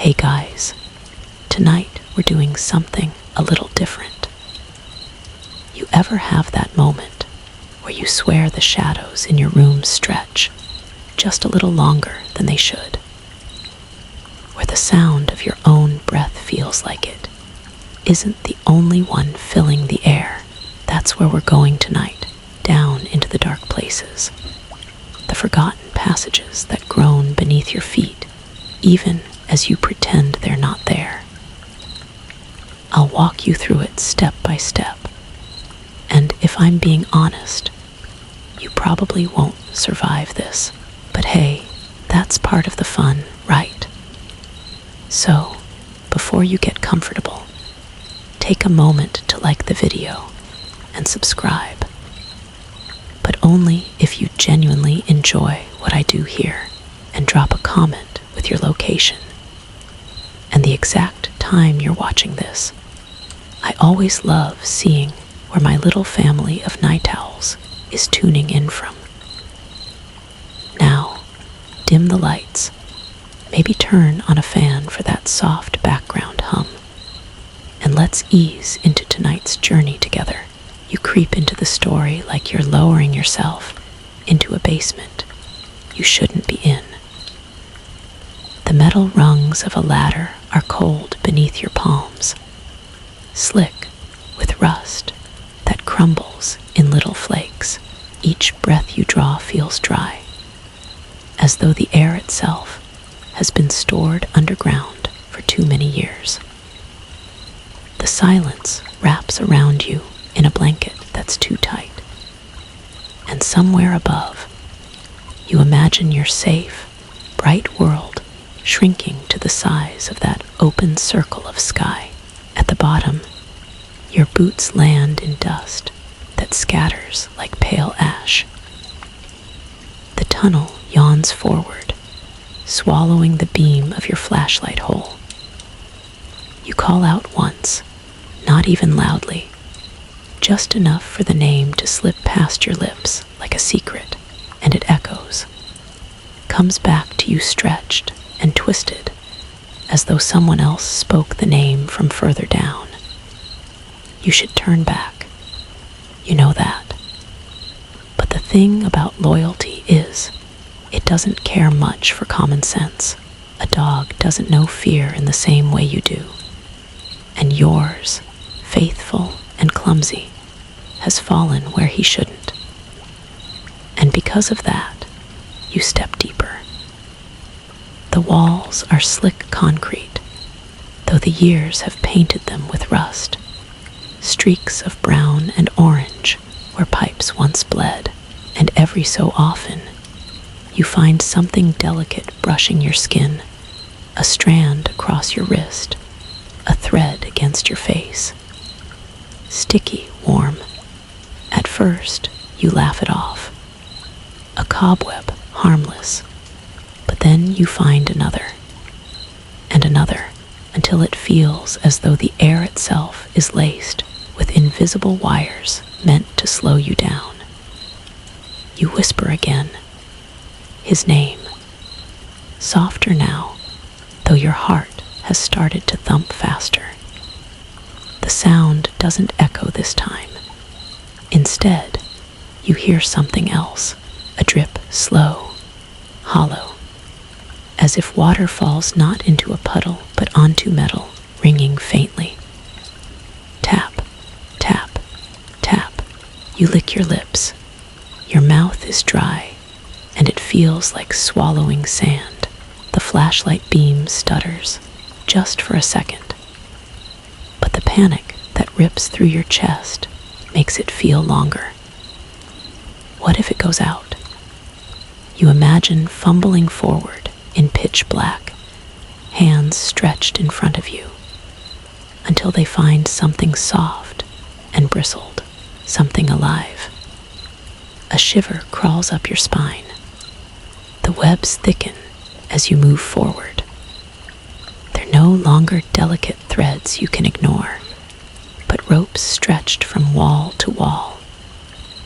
Hey guys, tonight we're doing something a little different. You ever have that moment where you swear the shadows in your room stretch just a little longer than they should? Where the sound of your own breath feels like it isn't the only one filling the air? That's where we're going tonight, down into the dark places. The forgotten passages that groan beneath your feet, even as you pretend they're not there. I'll walk you through it step by step, and if I'm being honest, you probably won't survive this. But hey, that's part of the fun, right? So, before you get comfortable, take a moment to like the video and subscribe. But only if you genuinely enjoy what I do here, and drop a comment with your location and the exact time you're watching this. I always love seeing where my little family of night owls is tuning in from. Now, dim the lights. Maybe turn on a fan for that soft background hum. And let's ease into tonight's journey together. You creep into the story like you're lowering yourself into a basement you shouldn't be in. The metal rungs of a ladder are cold beneath your palms, slick with rust that crumbles in little flakes. Each breath you draw feels dry, as though the air itself has been stored underground for too many years. The silence wraps around you in a blanket that's too tight, and somewhere above, you imagine your safe, bright world shrinking to the size of that open circle of sky. At the bottom, your boots land in dust that scatters like pale ash. The tunnel yawns forward, swallowing the beam of your flashlight hole. You call out once, not even loudly, just enough for the name to slip past your lips like a secret, and it echoes, comes back to you stretched and twisted, as though someone else spoke the name from further down. You should turn back. You know that. But the thing about loyalty is, it doesn't care much for common sense. A dog doesn't know fear in the same way you do. And yours, faithful and clumsy, has fallen where he shouldn't. And because of that, you step deeper. The walls are slick concrete, though the years have painted them with rust. Streaks of brown and orange where pipes once bled, and every so often, you find something delicate brushing your skin, a strand across your wrist, a thread against your face. Sticky, warm. At first, you laugh it off. A cobweb, harmless. But then you find another, and another, until it feels as though the air itself is laced with invisible wires meant to slow you down. You whisper again, his name, softer now, though your heart has started to thump faster. The sound doesn't echo this time. Instead, you hear something else, a drip, slow, hollow, as if water falls not into a puddle but onto metal, ringing faintly. Tap, tap, tap. You lick your lips. Your mouth is dry, and it feels like swallowing sand. The flashlight beam stutters, just for a second. But the panic that rips through your chest makes it feel longer. What if it goes out? You imagine fumbling forward in pitch black, hands stretched in front of you, until they find something soft and bristled, something alive. A shiver crawls up your spine. The webs thicken as you move forward. They're no longer delicate threads you can ignore, but ropes stretched from wall to wall,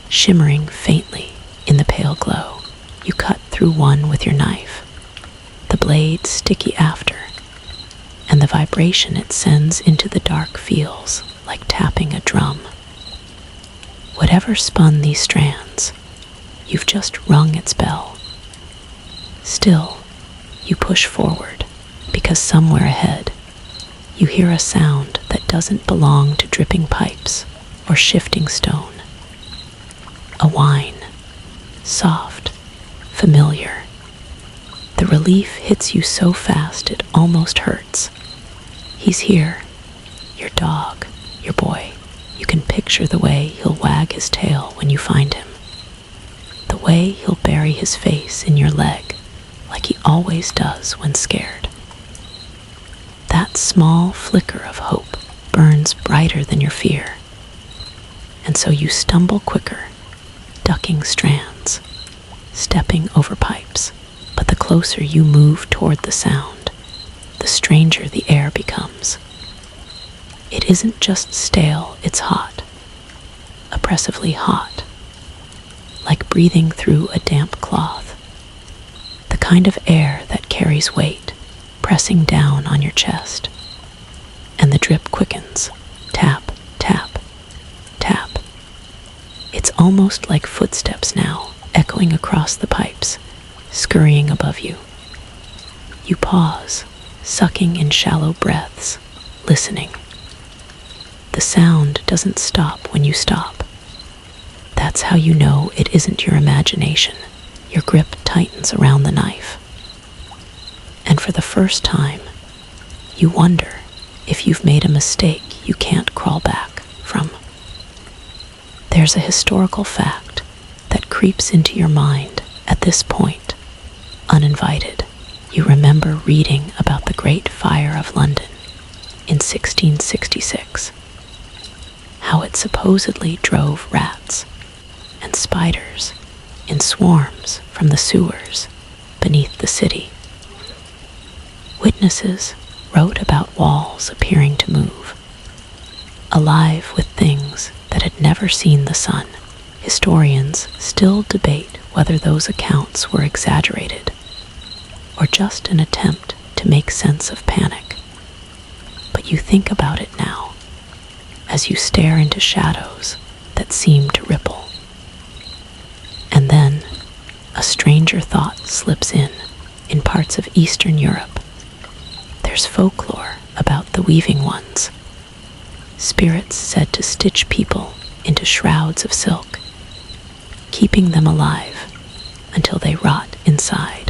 shimmering faintly in the pale glow. You cut through one with your knife, the blade sticky after, vibration it sends into the dark feels like tapping a drum. Whatever spun these strands, you've just rung its bell. Still, you push forward because somewhere ahead you hear a sound that doesn't belong to dripping pipes or shifting stone. A whine, soft, familiar. The relief hits you so fast it almost hurts. He's here, your dog, your boy. You can picture the way he'll wag his tail when you find him. The way he'll bury his face in your leg like he always does when scared. That small flicker of hope burns brighter than your fear. And so you stumble quicker, ducking strands, stepping over pipes. But the closer you move toward the sound, the stranger the air becomes. It isn't just stale, it's hot, oppressively hot, like breathing through a damp cloth. The kind of air that carries weight, pressing down on your chest. And the drip quickens, tap, tap, tap. It's almost like footsteps now, echoing across the pipes, scurrying above you. You pause, sucking in shallow breaths, listening. The sound doesn't stop when you stop. That's how you know it isn't your imagination. Your grip tightens around the knife. And for the first time, you wonder if you've made a mistake you can't crawl back from. There's a historical fact that creeps into your mind at this point, uninvited. You remember reading about the Great Fire of London in 1666, how it supposedly drove rats and spiders in swarms from the sewers beneath the city. Witnesses wrote about walls appearing to move, alive with things that had never seen the sun. Historians still debate whether those accounts were exaggerated or just an attempt to make sense of panic. But you think about it now, as you stare into shadows that seem to ripple. And then, a stranger thought slips in parts of Eastern Europe. There's folklore about the weaving ones, spirits said to stitch people into shrouds of silk, keeping them alive until they rot inside.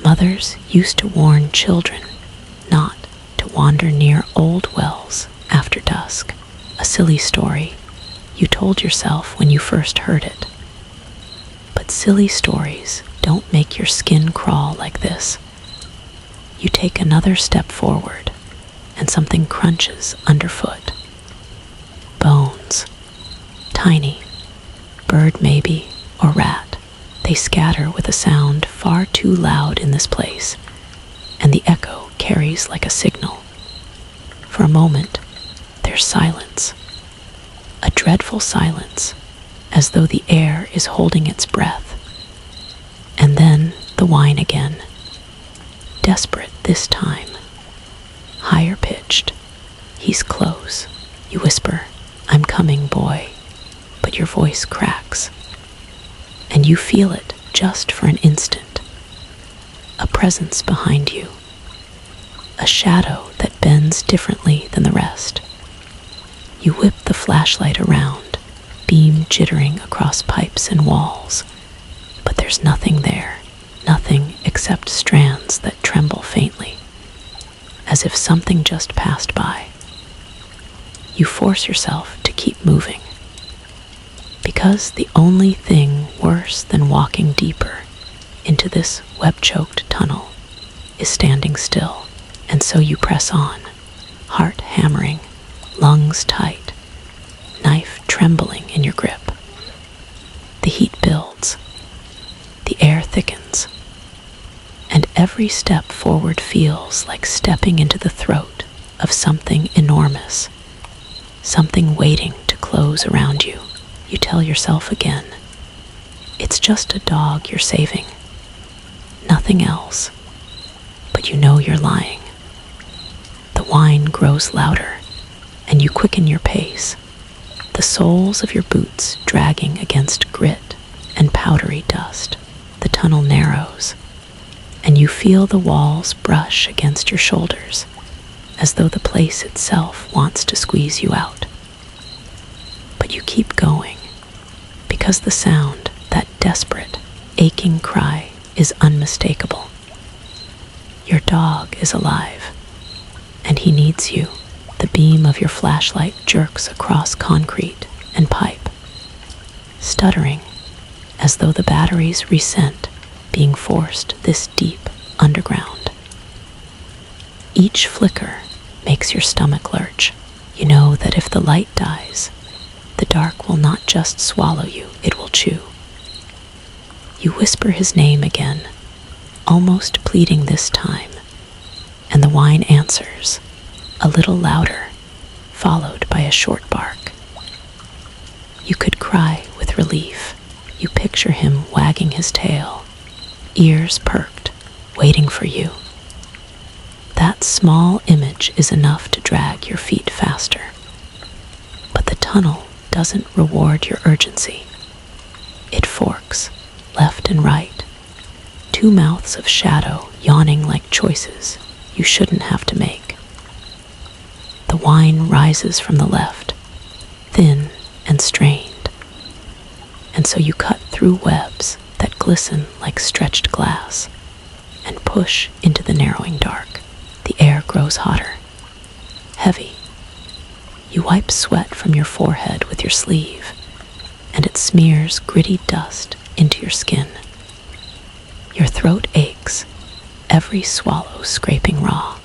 Mothers used to warn children not to wander near old wells after dusk, a silly story you told yourself when you first heard it. But silly stories don't make your skin crawl like this. You take another step forward, and something crunches underfoot. Bones. Tiny. Bird maybe, or rat. They scatter with a sound far too loud in this place, and the echo carries like a signal. For a moment, there's silence. A dreadful silence, as though the air is holding its breath. And then the whine again. Desperate this time. Higher pitched. He's close. You whisper, "I'm coming, boy." But your voice cracks. And you feel it just for an instant. A presence behind you. A shadow that bends differently than the rest. You whip the flashlight around, beam jittering across pipes and walls. But there's nothing there, nothing except strands that tremble faintly, as if something just passed by. You force yourself to keep moving, because the only thing worse than walking deeper into this web-choked tunnel is standing still. And so you press on, heart hammering, lungs tight, knife trembling in your grip. The heat builds, the air thickens, and every step forward feels like stepping into the throat of something enormous, something waiting to close around you. You tell yourself again, it's just a dog you're saving, nothing else. But you know you're lying. whine grows louder, and you quicken your pace, the soles of your boots dragging against grit and powdery dust. The tunnel narrows, and you feel the walls brush against your shoulders, as though the place itself wants to squeeze you out. But you keep going, because the sound, that desperate, aching cry, is unmistakable. Your dog is alive, and he needs you. The beam of your flashlight jerks across concrete and pipe, stuttering as though the batteries resent being forced this deep underground. Each flicker makes your stomach lurch. You know that if the light dies, the dark will not just swallow you, it will chew. You whisper his name again, almost pleading this time, and the whine answers, a little louder, followed by a short bark. You could cry with relief. You picture him wagging his tail, ears perked, waiting for you. That small image is enough to drag your feet faster. But the tunnel doesn't reward your urgency. It forks, left and right, two mouths of shadow yawning like choices you shouldn't have to make. The whine rises from the left, thin and strained, and so you cut through webs that glisten like stretched glass and push into the narrowing dark. The air grows hotter, heavy. You wipe sweat from your forehead with your sleeve, and it smears gritty dust into your skin. Your throat aches, every swallow scraping raw.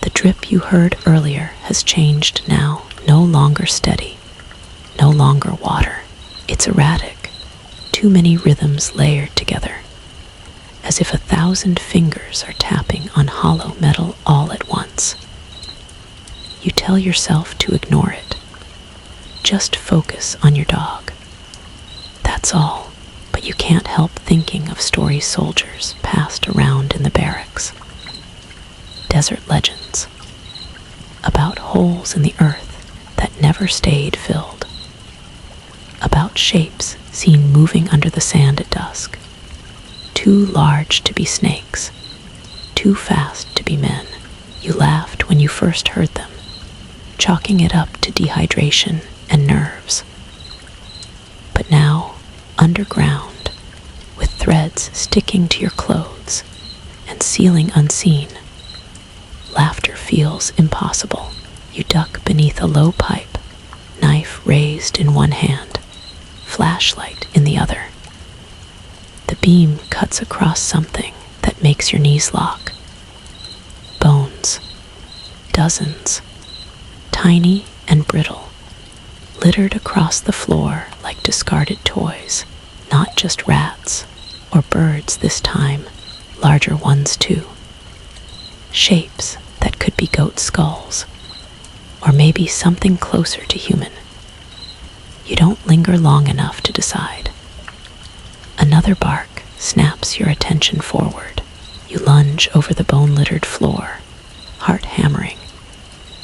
The drip you heard earlier has changed now, no longer steady, no longer water. It's erratic, too many rhythms layered together, as if 1,000 fingers are tapping on hollow metal all at once. You tell yourself to ignore it. Just focus on your dog. That's all, but you can't help thinking of story soldiers passed around in the barracks. Desert legends about holes in the earth that never stayed filled, about shapes seen moving under the sand at dusk, too large to be snakes, too fast to be men. You laughed when you first heard them, chalking it up to dehydration and nerves. But now, underground, with threads sticking to your clothes and ceiling unseen, laughter feels impossible. You duck beneath a low pipe, knife raised in one hand, flashlight in the other. The beam cuts across something that makes your knees lock. Bones, dozens, tiny and brittle, littered across the floor like discarded toys, not just rats or birds this time, larger ones too. Shapes that could be goat skulls, or maybe something closer to human. You don't linger long enough to decide. Another bark snaps your attention forward. You lunge over the bone-littered floor, heart hammering,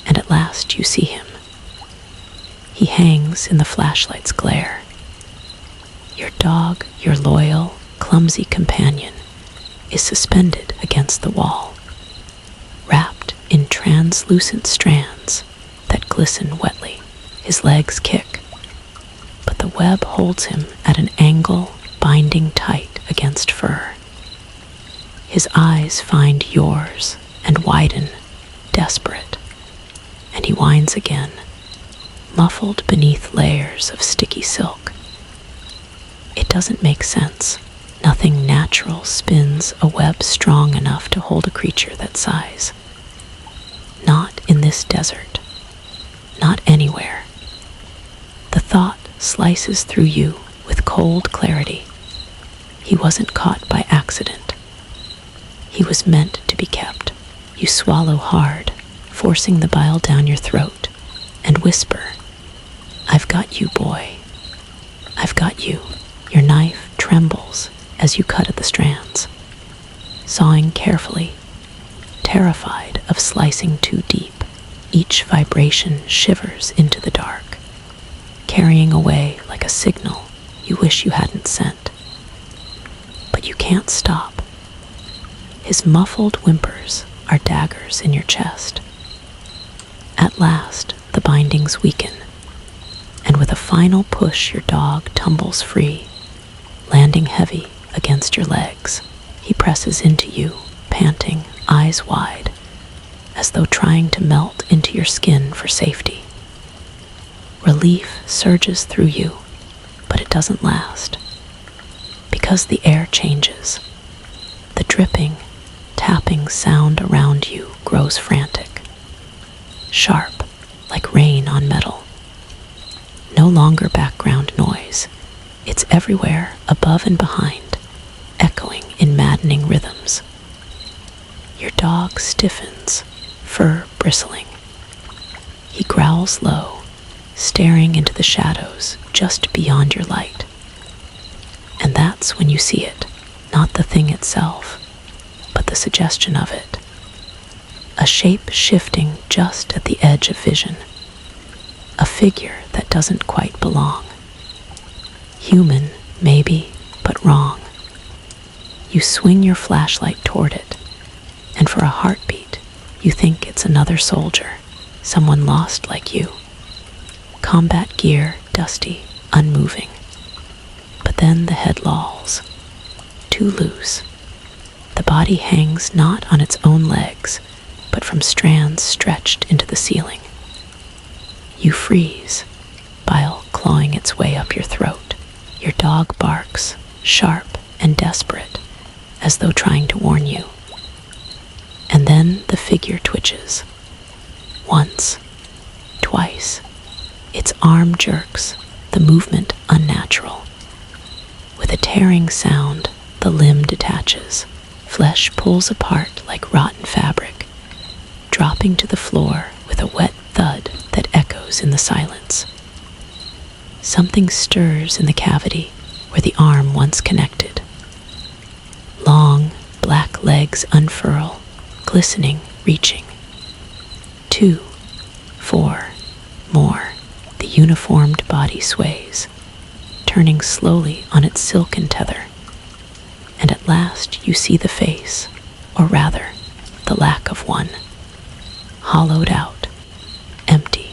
and at last you see him. He hangs in the flashlight's glare. Your dog, your loyal, clumsy companion, is suspended against the wall, wrapped in translucent strands that glisten wetly. His legs kick, but the web holds him at an angle, binding tight against fur. His eyes find yours and widen, desperate, and he whines again, muffled beneath layers of sticky silk. It doesn't make sense. Nothing natural spins a web strong enough to hold a creature that size. Not in this desert. Not anywhere. The thought slices through you with cold clarity. He wasn't caught by accident. He was meant to be kept. You swallow hard, forcing the bile down your throat, and whisper, "I've got you, boy. I've got you." Your knife trembles as you cut at the strands, sawing carefully, terrified of slicing too deep. Each vibration shivers into the dark, carrying away like a signal you wish you hadn't sent. But you can't stop. His muffled whimpers are daggers in your chest. At last, the bindings weaken, and with a final push, your dog tumbles free, landing heavy against your legs. He presses into you, panting, eyes wide, as though trying to melt into your skin for safety. Relief surges through you, but it doesn't last, because the air changes. The dripping, tapping sound around you grows frantic, sharp, like rain on metal. No longer background noise. It's everywhere, above and behind, echoing in maddening rhythms. Your dog stiffens, fur bristling. He growls low, staring into the shadows just beyond your light. And that's when you see it, not the thing itself, but the suggestion of it. A shape shifting just at the edge of vision. A figure that doesn't quite belong. Human, maybe, but wrong. You swing your flashlight toward it, and for a heartbeat, you think it's another soldier, someone lost like you. Combat gear, dusty, unmoving. But then the head lolls, too loose. The body hangs not on its own legs, but from strands stretched into the ceiling. You freeze, bile clawing its way up your throat. Your dog barks, sharp and desperate, as though trying to warn you. And then the figure twitches. Once, twice. Its arm jerks, the movement unnatural. With a tearing sound, the limb detaches. Flesh pulls apart like rotten fabric, dropping to the floor with a wet thud that echoes in the silence. Something stirs in the cavity where the arm once connected. Long, black legs unfurl, glistening, reaching. 2, 4, more. The uniformed body sways, turning slowly on its silken tether. And at last you see the face, or rather, the lack of one. Hollowed out, empty,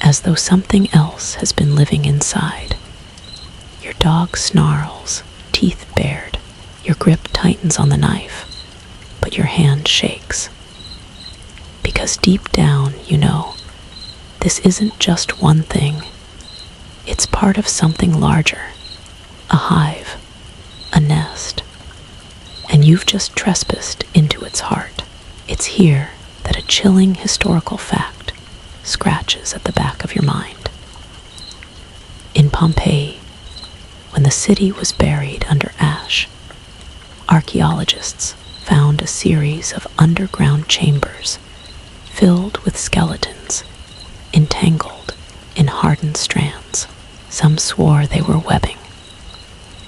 as though something else has been living inside. Your dog snarls, teeth bared. Your grip tightens on the knife, but your hand shakes. Because deep down, you know, this isn't just one thing. It's part of something larger, a hive, a nest, and you've just trespassed into its heart. It's here that a chilling historical fact scratches at the back of your mind. In Pompeii, when the city was buried under ash, archaeologists found a series of underground chambers filled with skeletons, entangled in hardened strands. Some swore they were webbing,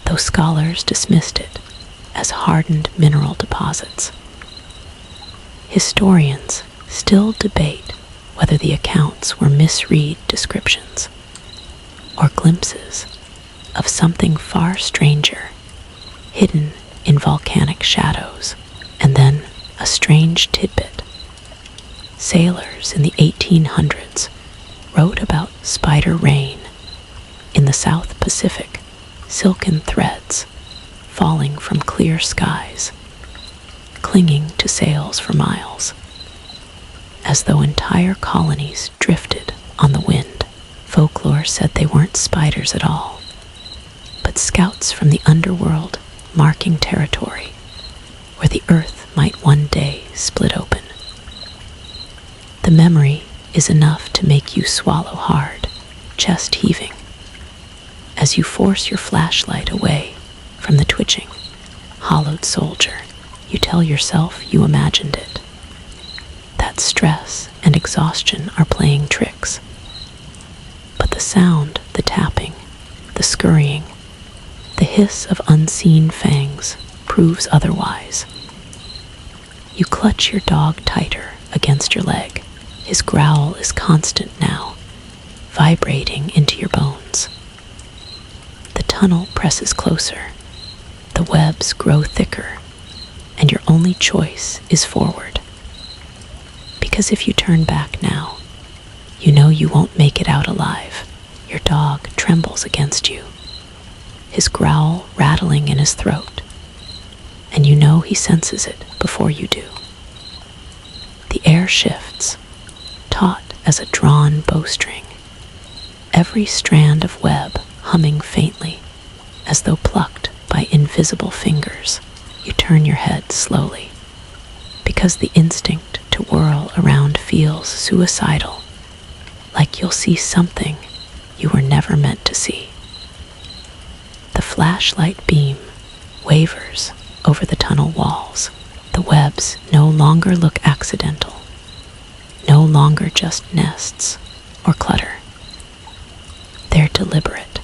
though scholars dismissed it as hardened mineral deposits. Historians still debate whether the accounts were misread descriptions or glimpses of something far stranger, hidden in volcanic shadows. And then a strange tidbit. Sailors in the 1800s wrote about spider rain in the South Pacific, silken threads falling from clear skies, clinging to sails for miles, as though entire colonies drifted on the wind. Folklore said they weren't spiders at all, but scouts from the underworld marking territory where the earth might one day split open. The memory is enough to make you swallow hard, chest heaving, as you force your flashlight away from the twitching, hollowed soldier. You tell yourself you imagined it, that stress and exhaustion are playing tricks. But the sound, the tapping, the scurrying, the hiss of unseen fangs proves otherwise. You clutch your dog tighter against your leg. His growl is constant now, vibrating into your bones. The tunnel presses closer. The webs grow thicker, and your only choice is forward. Because if you turn back now, you know you won't make it out alive. Your dog trembles against you, his growl rattling in his throat, and you know he senses it before you do. The air shifts, taut as a drawn bowstring, every strand of web humming faintly, as though plucked by invisible fingers. You turn your head slowly, because the instinct to whirl around feels suicidal, like you'll see something you were never meant to see. The flashlight beam wavers over the tunnel walls. The webs no longer look accidental, no longer just nests or clutter. They're deliberate,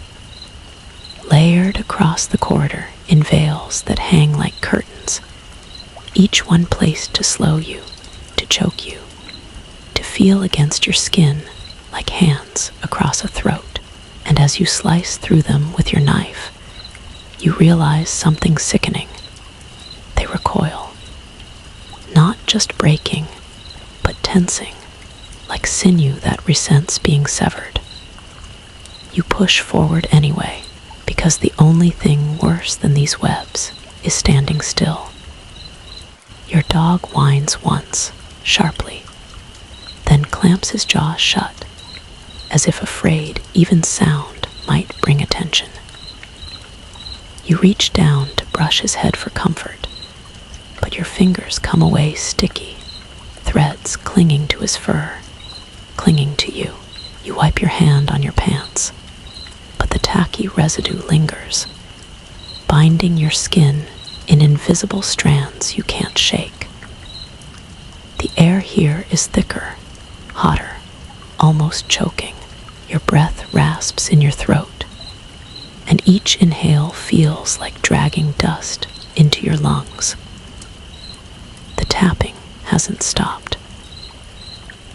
layered across the corridor in veils that hang like curtains, each one placed to slow you, to choke you, to feel against your skin like hands across a throat. And as you slice through them with your knife, you realize something sickening. They recoil, not just breaking, but tensing, like sinew that resents being severed. You push forward anyway, because the only thing worse than these webs is standing still. Your dog whines once, sharply, then clamps his jaws shut, as if afraid even sound might bring attention. You reach down to brush his head for comfort, but your fingers come away sticky, threads clinging to his fur, clinging to you. You wipe your hand on your pants, but the tacky residue lingers, binding your skin in invisible strands you can't shake. The air here is thicker, hotter, almost choking. Your breath rasps in your throat, and each inhale feels like dragging dust into your lungs. The tapping hasn't stopped.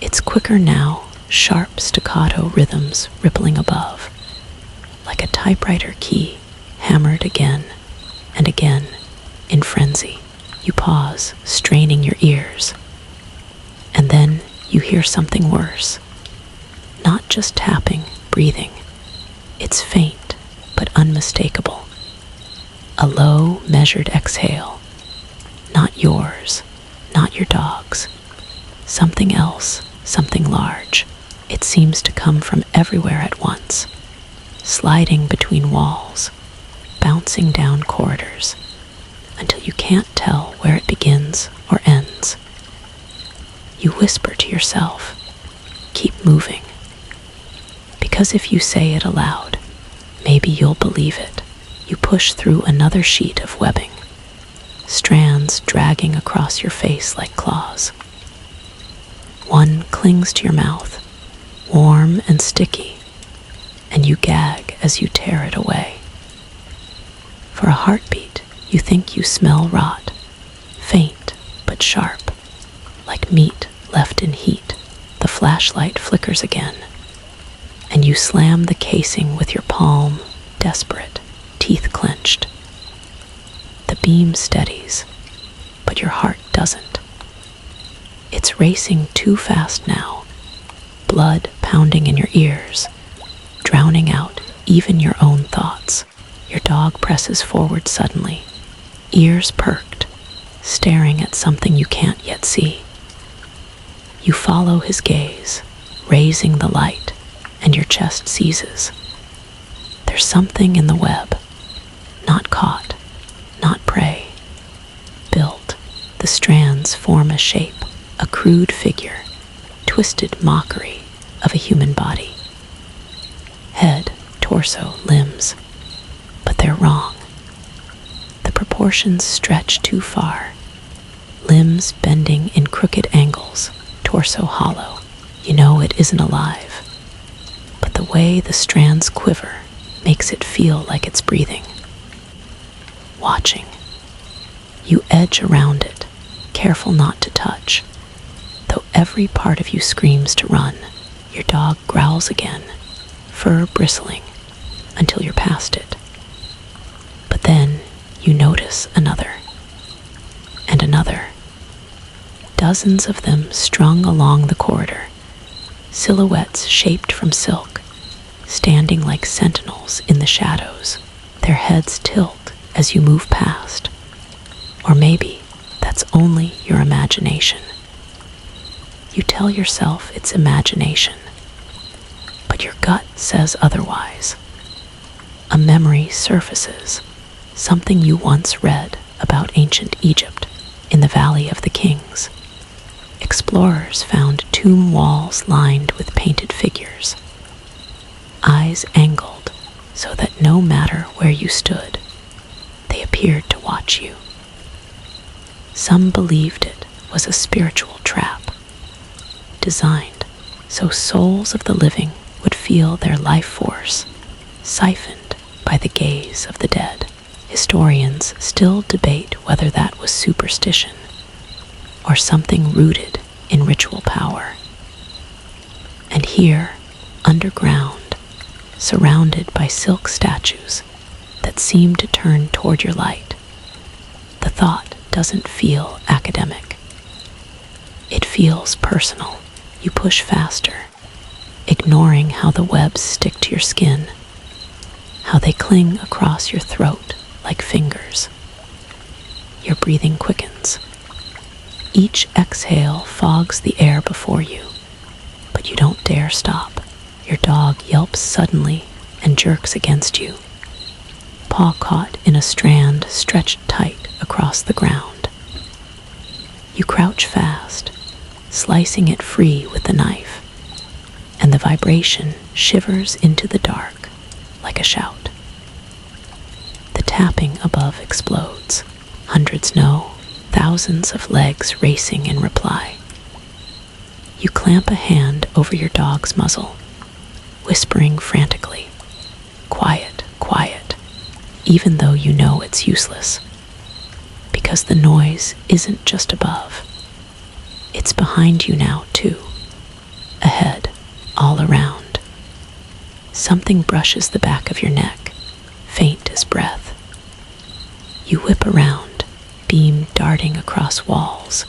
It's quicker now, sharp staccato rhythms rippling above, like a typewriter key hammered again and again in frenzy. You pause, straining your ears, and then you hear something worse. Not just tapping, breathing. It's faint, but unmistakable. A low, measured exhale. Not yours, not your dog's. Something else, something large. It seems to come from everywhere at once, sliding between walls, bouncing down corridors, until you can't tell where it begins or ends. You whisper to yourself, keep moving. Because if you say it aloud, maybe you'll believe it. You push through another sheet of webbing, strands dragging across your face like claws. One clings to your mouth, warm and sticky, and you gag as you tear it away. For a heartbeat, you think you smell rot, faint but sharp, like meat left in heat. The flashlight flickers again, and you slam the casing with your palm, desperate, teeth clenched. The beam steadies, but your heart doesn't. It's racing too fast now, blood pounding in your ears, drowning out even your own thoughts. Your dog presses forward suddenly, ears perked, staring at something you can't yet see. You follow his gaze, raising the light, and your chest seizes. There's something in the web, not caught, not prey. Built, the strands form a shape, a crude figure, twisted mockery of a human body. Head, torso, limbs, but they're wrong. The proportions stretch too far, limbs bending in crooked angles, torso hollow. You know it isn't alive, but the way the strands quiver makes it feel like it's breathing. Watching, you edge around it, careful not to touch. Though every part of you screams to run, your dog growls again, fur bristling, until you're past it. But then you notice another, and another. Dozens of them strung along the corridor, silhouettes shaped from silk, standing like sentinels in the shadows. Their heads tilt as you move past. Or maybe that's only your imagination. You tell yourself it's imagination, but your gut says otherwise. A memory surfaces, something you once read about ancient Egypt in the Valley of the Kings. Explorers found tomb walls lined with painted figures, eyes angled so that no matter where you stood, they appeared to watch you. Some believed it was a spiritual trap, designed so souls of the living would feel their life force siphoned by the gaze of the dead. Historians still debate whether that was superstition or something rooted in ritual power. And here, underground, surrounded by silk statues that seem to turn toward your light, the thought doesn't feel academic. It feels personal. You push faster, ignoring how the webs stick to your skin, how they cling across your throat like fingers. Your breathing quickens. Each exhale fogs the air before you, but you don't dare stop. Your dog yelps suddenly and jerks against you, paw caught in a strand stretched tight across the ground. You crouch fast, slicing it free with the knife, and the vibration shivers into the dark like a shout. The tapping above explodes. Hundreds know, thousands of legs racing in reply. You clamp a hand over your dog's muzzle, whispering frantically, "Quiet, quiet," even though you know it's useless. Because the noise isn't just above. It's behind you now, too. Ahead, all around. Something brushes the back of your neck, faint as breath. You whip around, beam darting across walls,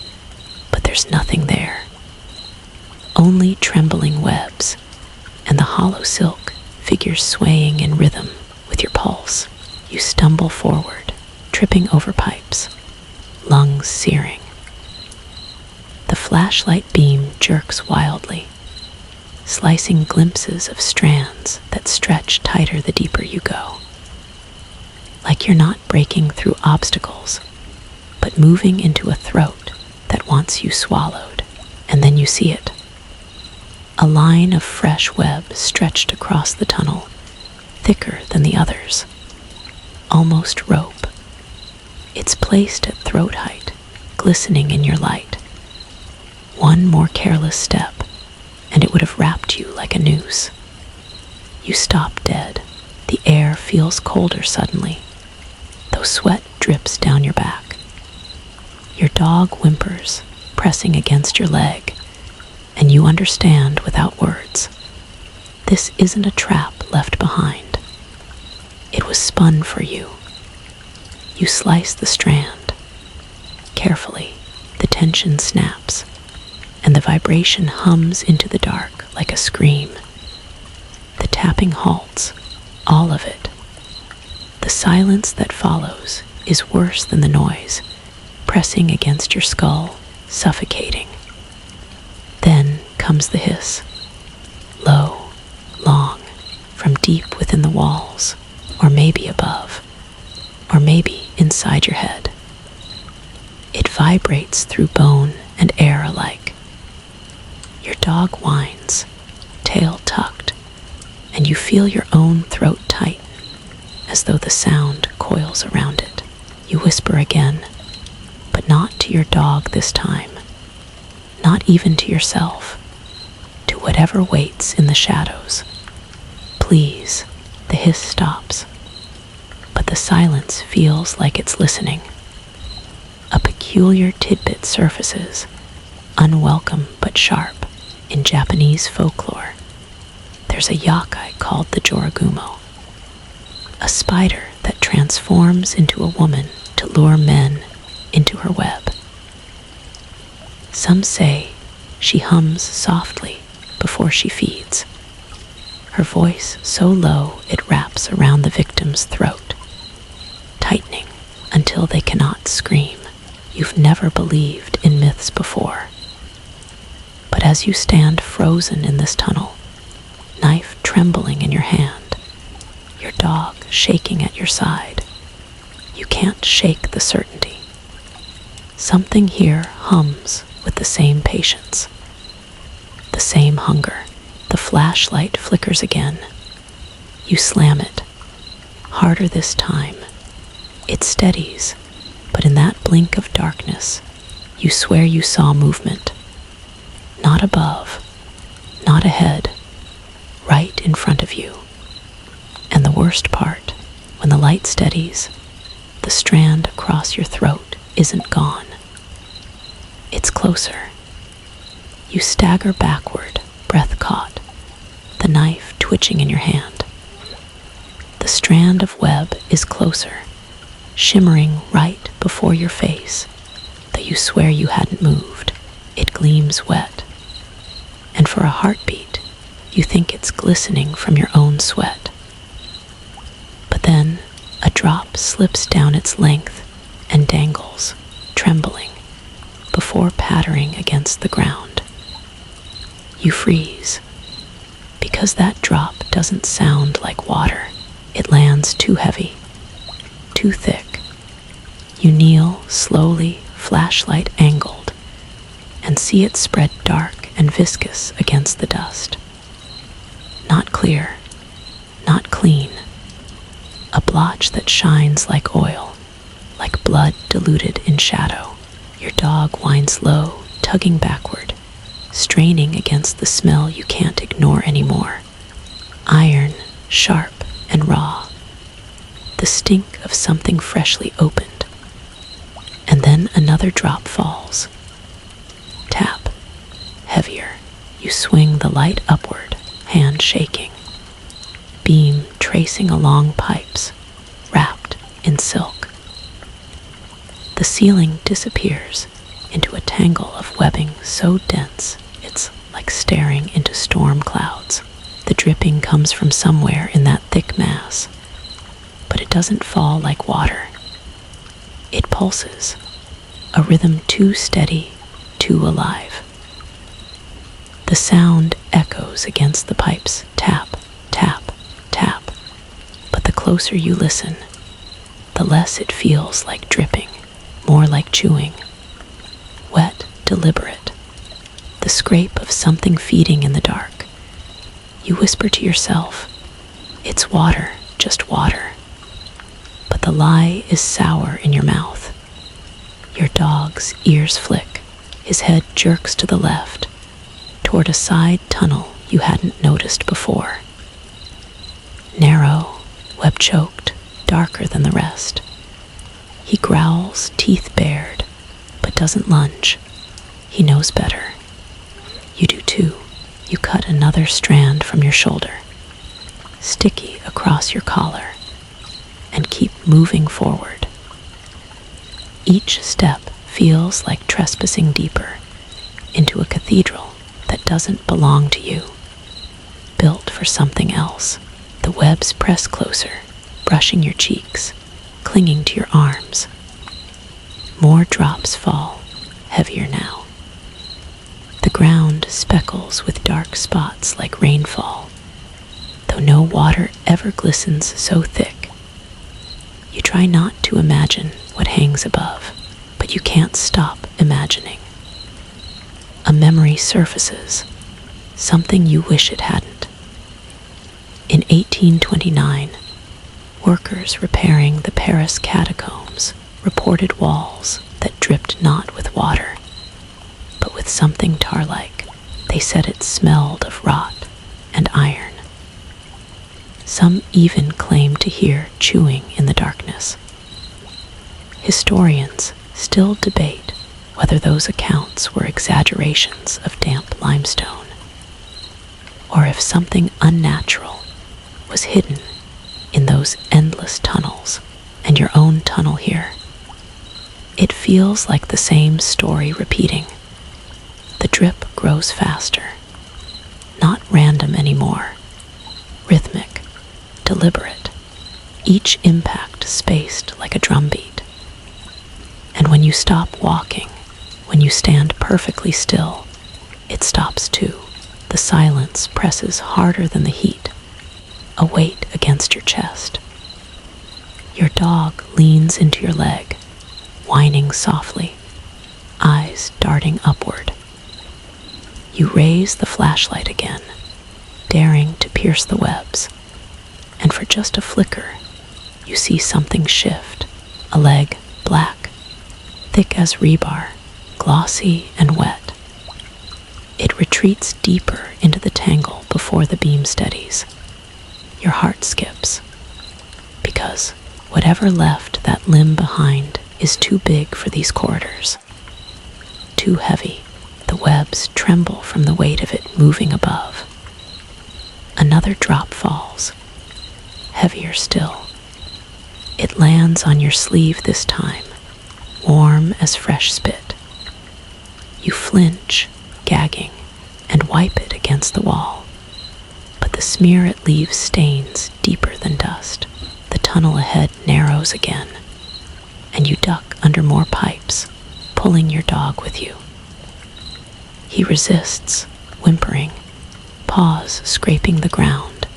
but there's nothing there. Only trembling webs and the hollow silk figures swaying in rhythm with your pulse. You stumble forward, tripping over pipes, lungs searing. The flashlight beam jerks wildly, slicing glimpses of strands that stretch tighter the deeper you go. Like you're not breaking through obstacles, but moving into a throat that wants you swallowed, and then you see it. A line of fresh web stretched across the tunnel, thicker than the others, almost rope. It's placed at throat height, glistening in your light. One more careless step, and it would have wrapped you like a noose. You stop dead. The air feels colder suddenly, though sweat drips down your back. Your dog whimpers, pressing against your leg, and you understand without words. This isn't a trap left behind. It was spun for you. You slice the strand. Carefully, the tension snaps, and the vibration hums into the dark like a scream. The tapping halts, all of it. The silence that follows is worse than the noise, pressing against your skull, suffocating. Then comes the hiss, low, long, from deep within the walls, or maybe above, or maybe inside your head. It vibrates through bone and air alike. Your dog whines, tail tucked, and you feel your own throat tighten, as though the sound coils around it. You whisper again, but not to your dog this time, not even to yourself, to whatever waits in the shadows. Please, the hiss stops, but the silence feels like it's listening. A peculiar peculiar tidbit surfaces, unwelcome but sharp. In Japanese folklore, there's a yokai called the Joragumo, a spider that transforms into a woman to lure men into her web. Some say she hums softly before she feeds, her voice so low it wraps around the victim's throat, tightening until they cannot scream. You've never believed in myths before. But as you stand frozen in this tunnel, knife trembling in your hand, your dog shaking at your side, you can't shake the certainty. Something here hums with the same patience, the same hunger. The flashlight flickers again. You slam it, harder this time. It steadies, but in that blink of darkness, you swear you saw movement. Not above, not ahead, right in front of you. And the worst part, when the light steadies, the strand across your throat isn't gone. It's closer. You stagger backward, breath caught, the knife twitching in your hand. The strand of web is closer, shimmering right before your face, though you swear you hadn't moved. It gleams wet, and for a heartbeat, you think it's glistening from your own sweat. But then, a drop slips down its length and dangles, trembling, before pattering against the ground. You freeze, because that drop doesn't sound like water. It lands too heavy, too thick. You kneel slowly, flashlight angled, and see it spread dark and viscous against the dust. Not clear, not clean. A blotch that shines like oil, like blood diluted in shadow. Your dog whines low, tugging backward, straining against the smell you can't ignore anymore. Iron, sharp and raw. The stink of something freshly opened. And then another drop falls. Tap, heavier. You swing the light upward, hand shaking. Beam tracing along pipes, wrapped in silk. The ceiling disappears into a tangle of webbing so dense it's like staring into storm clouds. The dripping comes from somewhere in that thick mass, but it doesn't fall like water. It pulses, a rhythm too steady, too alive. The sound echoes against the pipes, tap, tap, tap. But the closer you listen, the less it feels like dripping, more like chewing. Wet, deliberate. The scrape of something feeding in the dark. You whisper to yourself, it's water, just water. But the lie is sour in your mouth. Your dog's ears flick. His head jerks to the left, toward a side tunnel you hadn't noticed before. Narrow, web-choked, darker than the rest. He growls, teeth bared, but doesn't lunge. He knows better. You do too. You cut another strand from your shoulder, sticky across your collar, and keep moving forward. Each step feels like trespassing deeper into a cathedral that doesn't belong to you, built for something else. The webs press closer, brushing your cheeks, clinging to your arms. More drops fall, heavier now. The ground speckles with dark spots like rainfall, though no water ever glistens so thick. You try not to imagine what hangs above, but you can't stop imagining. A memory surfaces, something you wish it hadn't. In 1829, workers repairing the Paris catacombs reported walls that dripped not with water, but with something tar-like. They said it smelled of rot and iron. Some even claimed to hear chewing in the darkness. Historians still debate whether those accounts were exaggerations of damp limestone, or if something unnatural was hidden in those endless tunnels and your own tunnel here. It feels like the same story repeating. The drip grows faster, not random anymore, rhythmic, deliberate, each impact spaced like a drumbeat. And when you stop walking, when you stand perfectly still, it stops too. The silence presses harder than the heat, a weight against your chest. Your dog leans into your leg, whining softly, eyes darting upward. You raise the flashlight again, daring to pierce the webs, and for just a flicker, you see something shift, a leg black, thick as rebar, glossy and wet. It retreats deeper into the tangle before the beam steadies. Your heart skips, because whatever left that limb behind is too big for these corridors. Too heavy, the webs tremble from the weight of it moving above. Another drop falls, heavier still. It lands on your sleeve this time, warm as fresh spit. You flinch, gagging, and wipe it against the wall. But the smear it leaves stains deeper than dust. The tunnel ahead narrows again, and you duck under more pipes, pulling your dog with you. He resists, whimpering, paws scraping the ground,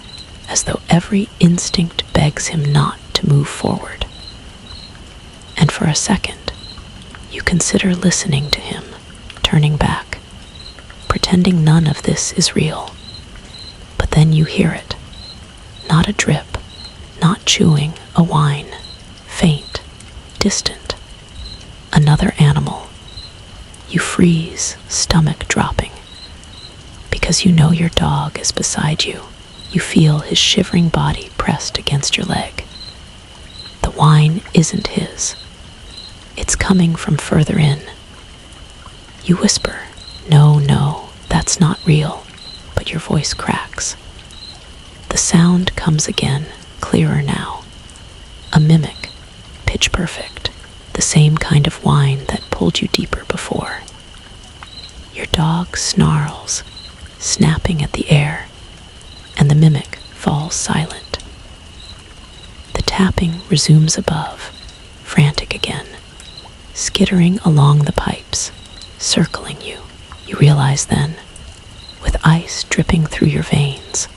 as though every instinct begs him not to move forward. And for a second, you consider listening to him, turning back, pretending none of this is real. But then you hear it. Not a drip, not chewing, a whine, faint, distant. Another animal. You freeze, stomach dropping. Because you know your dog is beside you. You feel his shivering body pressed against your leg. The whine isn't his. It's coming from further in. You whisper, "No, no, that's not real," but your voice cracks. The sound comes again, clearer now. A mimic, pitch perfect, the same kind of whine that pulled you deeper before. Your dog snarls, snapping at the air, and the mimic falls silent. The tapping resumes above, frantic again, skittering along the pipes, circling you. You realize then, with ice dripping through your veins,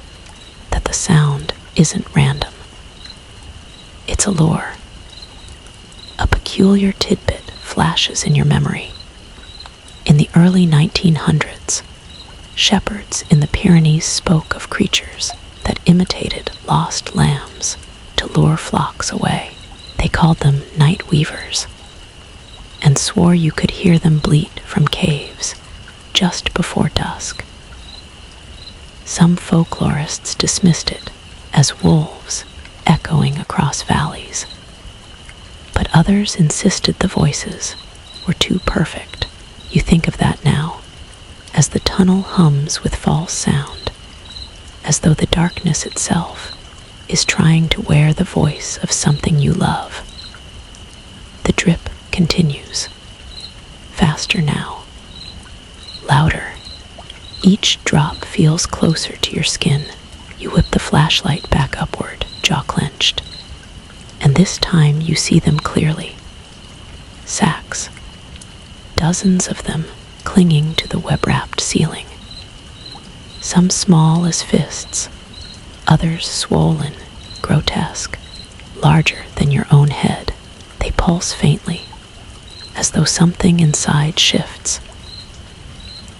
that the sound isn't random. It's a lure. A peculiar tidbit flashes in your memory. In the early 1900s, shepherds in the Pyrenees spoke of creatures that imitated lost lambs to lure flocks away. They called them night weavers, and swore you could hear them bleat from caves just before dusk. Some folklorists dismissed it as wolves echoing across valleys, but others insisted the voices were too perfect. You think of that now, as the tunnel hums with false sound, as though the darkness itself is trying to wear the voice of something you love. The drip continues, faster now, louder. Each drop feels closer to your skin. You whip the flashlight back upward, jaw clenched, and this time you see them clearly. Sacks, dozens of them clinging to the web-wrapped ceiling. Some small as fists, others swollen, grotesque, larger than your own head. They pulse faintly, as though something inside shifts.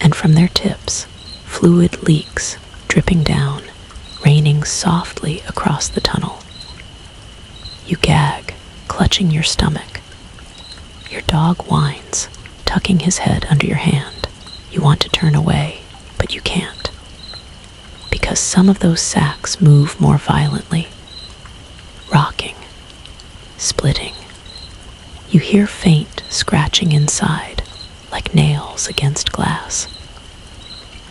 And from their tips, fluid leaks, dripping down, raining softly across the tunnel. You gag, clutching your stomach. Your dog whines, tucking his head under your hand. You want to turn away, but you can't. Because some of those sacks move more violently, rocking, splitting. You hear faint scratching inside, like nails against glass.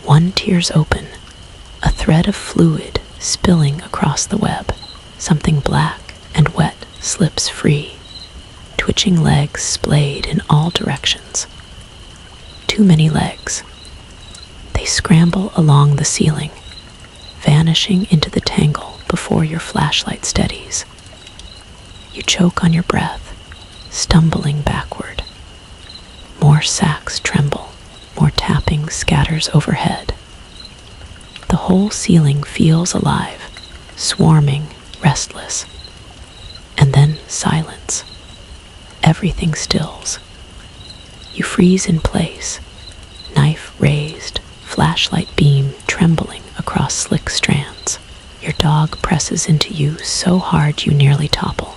One tears open, a thread of fluid spilling across the web. Something black and wet slips free, twitching legs splayed in all directions. Too many legs. They scramble along the ceiling, vanishing into the tangle before your flashlight steadies. You choke on your breath, stumbling backward. More sacks tremble, more tapping scatters overhead. The whole ceiling feels alive, swarming, restless. And then silence. Everything stills. You freeze in place, knife raised, flashlight beam trembling across slick strands. Your dog presses into you so hard you nearly topple.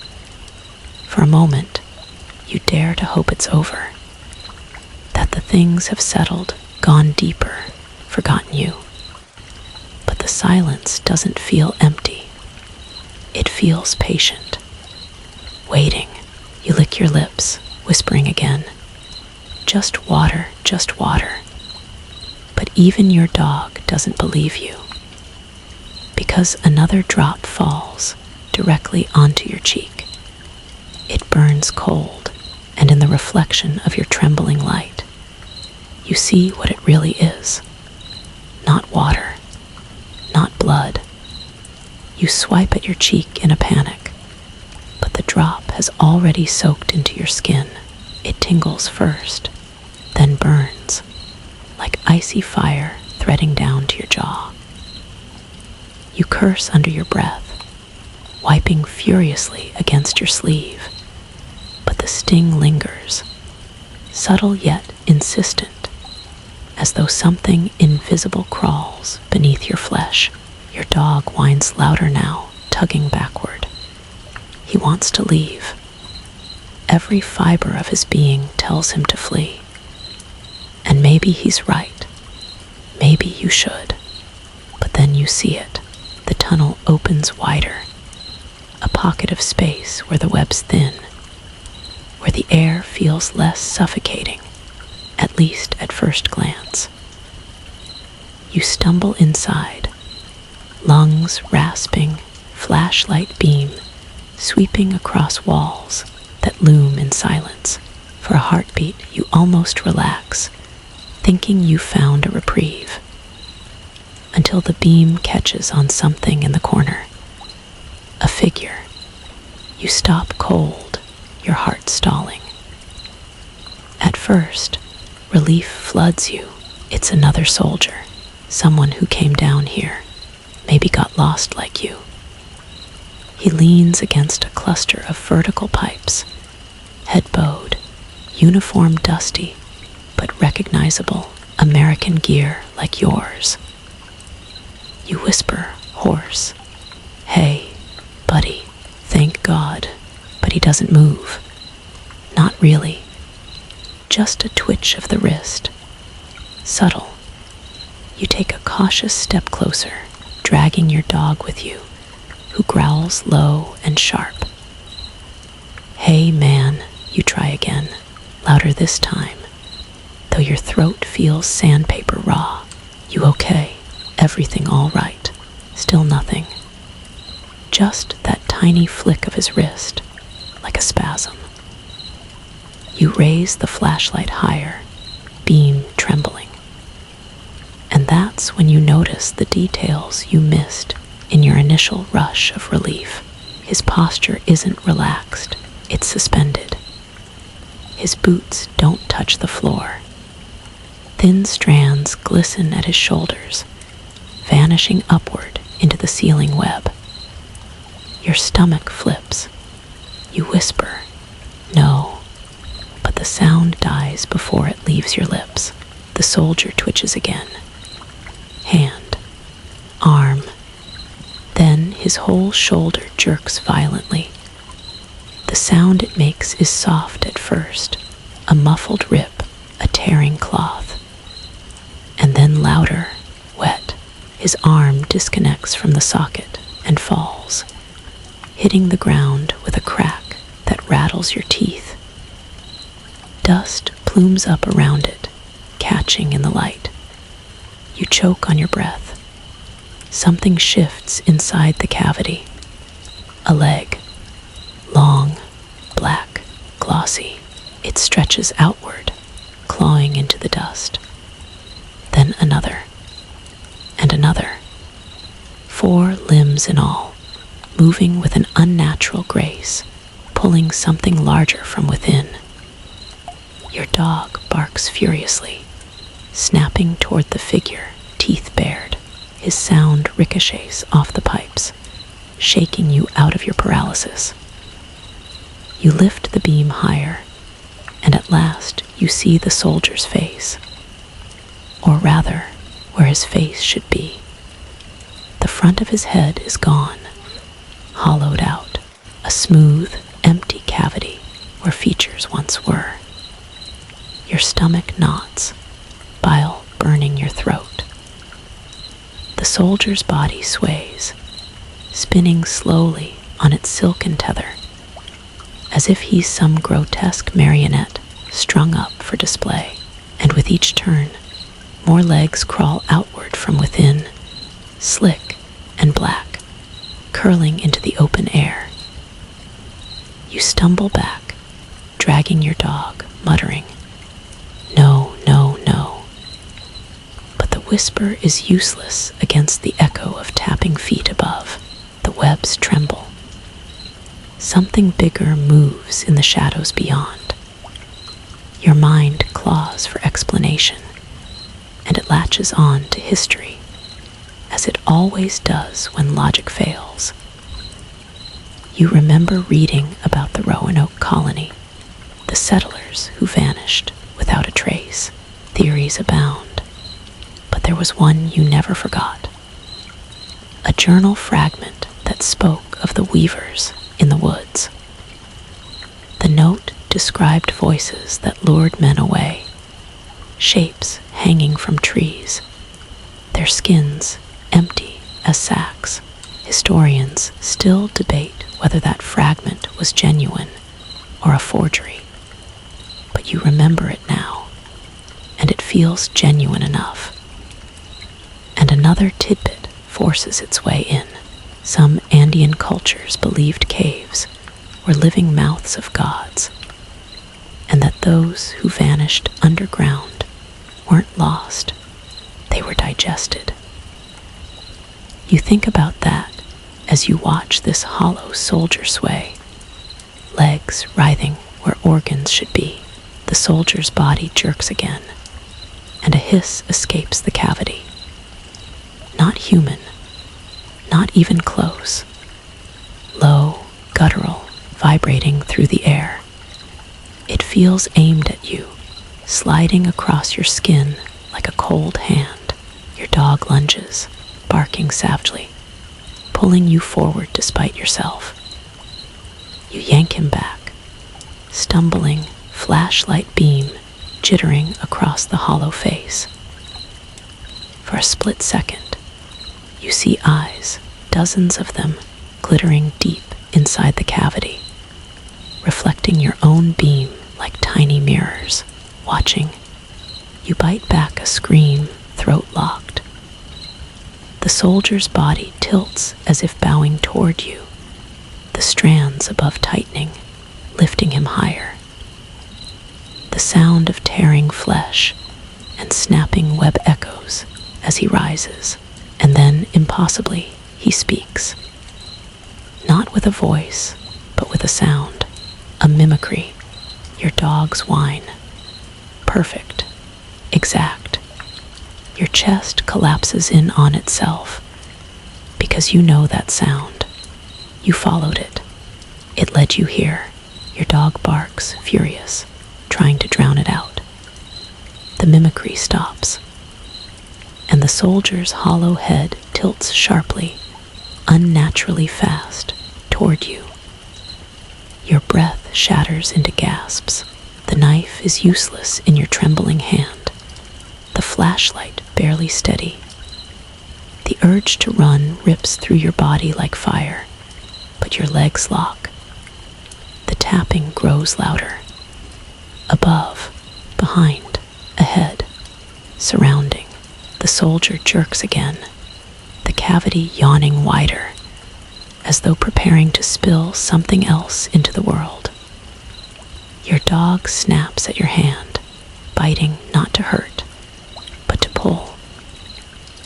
For a moment, you dare to hope it's over, that the things have settled, gone deeper, forgotten you. But the silence doesn't feel empty. It feels patient, waiting. You lick your lips, whispering again, just water, just water. But even your dog doesn't believe you, because another drop falls directly onto your cheek. It burns cold, and in the reflection of your trembling light, you see what it really is. Not water, not blood. You swipe at your cheek in a panic, but the drop has already soaked into your skin. It tingles first, then burns, like icy fire threading down to your jaw. You curse under your breath, wiping furiously against your sleeve, but the sting lingers, subtle yet insistent, as though something invisible crawls beneath your flesh. Your dog whines louder now, tugging backward. He wants to leave. Every fiber of his being tells him to flee. And maybe he's right. Maybe you should. But then you see it. The tunnel opens wider. A pocket of space where the web's thin, where the air feels less suffocating, at least at first glance. You stumble inside, lungs rasping, flashlight beam sweeping across walls that loom in silence. For a heartbeat, you almost relax, thinking you found a reprieve, until the beam catches on something in the corner. A figure. You stop cold, your heart stalling. At first, relief floods you. It's another soldier, someone who came down here, maybe got lost like you. He leans against a cluster of vertical pipes, head bowed, uniform dusty, but recognizable, American gear like yours. You whisper, hoarse, "Hey, buddy, thank God," but he doesn't move. Not really. Just a twitch of the wrist. Subtle. You take a cautious step closer, dragging your dog with you, who growls low and sharp. "Hey, man," you try again, louder this time, though your throat feels sandpaper raw. "You okay? Everything all right?" Still nothing. Just that tiny flick of his wrist, like a spasm. You raise the flashlight higher, beam trembling. And that's when you notice the details you missed in your initial rush of relief. His posture isn't relaxed, it's suspended. His boots don't touch the floor. Thin strands glisten at his shoulders, vanishing upward into the ceiling web. Your stomach flips. You whisper, "No," but the sound dies before it leaves your lips. The soldier twitches again. Hand, arm, then his whole shoulder jerks violently. The sound it makes is soft at first, a muffled rip, a tearing cloth. And then louder, wet. His arm disconnects from the socket and falls, hitting the ground with a crack that rattles your teeth. Dust plumes up around it, catching in the light. You choke on your breath. Something shifts inside the cavity. A leg. Long, black, glossy. It stretches outward, clawing into the dust. Then another. And another. 4 limbs in all, moving with an unnatural grace, pulling something larger from within. Your dog barks furiously, snapping toward the figure, teeth bared. His sound ricochets off the pipes, shaking you out of your paralysis. You lift the beam higher, and at last you see the soldier's face. Or rather, where his face should be. The front of his head is gone, hollowed out, a smooth, empty cavity where features once were. Your stomach knots, bile burning your throat. The soldier's body sways, spinning slowly on its silken tether, as if he's some grotesque marionette strung up for display. And with each turn, more legs crawl outward from within, slick and black, curling into the open air. You stumble back, dragging your dog, muttering, "No, no, no." But the whisper is useless against the echo of tapping feet above. The webs tremble. Something bigger moves in the shadows beyond. Your mind claws for explanation, and it latches on to history, as it always does when logic fails. You remember reading about the Roanoke colony, the settlers who vanished without a trace. Theories abound, but there was one you never forgot. A journal fragment that spoke of the weavers in the woods. The note described voices that lured men away, shapes hanging from trees, their skins empty as sacks. Historians still debate whether that fragment was genuine or a forgery, but you remember it now, and it feels genuine enough. And another tidbit forces its way in. Some Andean cultures believed caves were living mouths of gods, and that those who vanished underground weren't lost, they were digested. You think about that as you watch this hollow soldier sway, legs writhing where organs should be. The soldier's body jerks again, and a hiss escapes the cavity. Not human, not even close. Low, guttural, vibrating through the air. It feels aimed at you, sliding across your skin like a cold hand. Your dog lunges, barking savagely, pulling you forward despite yourself. You yank him back, stumbling, flashlight beam jittering across the hollow face. For a split second, you see eyes, dozens of them, glittering deep inside the cavity, reflecting your own beam like tiny mirrors, watching. You bite back a scream, throat locked. The soldier's body tilts as if bowing toward you, the strands above tightening, lifting him higher. The sound of tearing flesh and snapping web echoes as he rises, and then, impossibly, he speaks. Not with a voice, but with a sound, a mimicry, your dog's whine. Perfect, exact. Your chest collapses in on itself, because you know that sound. You followed it. It led you here. Your dog barks, furious, trying to drown it out. The mimicry stops, and the soldier's hollow head tilts sharply, unnaturally fast, toward you. Your breath shatters into gasps. The knife is useless in your trembling hand, the flashlight barely steady. The urge to run rips through your body like fire, but your legs lock. The tapping grows louder. Above, behind, ahead, surrounding. The soldier jerks again, the cavity yawning wider, as though preparing to spill something else into the world. Your dog snaps at your hand, biting not to hurt, but to pull.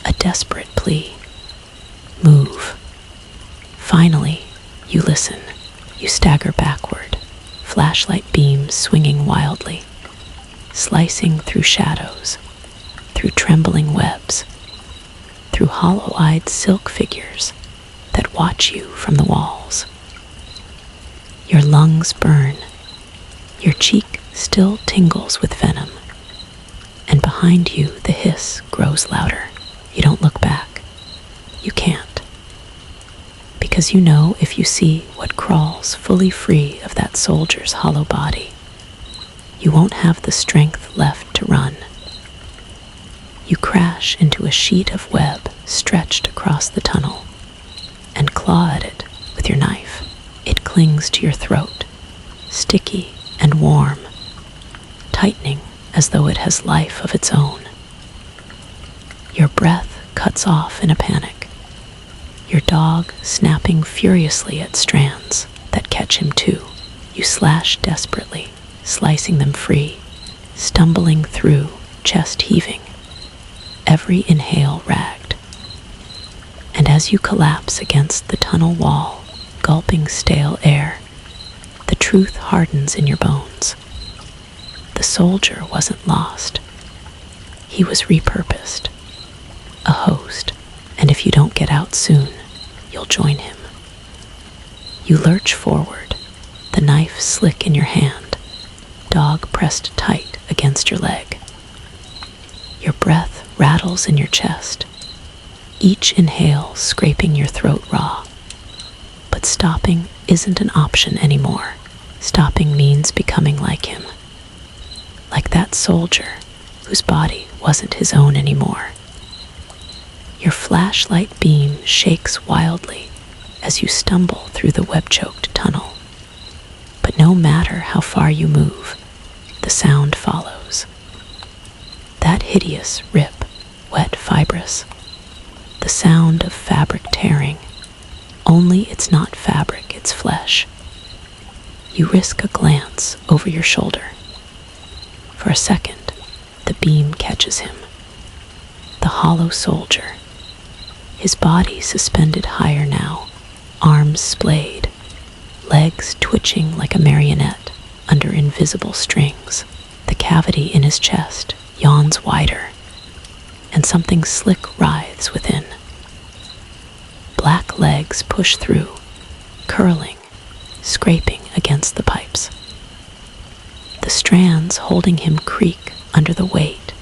A desperate plea. Move. Finally, you listen. You stagger backward, flashlight beams swinging wildly, slicing through shadows, through trembling webs, through hollow-eyed silk figures that watch you from the walls. Your lungs burn, your cheek still tingles with venom, and behind you the hiss grows louder. You don't look back. You can't. Because you know if you see what crawls fully free of that soldier's hollow body, you won't have the strength left to run. You crash into a sheet of web stretched across the tunnel and claw at it with your knife. It clings to your throat, sticky and warm, tightening as though it has life of its own. Your breath cuts off in a panic, your dog snapping furiously at strands that catch him too. You slash desperately, slicing them free, stumbling through, chest heaving, every inhale ragged. And as you collapse against the tunnel wall, gulping stale air, the truth hardens in your bones. The soldier wasn't lost. He was repurposed, a host, and if you don't get out soon, you'll join him. You lurch forward, the knife slick in your hand, dog pressed tight against your leg. Your breath rattles in your chest, each inhale scraping your throat raw. But stopping isn't an option anymore. Stopping means becoming like him. Like that soldier whose body wasn't his own anymore. Your flashlight beam shakes wildly as you stumble through the web-choked tunnel. But no matter how far you move, the sound follows. That hideous rip, wet, fibrous. The sound of fabric tearing, only it's not fabric, it's flesh. You risk a glance over your shoulder. For a second, the beam catches him. The hollow soldier, his body suspended higher now, arms splayed, legs twitching like a marionette under invisible strings. The cavity in his chest yawns wider, and something slick writhes within. Black legs push through, curling, scraping against the pipes. The strands holding him creak under the weight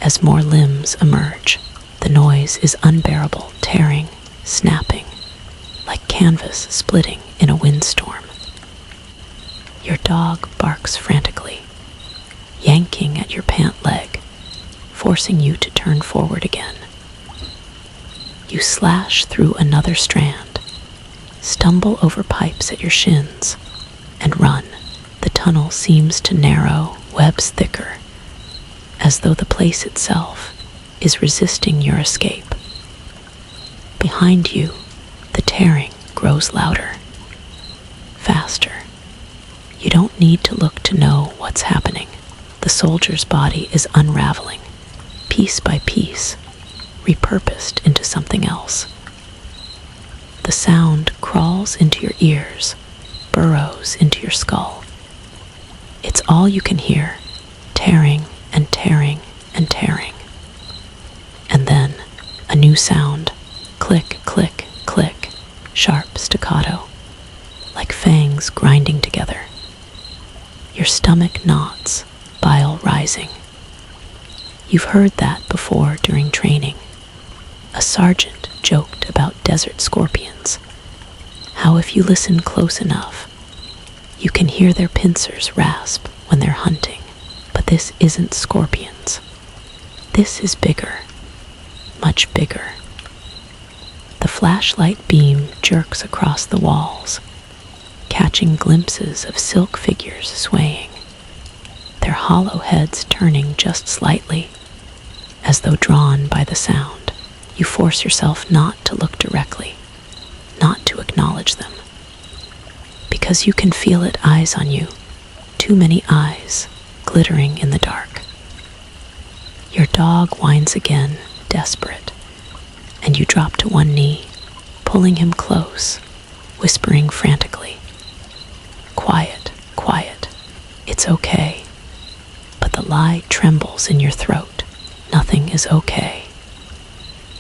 as more limbs emerge. The noise is unbearable, tearing, snapping, like canvas splitting in a windstorm. Your dog barks frantically, yanking at your pant leg, forcing you to turn forward again. You slash through another strand, stumble over pipes at your shins, and run. The tunnel seems to narrow, webs thicker, as though the place itself is resisting your escape. Behind you, the tearing grows louder, faster. You don't need to look to know what's happening. The soldier's body is unraveling, piece by piece, repurposed into something else. The sound crawls into your ears, burrows into your skull. It's all you can hear, tearing and tearing and tearing. And then, a new sound, click, click, click, sharp staccato, like fangs grinding together. Your stomach knots, bile rising. You've heard that before during training. A sergeant joked about desert scorpions, how if you listen close enough, you can hear their pincers rasp when they're hunting. But this isn't scorpions. This is bigger, much bigger. The flashlight beam jerks across the walls, catching glimpses of silk figures swaying, their hollow heads turning just slightly, as though drawn by the sound. You force yourself not to look directly, not to acknowledge them, because you can feel it, eyes on you, too many eyes glittering in the dark. Your dog whines again, desperate, and you drop to one knee, pulling him close, whispering frantically, "Quiet, quiet, it's okay." But the lie trembles in your throat. Nothing is okay,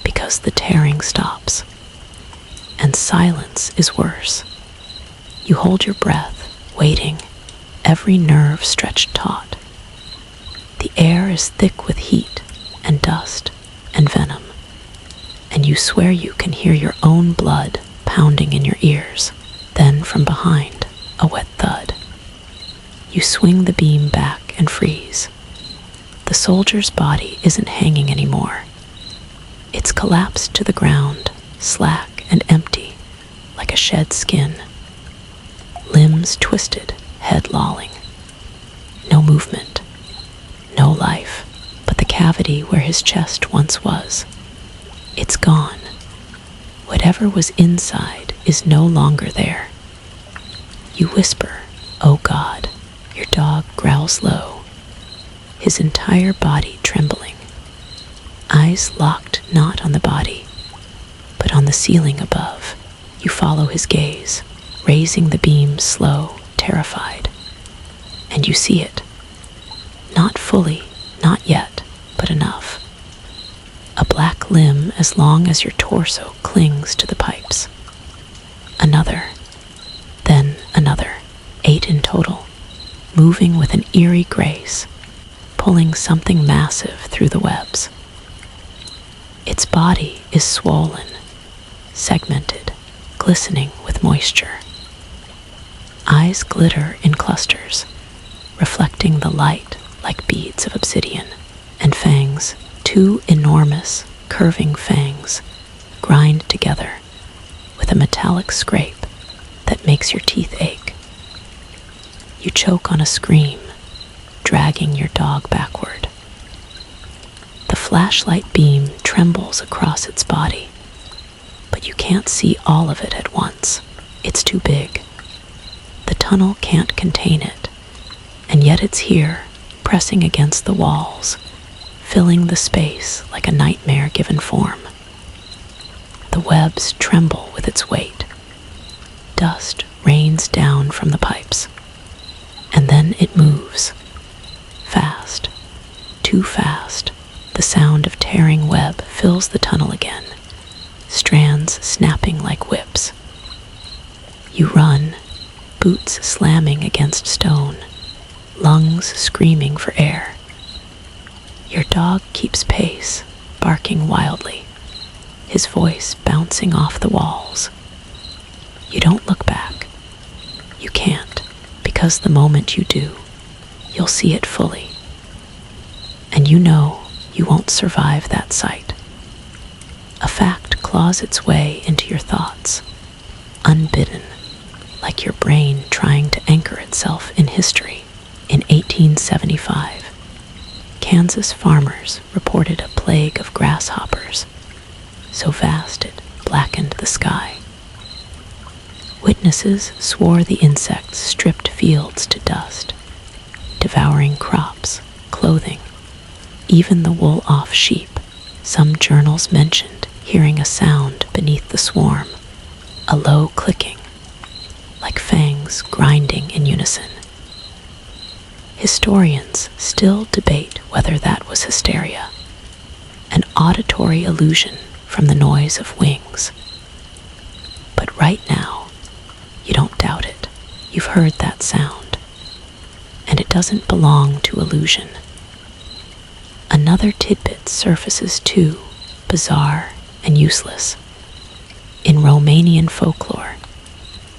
because the tearing stops, and silence is worse. You hold your breath, waiting, every nerve stretched taut. The air is thick with heat and dust and venom, and you swear you can hear your own blood pounding in your ears. Then from behind, a wet thud. You swing the beam back and freeze. The soldier's body isn't hanging anymore. It's collapsed to the ground, slack and empty, like a shed skin. Limbs twisted, head lolling. No movement, no life, but the cavity where his chest once was. It's gone. Whatever was inside is no longer there. You whisper, "Oh God." Your dog growls low, his entire body trembling. Eyes locked not on the body, but on the ceiling above. You follow his gaze, raising the beam slow, terrified. And you see it. Not fully, not yet, but enough. A black limb as long as your torso clings to the pipes. Another, then another, 8 in total, moving with an eerie grace, pulling something massive through the webs. Its body is swollen, segmented, glistening with moisture. Eyes glitter in clusters, reflecting the light like beads of obsidian, and fangs, 2 enormous, curving fangs, grind together with a metallic scrape that makes your teeth ache. You choke on a scream, dragging your dog backward. The flashlight beam trembles across its body, but you can't see all of it at once. It's too big. The tunnel can't contain it, and yet it's here, pressing against the walls, filling the space like a nightmare given form. The webs tremble with its weight. Dust rains down from the pipes, and then it moves. Fast, too fast. The sound of tearing web fills the tunnel again, strands snapping like whips. You run, boots slamming against stone, lungs screaming for air. Your dog keeps pace, barking wildly, his voice bouncing off the walls. You don't look back. You can't, because the moment you do, you'll see it fully. And you know you won't survive that sight. A fact claws its way into your thoughts, unbidden, like your brain trying to anchor itself in history. In 1875, Kansas farmers reported a plague of grasshoppers, so vast it blackened the sky. Witnesses swore the insects stripped fields to dust, devouring crops, clothing, even the wool off sheep. Some journals mentioned hearing a sound beneath the swarm, a low clicking, like fangs grinding in unison. Historians still debate whether that was hysteria, an auditory illusion from the noise of wings. But right now, you don't doubt it. You've heard that sound, and it doesn't belong to illusion. Another tidbit surfaces too, bizarre and useless. In Romanian folklore,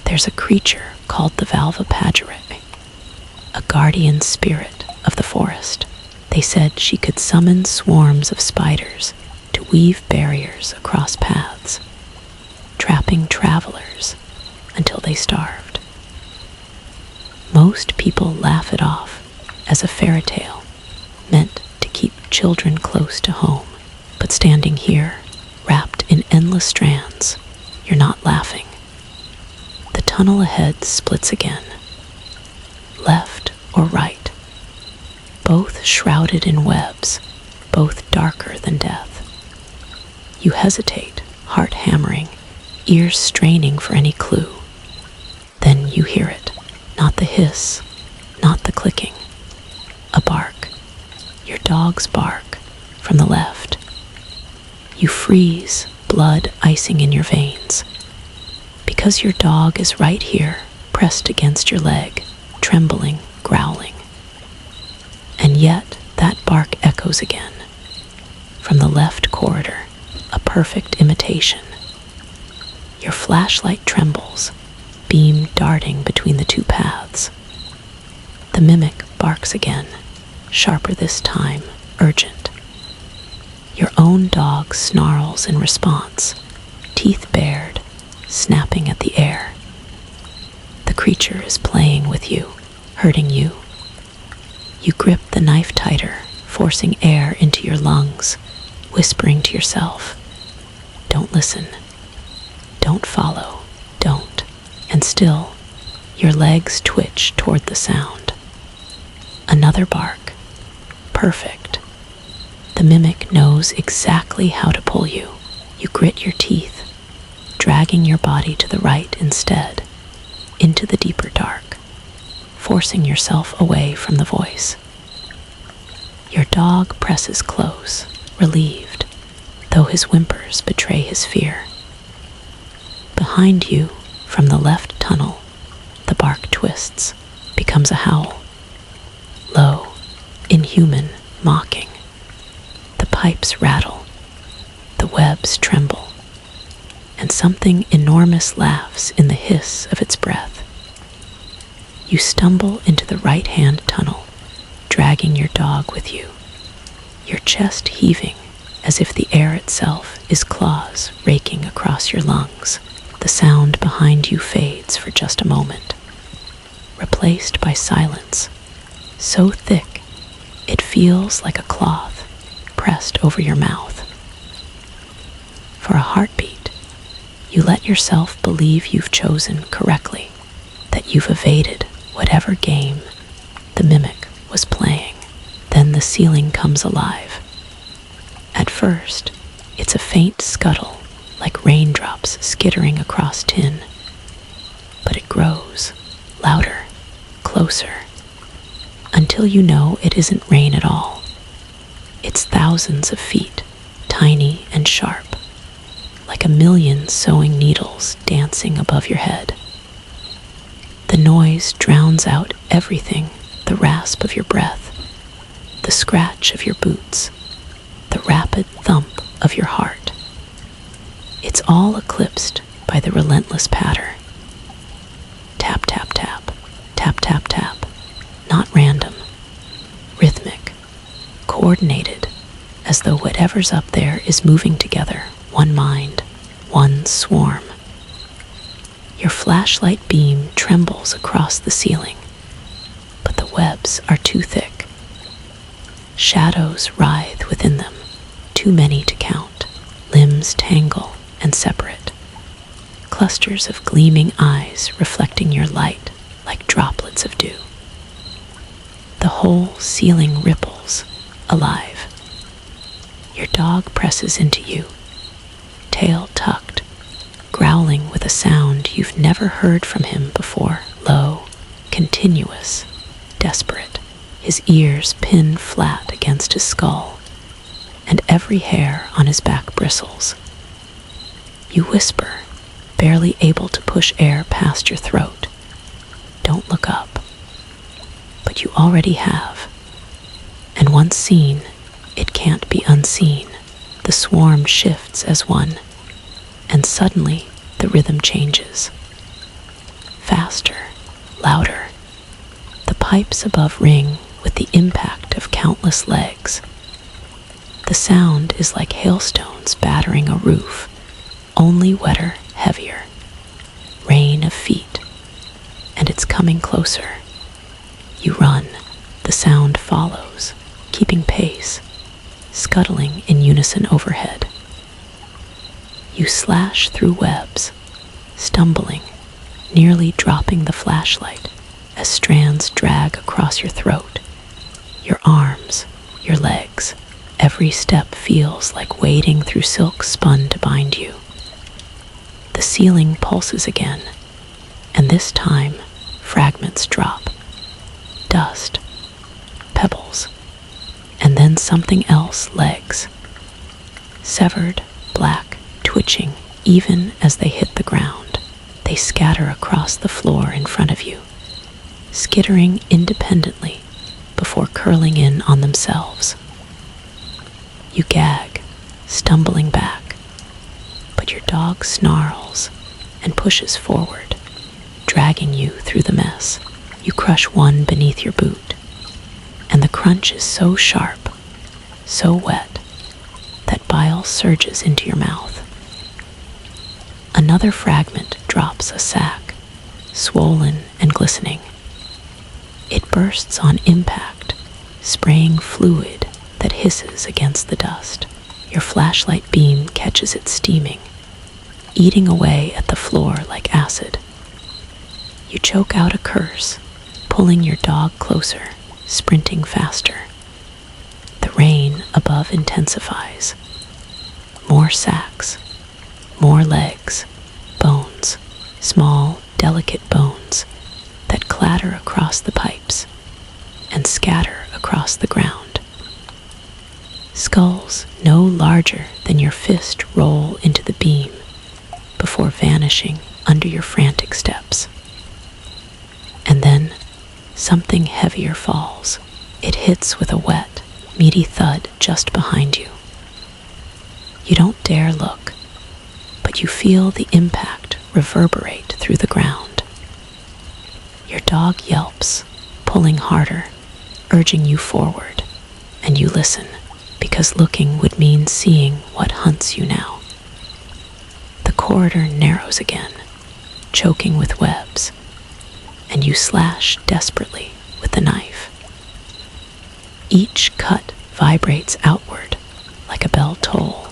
there's a creature called the Valvapagere, a guardian spirit of the forest. They said she could summon swarms of spiders to weave barriers across paths, trapping travelers until they starved. Most people laugh it off as a fairy tale meant to keep children close to home. But standing here, wrapped in endless strands, you're not laughing. The tunnel ahead splits again, left or right, both shrouded in webs, both darker than death. You hesitate, heart hammering, ears straining for any clue. Then you hear it, not the hiss, not the clicking. A bark, your dog's bark, from the left. You freeze, blood icing in your veins, because your dog is right here, pressed against your leg, trembling, growling. And yet that bark echoes again, from the left corridor, a perfect imitation. Your flashlight trembles, beam darting between the two paths. The mimic barks again, sharper this time, urgent. Your own dog snarls in response, teeth bared, snapping at the air. The creature is playing with you, hurting you. You grip the knife tighter, forcing air into your lungs, whispering to yourself, "Don't listen, don't follow, don't." And still, your legs twitch toward the sound. Another bark, perfect. The mimic knows exactly how to pull you. You grit your teeth, dragging your body to the right instead, into the deeper dark, forcing yourself away from the voice. Your dog presses close, relieved, though his whimpers betray his fear. Behind you, from the left tunnel, the bark twists, becomes a howl. Low, inhuman, mocking. The pipes rattle, the webs tremble, and something enormous laughs in the hiss of its breath. You stumble into the right-hand tunnel, dragging your dog with you, your chest heaving as if the air itself is claws raking across your lungs. The sound behind you fades for just a moment, replaced by silence, so thick it feels like a cloth pressed over your mouth. For a heartbeat, you let yourself believe you've chosen correctly, that you've evaded whatever game the mimic was playing. Then the ceiling comes alive. At first, it's a faint scuttle, like raindrops skittering across tin. But it grows, louder, closer, until you know it isn't rain at all. It's thousands of feet, tiny and sharp, like a million sewing needles dancing above your head. The noise drowns out everything, the rasp of your breath, the scratch of your boots, the rapid thump of your heart. It's all eclipsed by the relentless patter. Tap, tap, tap, tap, tap, tap. Not random, rhythmic, coordinated, as though whatever's up there is moving together, one mind, one swarm. Your flashlight beam trembles across the ceiling, but the webs are too thick. Shadows writhe within them, too many to count. Limbs tangle and separate. Clusters of gleaming eyes reflecting your light like droplets of dew. The whole ceiling ripples, alive. Your dog presses into you, tail tucked, growling with a sound you've never heard from him before, low, continuous, desperate. His ears pin flat against his skull, and every hair on his back bristles. You whisper, barely able to push air past your throat. Don't look up. But you already have. And once seen, it can't be unseen. The swarm shifts as one, and suddenly the rhythm changes. Faster, louder. The pipes above ring with the impact of countless legs. The sound is like hailstones battering a roof, only wetter, heavier. Rain of feet, and it's coming closer. You run, The sound follows, keeping pace, scuttling in unison overhead. You slash through webs, stumbling, nearly dropping the flashlight as strands drag across your throat, your arms, your legs. Every step feels like wading through silk spun to bind you. The ceiling pulses again, and this time fragments drop. Dust, pebbles, and then something else, legs. Severed, black, twitching even as they hit the ground. They scatter across the floor in front of you, skittering independently before curling in on themselves. You gag, stumbling back, but your dog snarls and pushes forward, dragging you through the mess. You crush one beneath your boot, and the crunch is so sharp, so wet, that bile surges into your mouth. Another fragment drops a sack, swollen and glistening. It bursts on impact, spraying fluid that hisses against the dust. Your flashlight beam catches it steaming, eating away at the floor like acid. You choke out a curse, pulling your dog closer, sprinting faster. The rain above intensifies. More sacks, more legs, bones, small, delicate bones that clatter across the pipes and scatter across the ground. Skulls no larger than your fist roll into the beam before vanishing under your frantic steps. And then something heavier falls. It hits with a wet, meaty thud just behind you. You don't dare look, but you feel the impact reverberate through the ground. Your dog yelps, pulling harder, urging you forward, and you listen, because looking would mean seeing what hunts you now. The corridor narrows again, choking with webs, and you slash desperately with the knife. Each cut vibrates outward like a bell toll,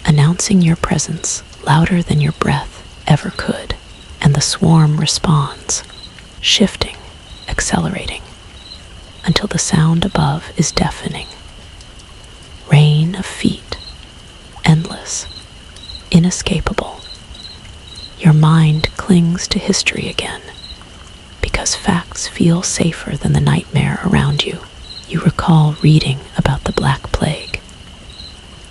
announcing your presence louder than your breath ever could, and the swarm responds, shifting, accelerating, until the sound above is deafening. Rain of feet, endless, inescapable. Your mind clings to history again, because facts feel safer than the nightmare around you. You recall reading about the Black Plague,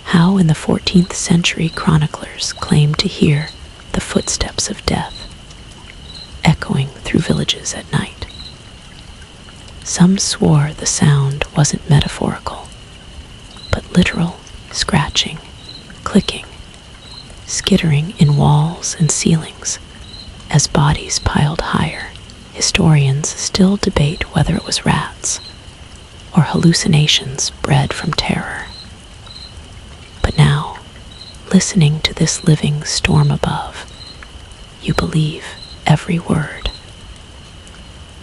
how in the 14th century chroniclers claimed to hear the footsteps of death echoing through villages at night. Some swore the sound wasn't metaphorical, but literal, scratching, clicking, skittering in walls and ceilings as bodies piled higher. Historians still debate whether it was rats or hallucinations bred from terror. But now, listening to this living storm above, you believe every word.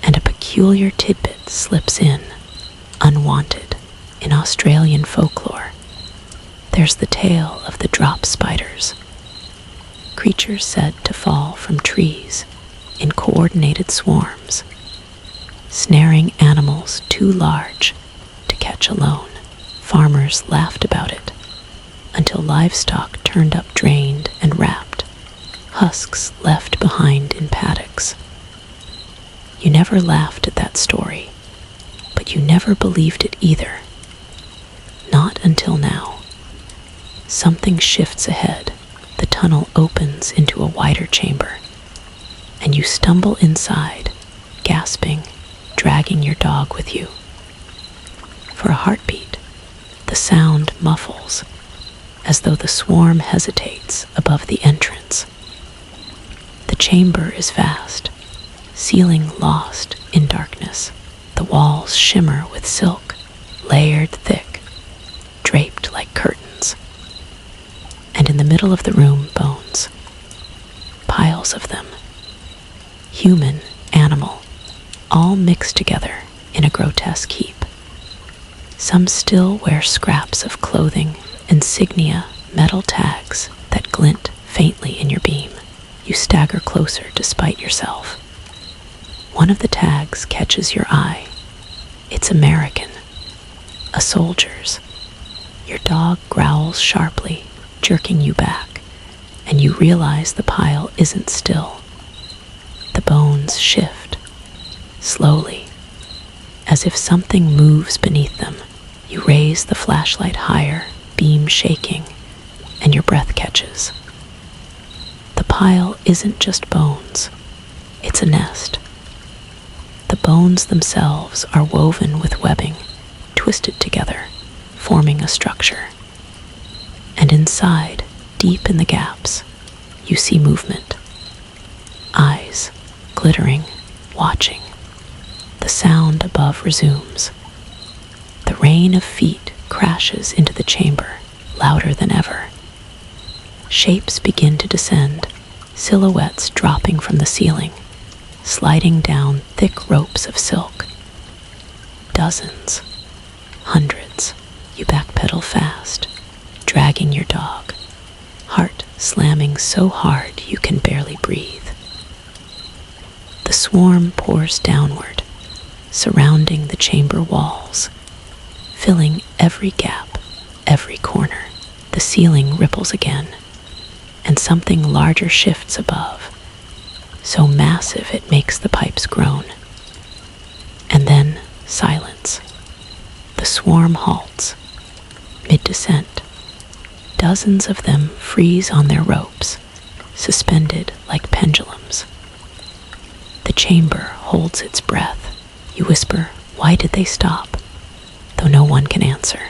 And a peculiar tidbit slips in, unwanted, in Australian folklore. There's the tale of the drop spiders, creatures said to fall from trees in coordinated swarms, snaring animals too large to catch alone. Farmers laughed about it until livestock turned up drained and wrapped, husks left behind in paddocks. You never laughed at that story, but you never believed it either. Not until now. Something shifts ahead. The tunnel opens into a wider chamber, and you stumble inside, gasping, dragging your dog with you. For a heartbeat, the sound muffles, as though the swarm hesitates above the entrance. The chamber is vast, ceiling lost in darkness. The walls shimmer with silk, layered thick, draped like curtains. And in the middle of the room, bones. Piles of them. Human, animal, all mixed together in a grotesque heap. Some still wear scraps of clothing, insignia, metal tags that glint faintly in your beam. You stagger closer despite yourself. One of the tags catches your eye. It's American, a soldier's. Your dog growls sharply, jerking you back, and you realize the pile isn't still. The bones shift, slowly, as if something moves beneath them. You raise the flashlight higher, beam shaking, and your breath catches. The pile isn't just bones, it's a nest. The bones themselves are woven with webbing, twisted together, forming a structure. And inside, deep in the gaps, you see movement. Eyes, glittering, watching. The sound above resumes. The rain of feet crashes into the chamber, louder than ever. Shapes begin to descend, silhouettes dropping from the ceiling, sliding down thick ropes of silk. Dozens, hundreds. You backpedal fast, dragging your dog, heart slamming so hard you can barely breathe. The swarm pours downward, surrounding the chamber walls, filling every gap, every corner. The ceiling ripples again, and something larger shifts above, so massive it makes the pipes groan. And then silence. The swarm halts, mid-descent. Dozens of them freeze on their ropes, suspended like pendulums. The chamber holds its breath. You whisper, "Why did they stop?" though no one can answer.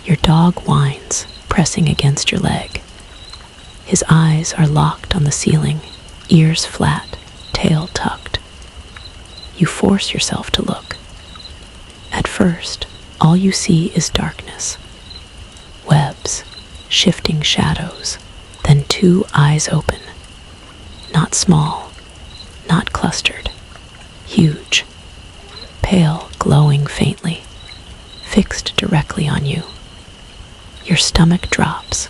Your dog whines, pressing against your leg. His eyes are locked on the ceiling, ears flat, tail tucked. You force yourself to look. At first, all you see is darkness. Webs, shifting shadows, then two eyes open. Not small, not clustered, huge, pale, glowing faintly, fixed directly on you. Your stomach drops.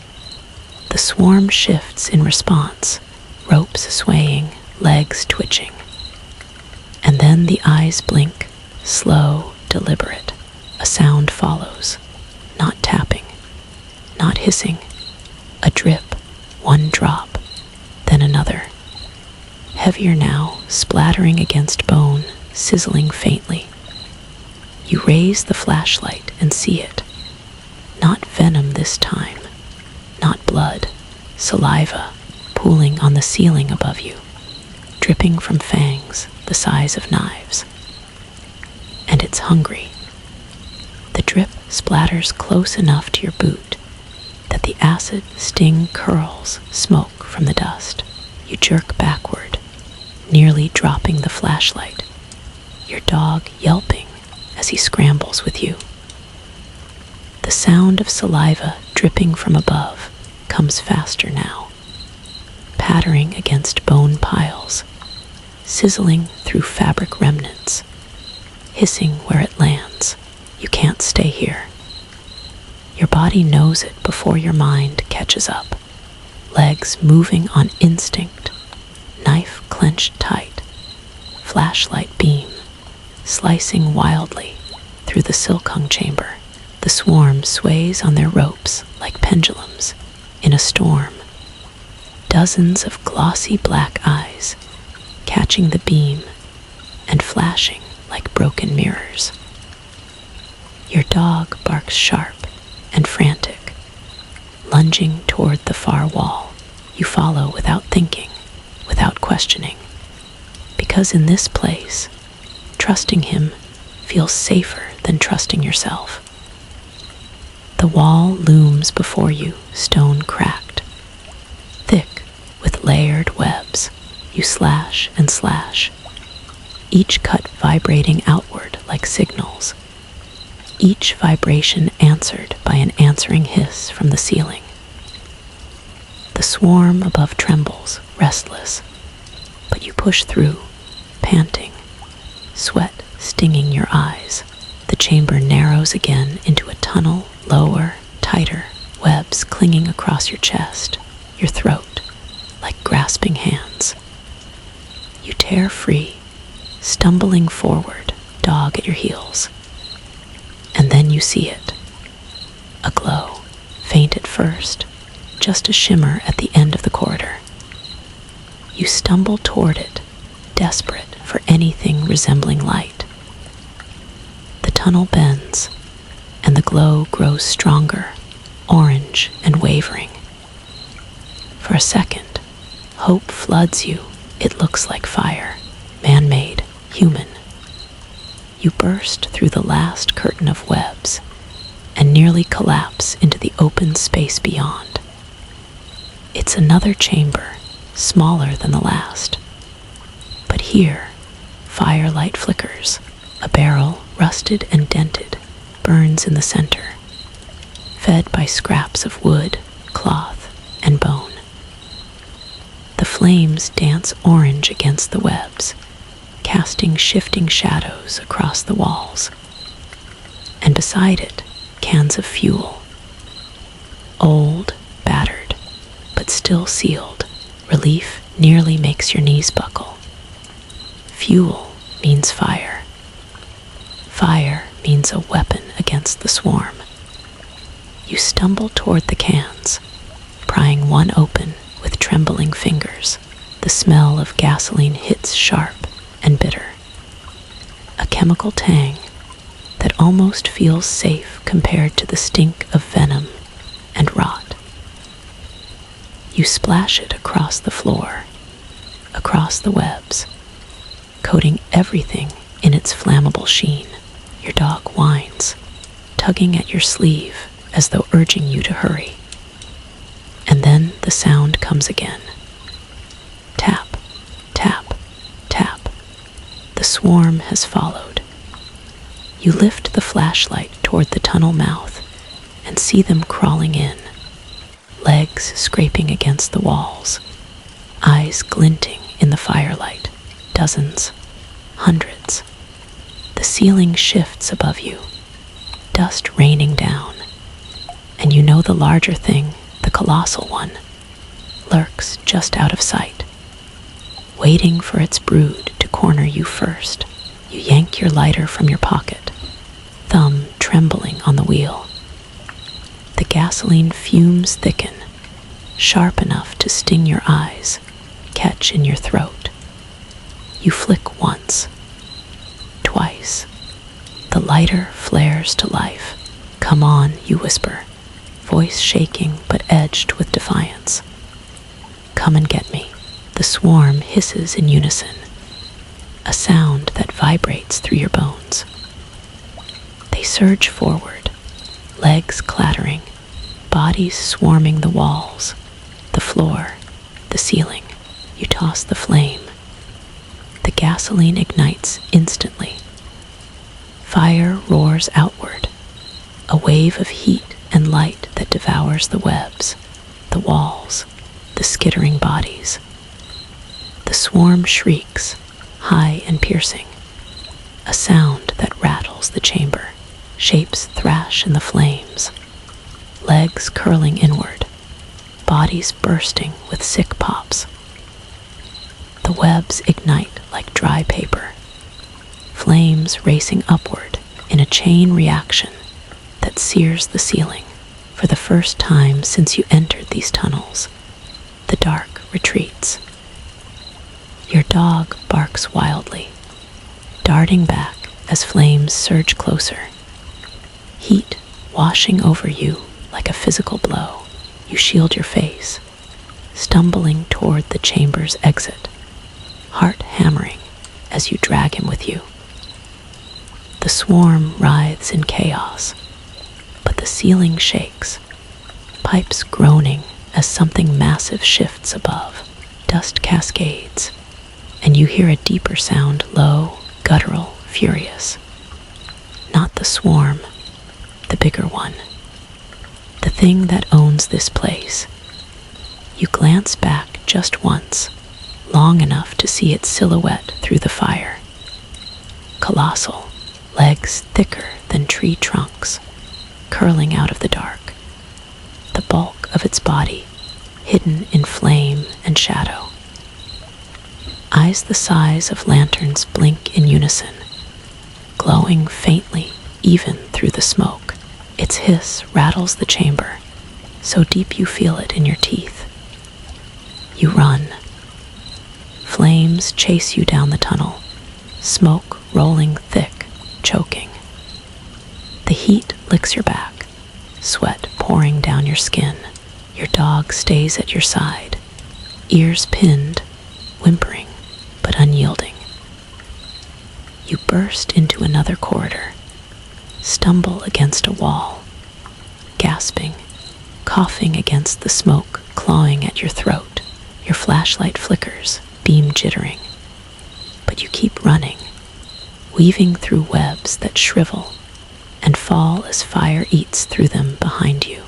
The swarm shifts in response, ropes swaying, legs twitching. And then the eyes blink, slow, deliberate. A sound follows, not tapping, not hissing. A drip, one drop, then another. Heavier now, splattering against bone, sizzling faintly. You raise the flashlight and see it. Not venom this time, not blood, saliva pooling on the ceiling above you, dripping from fangs the size of knives. And it's hungry. The drip splatters close enough to your boot that the acid sting curls smoke from the dust. You jerk backward, nearly dropping the flashlight, your dog yelping as he scrambles with you. The sound of saliva dripping from above comes faster now, pattering against bone piles, sizzling through fabric remnants, hissing where it lands. You can't stay here. Your body knows it before your mind catches up. Legs moving on instinct, knife clenched tight, flashlight beam slicing wildly through the silk-hung chamber. The swarm sways on their ropes like pendulums in a storm. Dozens of glossy black eyes catching the beam and flashing like broken mirrors. Your dog barks sharp and frantic, lunging toward the far wall. You follow without thinking, without questioning, because in this place, trusting him feels safer than trusting yourself. The wall looms before you, stone cracked, thick with layered webs. You slash and slash, each cut vibrating outward like signals, each vibration answered by an answering hiss from the ceiling. The swarm above trembles, restless, but you push through, panting, sweat stinging your eyes. The chamber narrows again into a tunnel, lower, tighter, webs clinging across your chest, your throat, like grasping hands. You tear free, stumbling forward, dog at your heels. And then you see it. A glow, faint at first, just a shimmer at the end of the corridor. You stumble toward it, desperate for anything resembling light. The tunnel bends, and the glow grows stronger, orange and wavering. For a second, hope floods you. It looks like fire, man-made, human. You burst through the last curtain of webs and nearly collapse into the open space beyond. It's another chamber, smaller than the last. But here, firelight flickers. A barrel, rusted and dented, burns in the center, fed by scraps of wood, cloth, and bone. The flames dance orange against the webs, casting shifting shadows across the walls. And beside it, cans of fuel. Old, battered, but still sealed. Relief nearly makes your knees buckle. Fuel means fire. Fire means a weapon against the swarm. You stumble toward the cans, prying one open with trembling fingers. The smell of gasoline hits sharp and bitter. A chemical tang that almost feels safe compared to the stink of venom and rot. You splash it across the floor, across the webs, coating everything in its flammable sheen. Your dog whines, tugging at your sleeve as though urging you to hurry. And then the sound comes again. Tap, tap, tap. The swarm has followed. You lift the flashlight toward the tunnel mouth and see them crawling in, legs scraping against the walls, eyes glinting in the firelight, dozens, hundreds. The ceiling shifts above you, dust raining down, and you know the larger thing, the colossal one, lurks just out of sight, waiting for its brood to corner you first. You yank your lighter from your pocket, thumb trembling on the wheel. The gasoline fumes thicken, sharp enough to sting your eyes, catch in your throat. You flick once, twice. The lighter flares to life. Come on, you whisper, voice shaking but edged with defiance. Come and get me. The swarm hisses in unison, a sound that vibrates through your bones. They surge forward, legs clattering, bodies swarming the walls, the floor, the ceiling. You toss the flame. The gasoline ignites instantly. Fire roars outward, a wave of heat and light that devours the webs, the walls, the skittering bodies. The swarm shrieks, high and piercing, a sound that rattles the chamber. Shapes thrash in the flames, legs curling inward, bodies bursting with sick pops. The webs ignite like dry paper, flames racing upward in a chain reaction that sears the ceiling. For the first time since you entered these tunnels, the dark retreats. Your dog barks wildly, darting back as flames surge closer. Heat washing over you like a physical blow. You shield your face, stumbling toward the chamber's exit, heart hammering as you drag him with you. The swarm writhes in chaos, but the ceiling shakes, pipes groaning as something massive shifts above. Dust cascades, and you hear a deeper sound, low, guttural, furious. Not the swarm, the bigger one, the thing that owns this place. You glance back just once, long enough to see its silhouette through the fire. colossal, legs thicker than tree trunks, curling out of the dark, the bulk of its body hidden in flame and shadow. Eyes the size of lanterns blink in unison, glowing faintly even through the smoke. Its hiss rattles the chamber, so deep you feel it in your teeth. You run. Flames chase you down the tunnel, smoke rolling thick, choking. The heat licks your back, sweat pouring down your skin. Your dog stays at your side, ears pinned, whimpering but unyielding. You burst into another corridor, stumble against a wall, gasping, coughing against the smoke clawing at your throat. Your flashlight flickers, beam jittering, but you keep running, weaving through webs that shrivel and fall as fire eats through them behind you.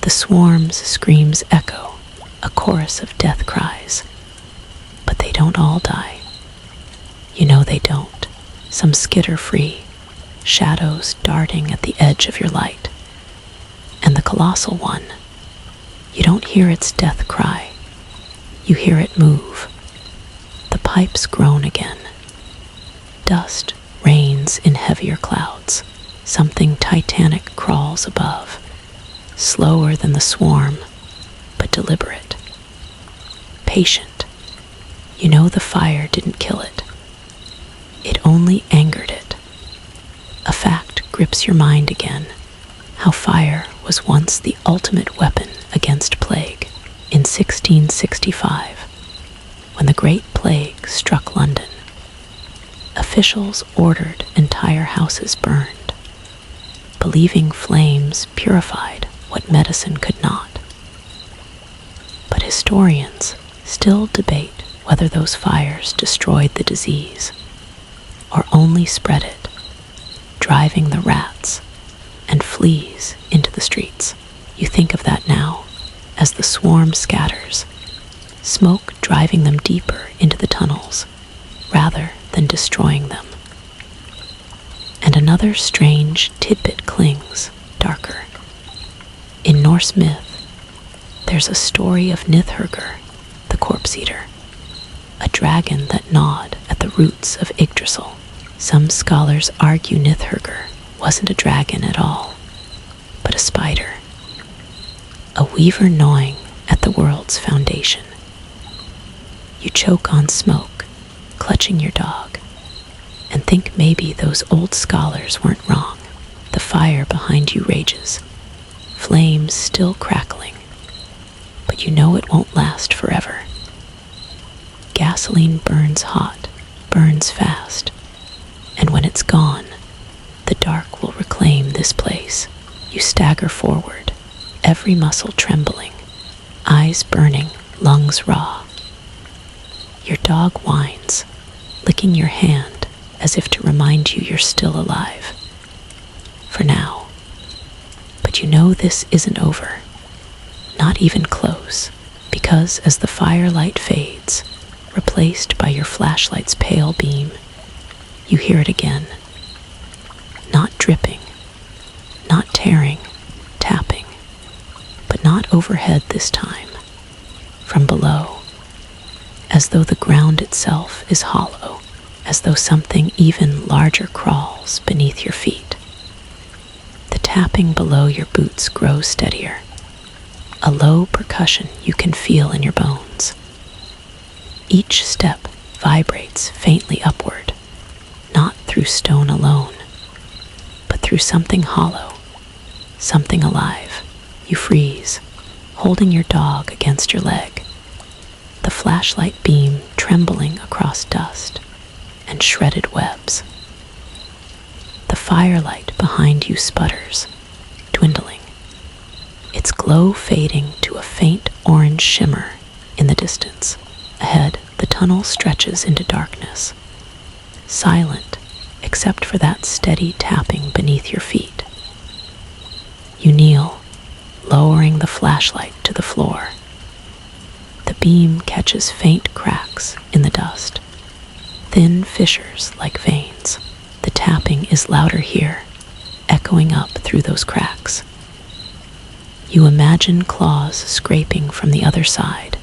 The swarm's screams echo, a chorus of death cries, but they don't all die. You know they don't. Some skitter free, shadows darting at the edge of your light. And the colossal one, you don't hear its death cry. You hear it move. The pipes groan again. Dust rains in heavier clouds. Something titanic crawls above, slower than the swarm, but deliberate. Patient. You know the fire didn't kill it. It only angered it. A fact grips your mind again, how fire was once the ultimate weapon against plague. In 1665, when the Great Plague struck London, officials ordered entire houses burned, believing flames purified what medicine could not. But historians still debate whether those fires destroyed the disease or only spread it, driving the rats and fleas into the streets. You think of that now, as the swarm scatters, smoke driving them deeper into the tunnels, rather than destroying them. And another strange tidbit clings, darker. In Norse myth, there's a story of Nithurgur, the corpse eater, a dragon that gnawed at the roots of Yggdrasil. Some scholars argue Nithurgur wasn't a dragon at all, but a spider, a weaver gnawing at the world's foundation. You choke on smoke, clutching your dog, and think maybe those old scholars weren't wrong. The fire behind you rages, flames still crackling, but you know it won't last forever. Gasoline burns hot, burns fast, and when it's gone, the dark will reclaim this place. You stagger forward, every muscle trembling, eyes burning, lungs raw. Your dog whines, licking your hand as if to remind you you're still alive. For now. But you know this isn't over. Not even close, because as the firelight fades, replaced by your flashlight's pale beam, you hear it again. Not dripping, not tearing, tapping, but not overhead this time. From below, as though the ground itself is hollow, as though something even larger crawls beneath your feet. The tapping below your boots grows steadier, a low percussion you can feel in your bones. Each step vibrates faintly upward, not through stone alone, but through something hollow, something alive. You freeze, holding your dog against your leg, the flashlight beam trembling across dust and shredded webs. The firelight behind you sputters, dwindling, its glow fading to a faint orange shimmer in the distance. Ahead, the tunnel stretches into darkness, silent except for that steady tapping beneath your feet. You kneel, lowering the flashlight to the floor. The beam catches faint cracks in the dust, thin fissures like veins. The tapping is louder here, echoing up through those cracks. You imagine claws scraping from the other side,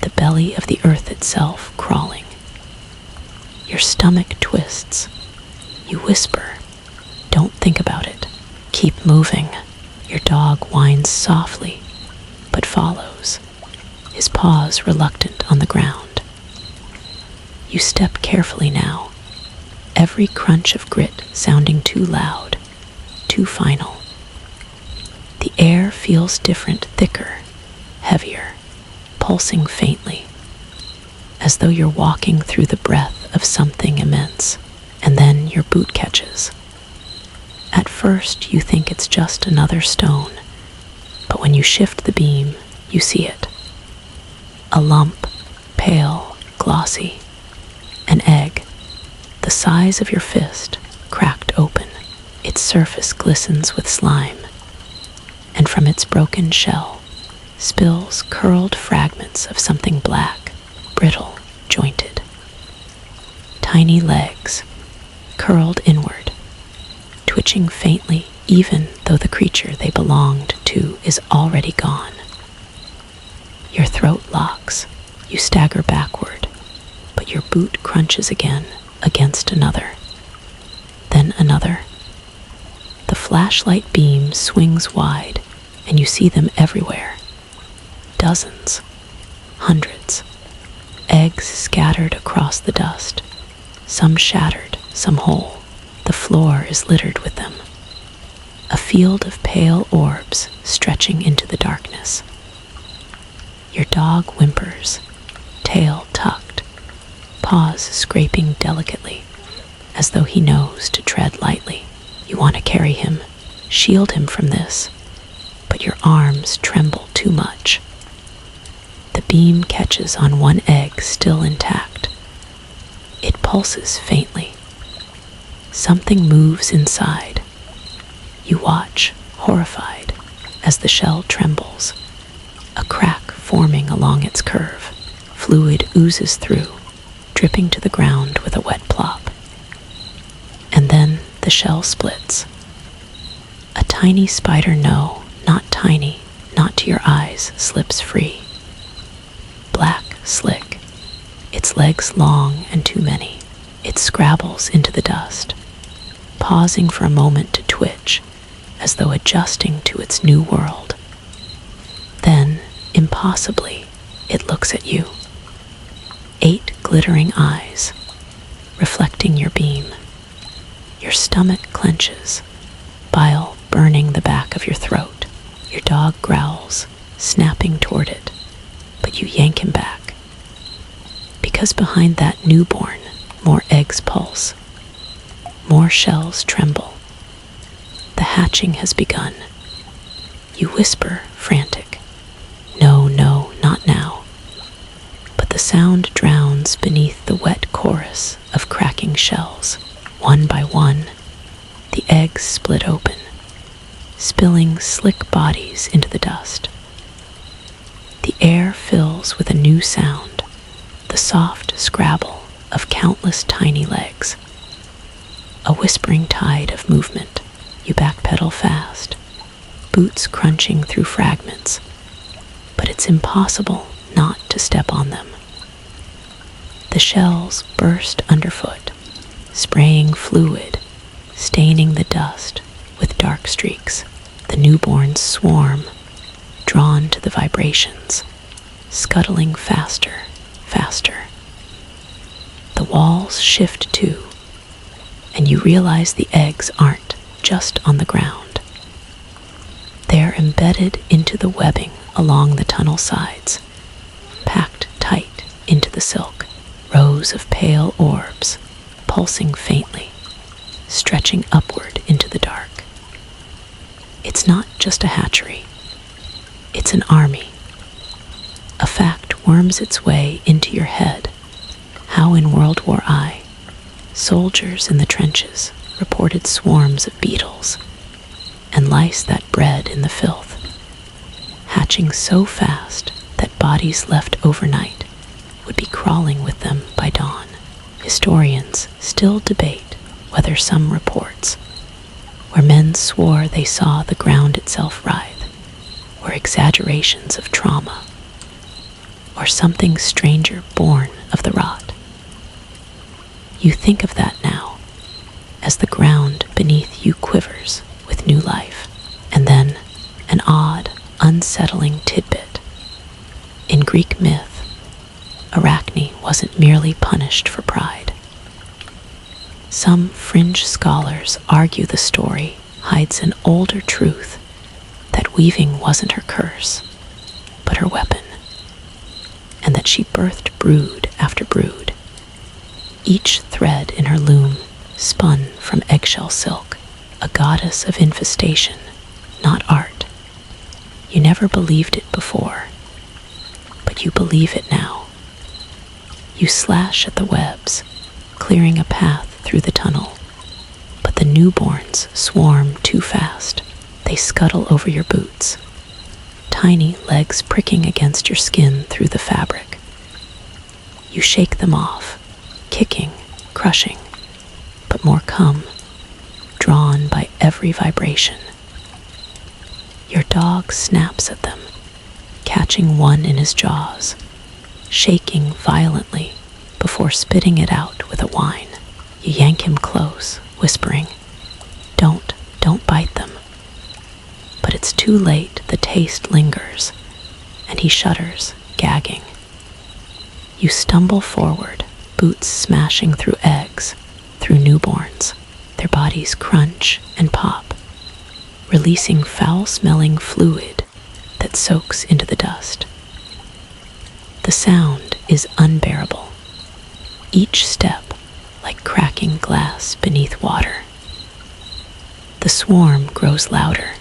the belly of the earth itself crawling. Your stomach twists. You whisper, "Don't think about it. Keep moving." Your dog whines softly, but follows, his paws reluctant on the ground. You step carefully now, every crunch of grit sounding too loud, too final. The air feels different, thicker, heavier, pulsing faintly, as though you're walking through the breath of something immense. And then your boot catches. At first, you think it's just another stone, but when you shift the beam, you see it. A lump, pale, glossy, an egg, the size of your fist, cracked open. Its surface glistens with slime, and from its broken shell spills curled fragments of something black, brittle, jointed. Tiny legs, curled inward, twitching faintly even though the creature they belonged to is already gone. Your throat locks, you stagger backward, but your boot crunches again against another, then another. The flashlight beam swings wide, and you see them everywhere. Dozens, hundreds, eggs scattered across the dust, some shattered, some whole. The floor is littered with them. A field of pale orbs stretching into the darkness. Your dog whimpers, tail tucked, paws scraping delicately, as though he knows to tread lightly. You want to carry him, shield him from this, but your arms tremble too much. The beam catches on one egg still intact. It pulses faintly. Something moves inside. You watch, horrified, as the shell trembles, a crack forming along its curve. Fluid oozes through, dripping to the ground with a wet plop. And then the shell splits. A tiny spider, no, not tiny, not to your eyes, slips free. Black, slick, its legs long and too many. It scrabbles into the dust, pausing for a moment to twitch, as though adjusting to its new world. Then, impossibly, it looks at you. 8 glittering eyes, reflecting your beam. Your stomach clenches, bile burning the back of your throat. Your dog growls, snapping toward it, but you yank him back. Because behind that newborn, more eggs pulse, more shells tremble. The hatching has begun. You whisper, frantic, "No, no, not now." But the sound drowns beneath the wet chorus of cracking shells. One by one, the eggs split open, spilling slick bodies into the dust. The air fills with a new sound, the soft scrabble of countless tiny legs. A whispering tide of movement. You backpedal fast, boots crunching through fragments, but it's impossible not to step on them. The shells burst underfoot, spraying fluid, staining the dust with dark streaks. The newborns swarm, drawn to the vibrations, scuttling faster, faster. The walls shift too, and you realize the eggs aren't just on the ground. They're embedded into the webbing along the tunnel sides, packed tight into the silk. Rows of pale orbs, pulsing faintly, stretching upward into the dark. It's not just a hatchery. It's an army. A fact worms its way into your head. How in World War I, soldiers in the trenches reported swarms of beetles and lice that bred in the filth, hatching so fast that bodies left overnight would be crawling with them by dawn. Historians still debate whether some reports, where men swore they saw the ground itself writhe, were exaggerations of trauma, or something stranger born of the rot. You think of that now, as the ground beneath you quivers with new life, and then an odd, unsettling tidbit. In Greek myth, Arachne wasn't merely punished for pride. Some fringe scholars argue the story hides an older truth, that weaving wasn't her curse, but her weapon, and that she birthed brood after brood, each thread in her loom spun from eggshell silk, a goddess of infestation, not art. You never believed it before, but you believe it now. You slash at the webs, clearing a path through the tunnel, but the newborns swarm too fast. They scuttle over your boots, tiny legs pricking against your skin through the fabric. You shake them off, kicking, crushing, but more come, drawn by every vibration. Your dog snaps at them, catching one in his jaws, shaking violently before spitting it out with a whine. You yank him close, whispering, don't bite them. But it's too late, the taste lingers, and he shudders, gagging. You stumble forward, boots smashing through eggs, through newborns. Their bodies crunch and pop, releasing foul-smelling fluid that soaks into the dust. The sound is unbearable, each step like cracking glass beneath water. The swarm grows louder,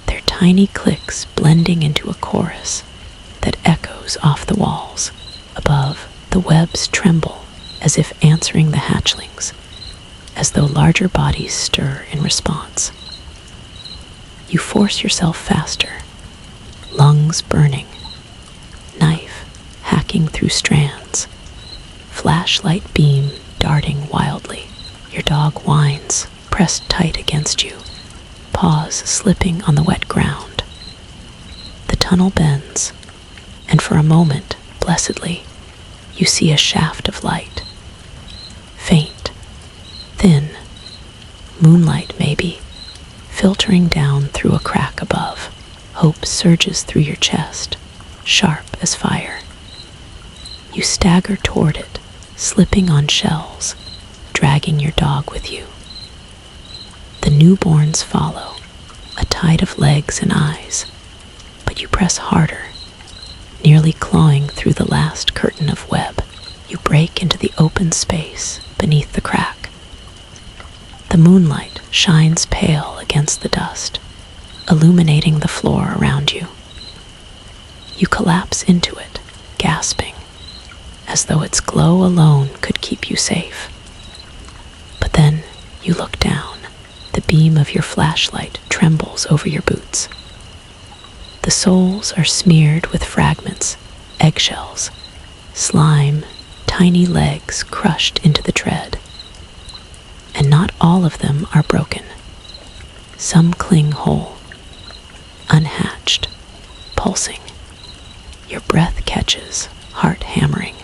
their tiny clicks blending into a chorus that echoes off the walls. Above, the webs tremble as if answering the hatchlings, as though larger bodies stir in response. You force yourself faster, lungs burning, knife hacking through strands, flashlight beam darting wildly. Your dog whines, pressed tight against you, paws slipping on the wet ground. The tunnel bends, and for a moment, blessedly, you see a shaft of light. Faint, thin, moonlight maybe, filtering down through a crack above. Hope surges through your chest, sharp as fire. You stagger toward it, slipping on shells, dragging your dog with you. The newborns follow, a tide of legs and eyes, but you press harder, nearly clawing through the last curtain of web. You break into the open space beneath the crack. The moonlight shines pale against the dust, illuminating the floor around you. You collapse into it, gasping, as though its glow alone could keep you safe. But then you look down. The beam of your flashlight trembles over your boots. The soles are smeared with fragments, eggshells, slime, tiny legs crushed into the tread. And not all of them are broken. Some cling whole, unhatched, pulsing. Your breath catches, heart hammering.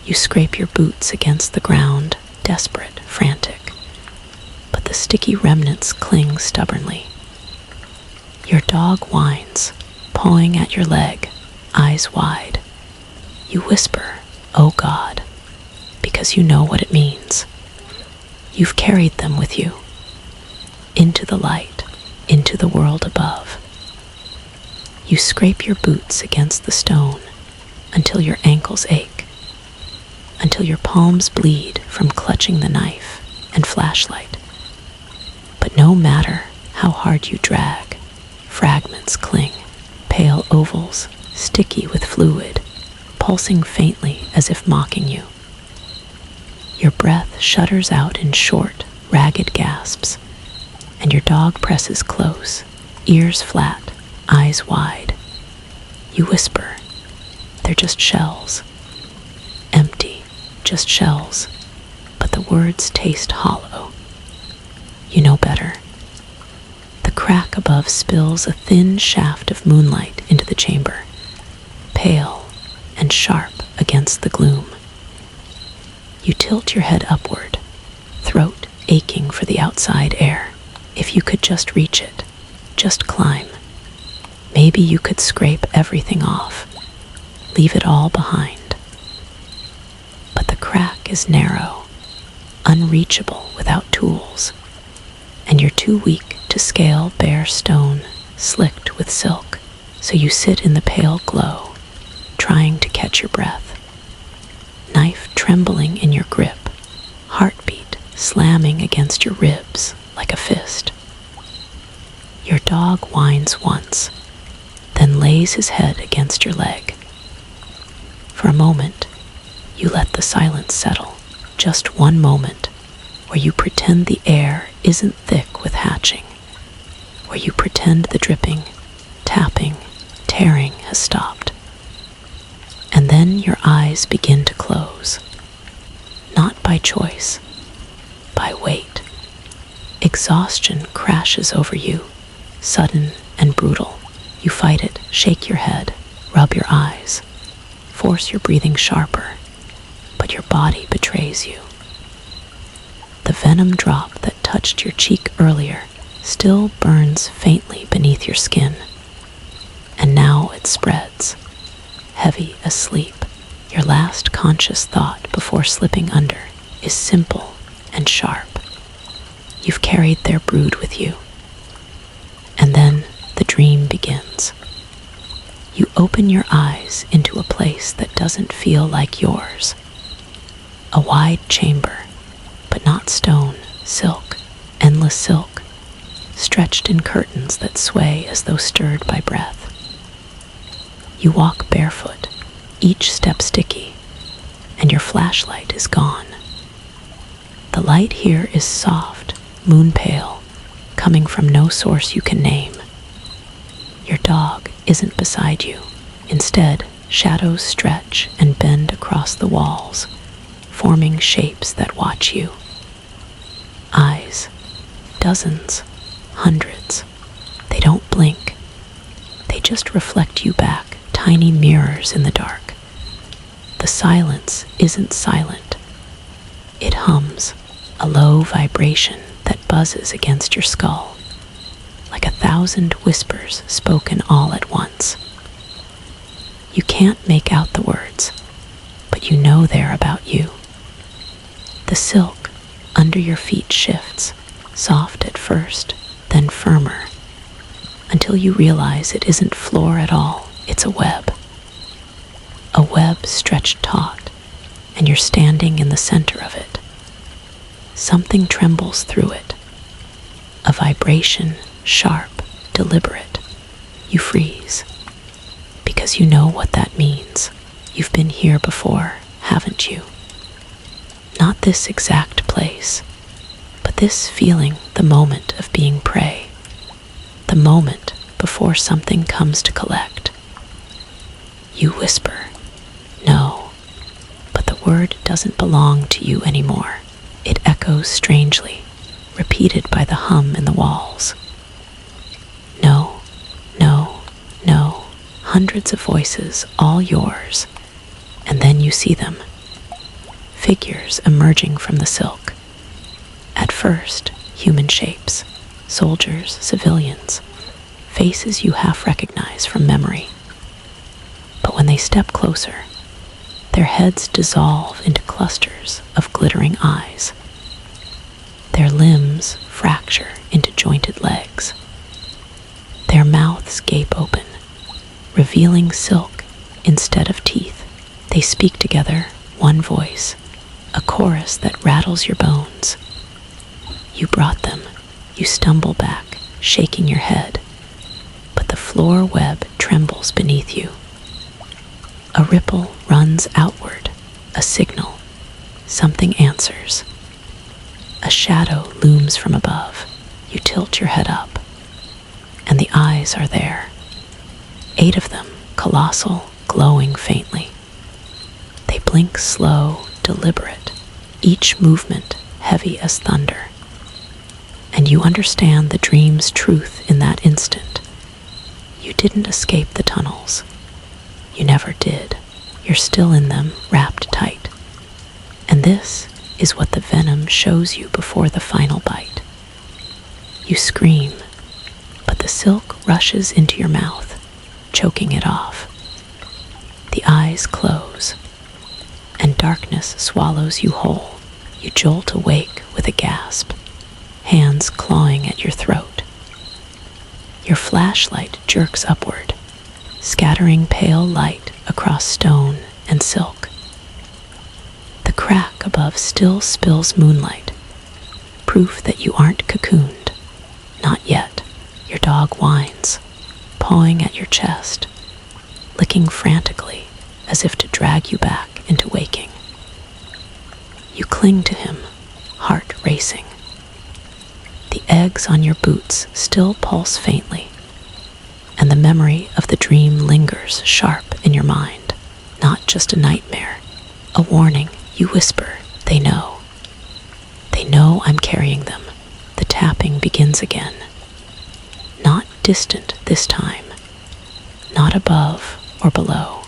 You scrape your boots against the ground, desperate, frantic. But the sticky remnants cling stubbornly. Your dog whines, pawing at your leg, eyes wide. You whisper, "Oh God," because you know what it means. You've carried them with you, into the light, into the world above. You scrape your boots against the stone until your ankles ache, until your palms bleed from clutching the knife and flashlight. But no matter how hard you drag, fragments cling, pale ovals, sticky with fluid, pulsing faintly as if mocking you. Your breath shudders out in short, ragged gasps, and your dog presses close, ears flat, eyes wide. You whisper, "They're just shells." Empty, just shells, words taste hollow. You know better. The crack above spills a thin shaft of moonlight into the chamber, pale and sharp against the gloom. You tilt your head upward, throat aching for the outside air. If you could just reach it, just climb. Maybe you could scrape everything off, leave it all behind. But the crack is narrow, unreachable without tools, and you're too weak to scale bare stone slicked with silk, so you sit in the pale glow, trying to catch your breath. Knife trembling in your grip, heartbeat slamming against your ribs like a fist. Your dog whines once, then lays his head against your leg. For a moment, you let the silence settle, just one moment, where you pretend the air isn't thick with hatching, where you pretend the dripping, tapping, tearing has stopped. And then your eyes begin to close, not by choice, by weight. Exhaustion crashes over you, sudden and brutal. You fight it, shake your head, rub your eyes, force your breathing sharper, but your body betrays you. The venom drop that touched your cheek earlier still burns faintly beneath your skin, and now it spreads, heavy as sleep. Your last conscious thought before slipping under is simple and sharp. You've carried their brood with you. And then the dream begins. You open your eyes into a place that doesn't feel like yours. A wide chamber, but not stone, silk, endless silk, stretched in curtains that sway as though stirred by breath. You walk barefoot, each step sticky, and your flashlight is gone. The light here is soft, moon pale, coming from no source you can name. Your dog isn't beside you. Instead, shadows stretch and bend across the walls, forming shapes that watch you. Eyes, dozens, hundreds. They don't blink. They just reflect you back, tiny mirrors in the dark. The silence isn't silent. It hums, a low vibration that buzzes against your skull, like 1,000 whispers spoken all at once. You can't make out the words, but you know they're about you. The silk under your feet shifts, soft at first, then firmer, until you realize it isn't floor at all, it's a web. A web stretched taut, and you're standing in the center of it. Something trembles through it, a vibration, sharp, deliberate. You freeze, because you know what that means. You've been here before, haven't you? Not this exact place, but this feeling, the moment of being prey, the moment before something comes to collect. You whisper, no, but the word doesn't belong to you anymore. It echoes strangely, repeated by the hum in the walls. No, no, no, hundreds of voices, all yours, and then you see them. Figures emerging from the silk. At first, human shapes, soldiers, civilians, faces you half recognize from memory. But when they step closer, their heads dissolve into clusters of glittering eyes. Their limbs fracture into jointed legs. Their mouths gape open, revealing silk instead of teeth. They speak together, one voice, a chorus that rattles your bones. You brought them. You stumble back, shaking your head, but the floor web trembles beneath you. A ripple runs outward, a signal. Something answers. A shadow looms from above. You tilt your head up, and the eyes are there. 8 of them, colossal, glowing faintly. They blink slow, deliberate, each movement heavy as thunder. And you understand the dream's truth in that instant. You didn't escape the tunnels. You never did. You're still in them, wrapped tight. And this is what the venom shows you before the final bite. You scream, but the silk rushes into your mouth, choking it off. The eyes close, and darkness swallows you whole. You jolt awake with a gasp, hands clawing at your throat. Your flashlight jerks upward, scattering pale light across stone and silk. The crack above still spills moonlight, proof that you aren't cocooned. Not yet. Your dog whines, pawing at your chest, licking frantically as if to drag you back into waking. You cling to him, heart racing. The eggs on your boots still pulse faintly, and the memory of the dream lingers sharp in your mind. Not just a nightmare, a warning. You whisper, they know. They know I'm carrying them. The tapping begins again. Not distant this time, not above or below.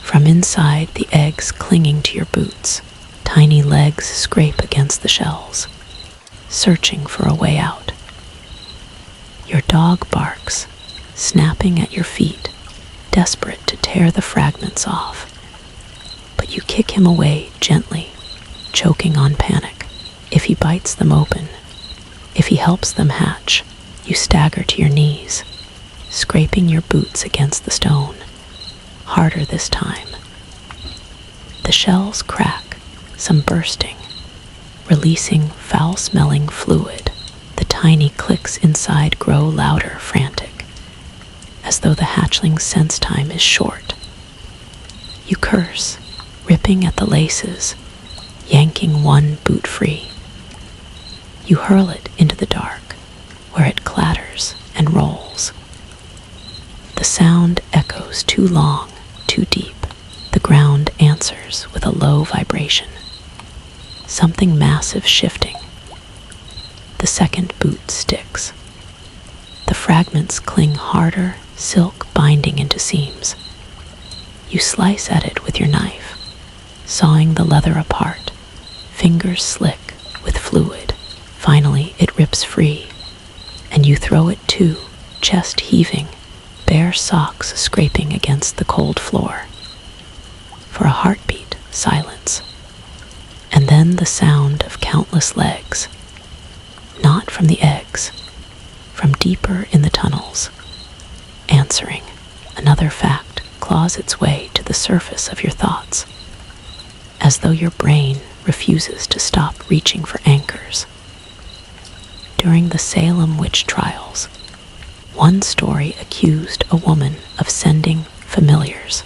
From inside the eggs clinging to your boots, tiny legs scrape against the shells, searching for a way out. Your dog barks, snapping at your feet, desperate to tear the fragments off. But you kick him away gently, choking on panic. If he bites them open, if he helps them hatch, you stagger to your knees, scraping your boots against the stone, harder this time. The shells crack, some bursting, releasing foul-smelling fluid. The tiny clicks inside grow louder, frantic, as though the hatchling's sense time is short. You curse, ripping at the laces, yanking one boot free. You hurl it into the dark, where it clatters and rolls. The sound echoes too long, too deep. The ground answers with a low vibration. Something massive shifting. The second boot sticks. The fragments cling harder, silk binding into seams. You slice at it with your knife, sawing the leather apart, fingers slick with fluid. Finally, it rips free, and you throw it too, chest heaving, bare socks scraping against the cold floor. For a heartbeat, silence. And then the sound of countless legs, not from the eggs, from deeper in the tunnels, answering. Another fact claws its way to the surface of your thoughts, as though your brain refuses to stop reaching for anchors. During the Salem witch trials, one story accused a woman of sending familiars,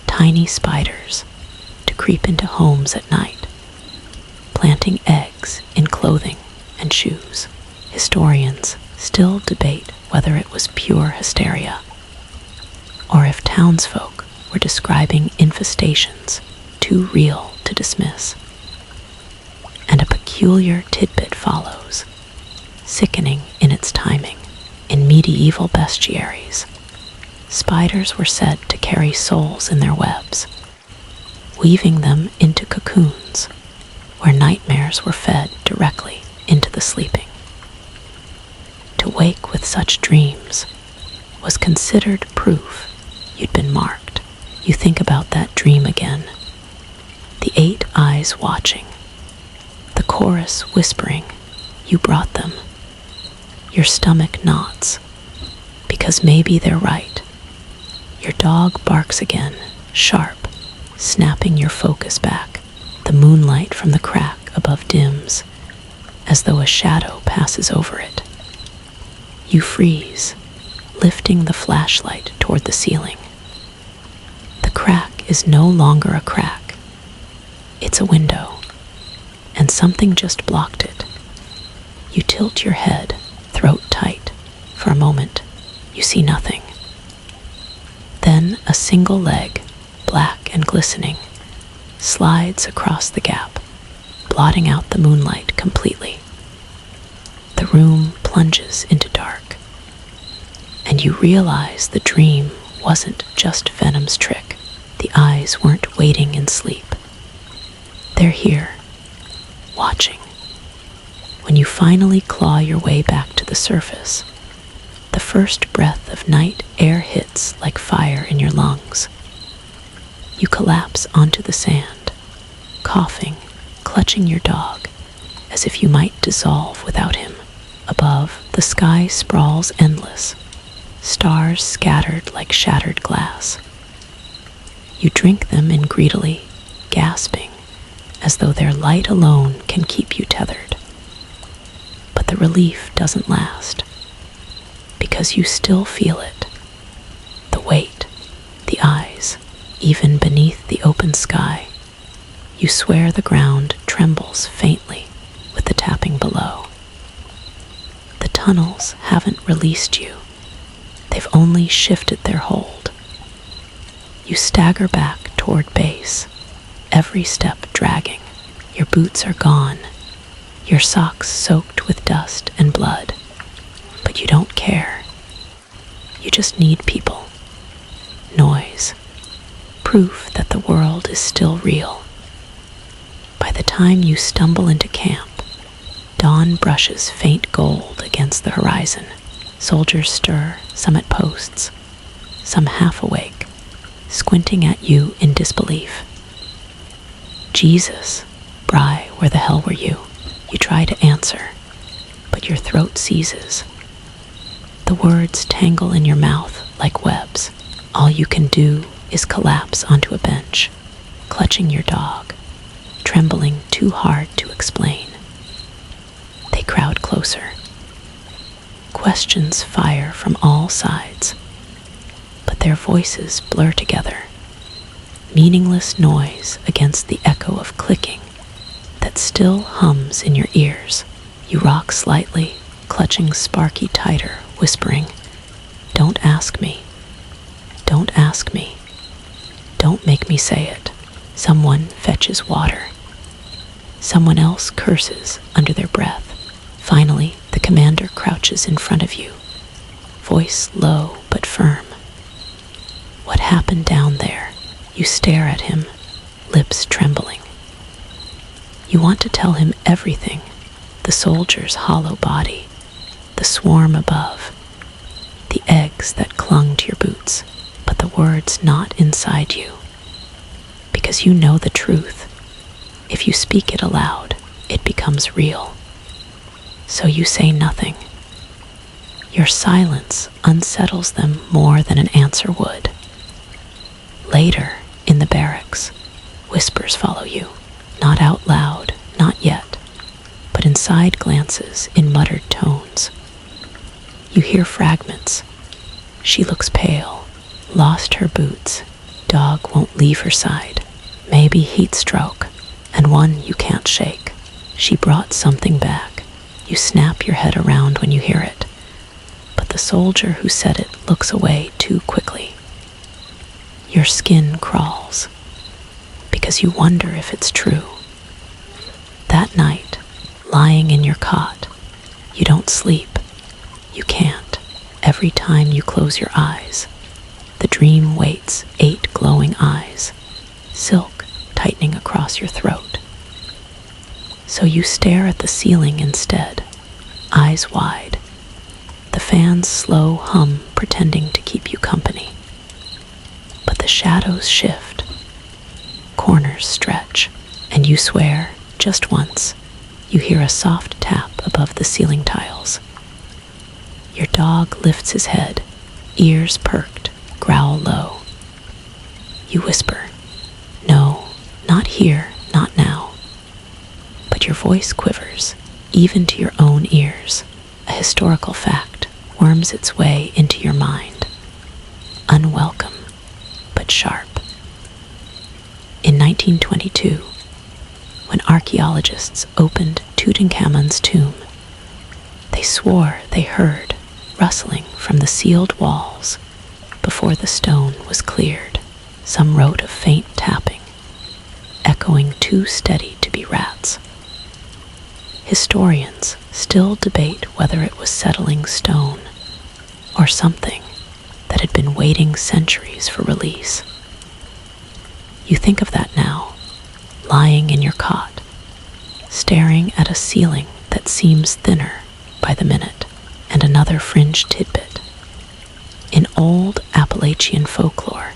tiny spiders, to creep into homes at night, planting eggs in clothing and shoes. Historians still debate whether it was pure hysteria, or if townsfolk were describing infestations too real to dismiss. And a peculiar tidbit follows, sickening in its timing. In medieval bestiaries, spiders were said to carry souls in their webs, weaving them into cocoons, where nightmares were fed directly into the sleeping. To wake with such dreams was considered proof you'd been marked. You think about that dream again, the 8 eyes watching, the chorus whispering, you brought them. Your stomach knots, because maybe they're right. Your dog barks again, sharp, snapping your focus back. The moonlight from the crack above dims, as though a shadow passes over it. You freeze, lifting the flashlight toward the ceiling. The crack is no longer a crack. It's a window, and something just blocked it. You tilt your head, throat tight. For a moment, you see nothing. Then a single leg, black and glistening, slides across the gap, blotting out the moonlight completely. The room plunges into dark, and you realize the dream wasn't just Venom's trick. The eyes weren't waiting in sleep. They're here, watching. When you finally claw your way back to the surface, the first breath of night air hits like fire in your lungs. You collapse onto the sand, coughing, clutching your dog, as if you might dissolve without him. Above, the sky sprawls endless, stars scattered like shattered glass. You drink them in greedily, gasping, as though their light alone can keep you tethered. But the relief doesn't last, because you still feel it. The weight, the eyes, even beneath the open sky. You swear the ground trembles faintly with the tapping below. The tunnels haven't released you. They've only shifted their hold. You stagger back toward base, every step dragging. Your boots are gone, your socks soaked with dust and blood. But you don't care. You just need people, noise, proof that the world is still real. By the time you stumble into camp, dawn brushes faint gold against the horizon. Soldiers stir, some at posts, some half awake, squinting at you in disbelief. Jesus, Bry, where the hell were you? You try to answer, but your throat seizes. The words tangle in your mouth like webs. All you can do is collapse onto a bench, clutching your dog, trembling too hard to explain. They crowd closer. Questions fire from all sides, but their voices blur together. Meaningless noise against the echo of clicking that still hums in your ears. You rock slightly, clutching Sparky tighter, whispering, "Don't ask me. Don't ask me. Don't make me say it." Someone fetches water. Someone else curses under their breath. Finally, the commander crouches in front of you, voice low but firm. What happened down there? You stare at him, lips trembling. You want to tell him everything, the soldier's hollow body, the swarm above, the eggs that clung to your boots, but the words not inside you. Because you know the truth. If you speak it aloud, it becomes real. So you say nothing. Your silence unsettles them more than an answer would. Later, in the barracks, whispers follow you, not out loud, not yet, but in side glances in muttered tones. You hear fragments. She looks pale, lost her boots, dog won't leave her side, maybe heat stroke, and one you can't shake. She brought something back. You snap your head around when you hear it, but the soldier who said it looks away too quickly. Your skin crawls, because you wonder if it's true. That night, lying in your cot, you don't sleep. You can't. Every time you close your eyes, the dream waits 8 glowing eyes, silk tightening across your throat. So you stare at the ceiling instead, eyes wide, the fan's slow hum pretending to keep you company. But the shadows shift, corners stretch, and you swear, just once, you hear a soft tap above the ceiling tiles. Your dog lifts his head, ears perked, growl low. You whisper, "No, not here, not now." But your voice quivers, even to your own ears. A historical fact worms its way into your mind. Unwelcome, but sharp. In 1922, when archaeologists opened Tutankhamun's tomb, they swore they heard rustling from the sealed walls before the stone was cleared. Some wrote of faint tapping, echoing too steady to be rats. Historians still debate whether it was settling stone or something that had been waiting centuries for release. You think of that now, lying in your cot, staring at a ceiling that seems thinner by the minute, and another fringe tidbit. In old Appalachian folklore,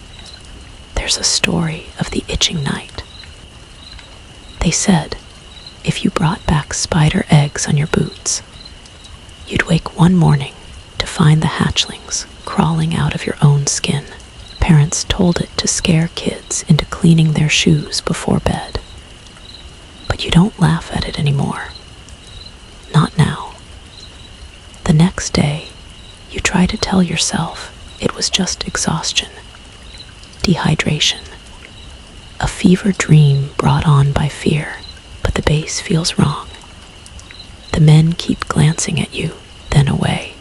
there's a story of the itching night. They said if you brought back spider eggs on your boots, you'd wake one morning to find the hatchlings crawling out of your own skin. Parents told it to scare kids into cleaning their shoes before bed. But you don't laugh at it anymore. Not now. The next day, you try to tell yourself it was just exhaustion, dehydration, a fever dream brought on by fear, but the base feels wrong. The men keep glancing at you, then away.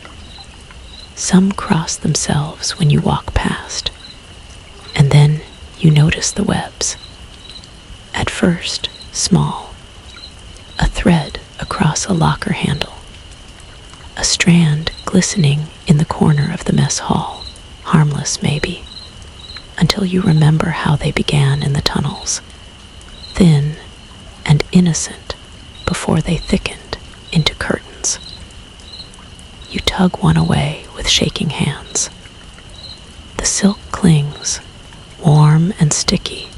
Some cross themselves when you walk past, and then you notice the webs. At first, small, a thread across a locker handle, a strand glistening in the corner of the mess hall, harmless maybe, until you remember how they began in the tunnels, thin and innocent before they thickened into curtains. You tug one away with shaking hands. The silk clings, warm and sticky,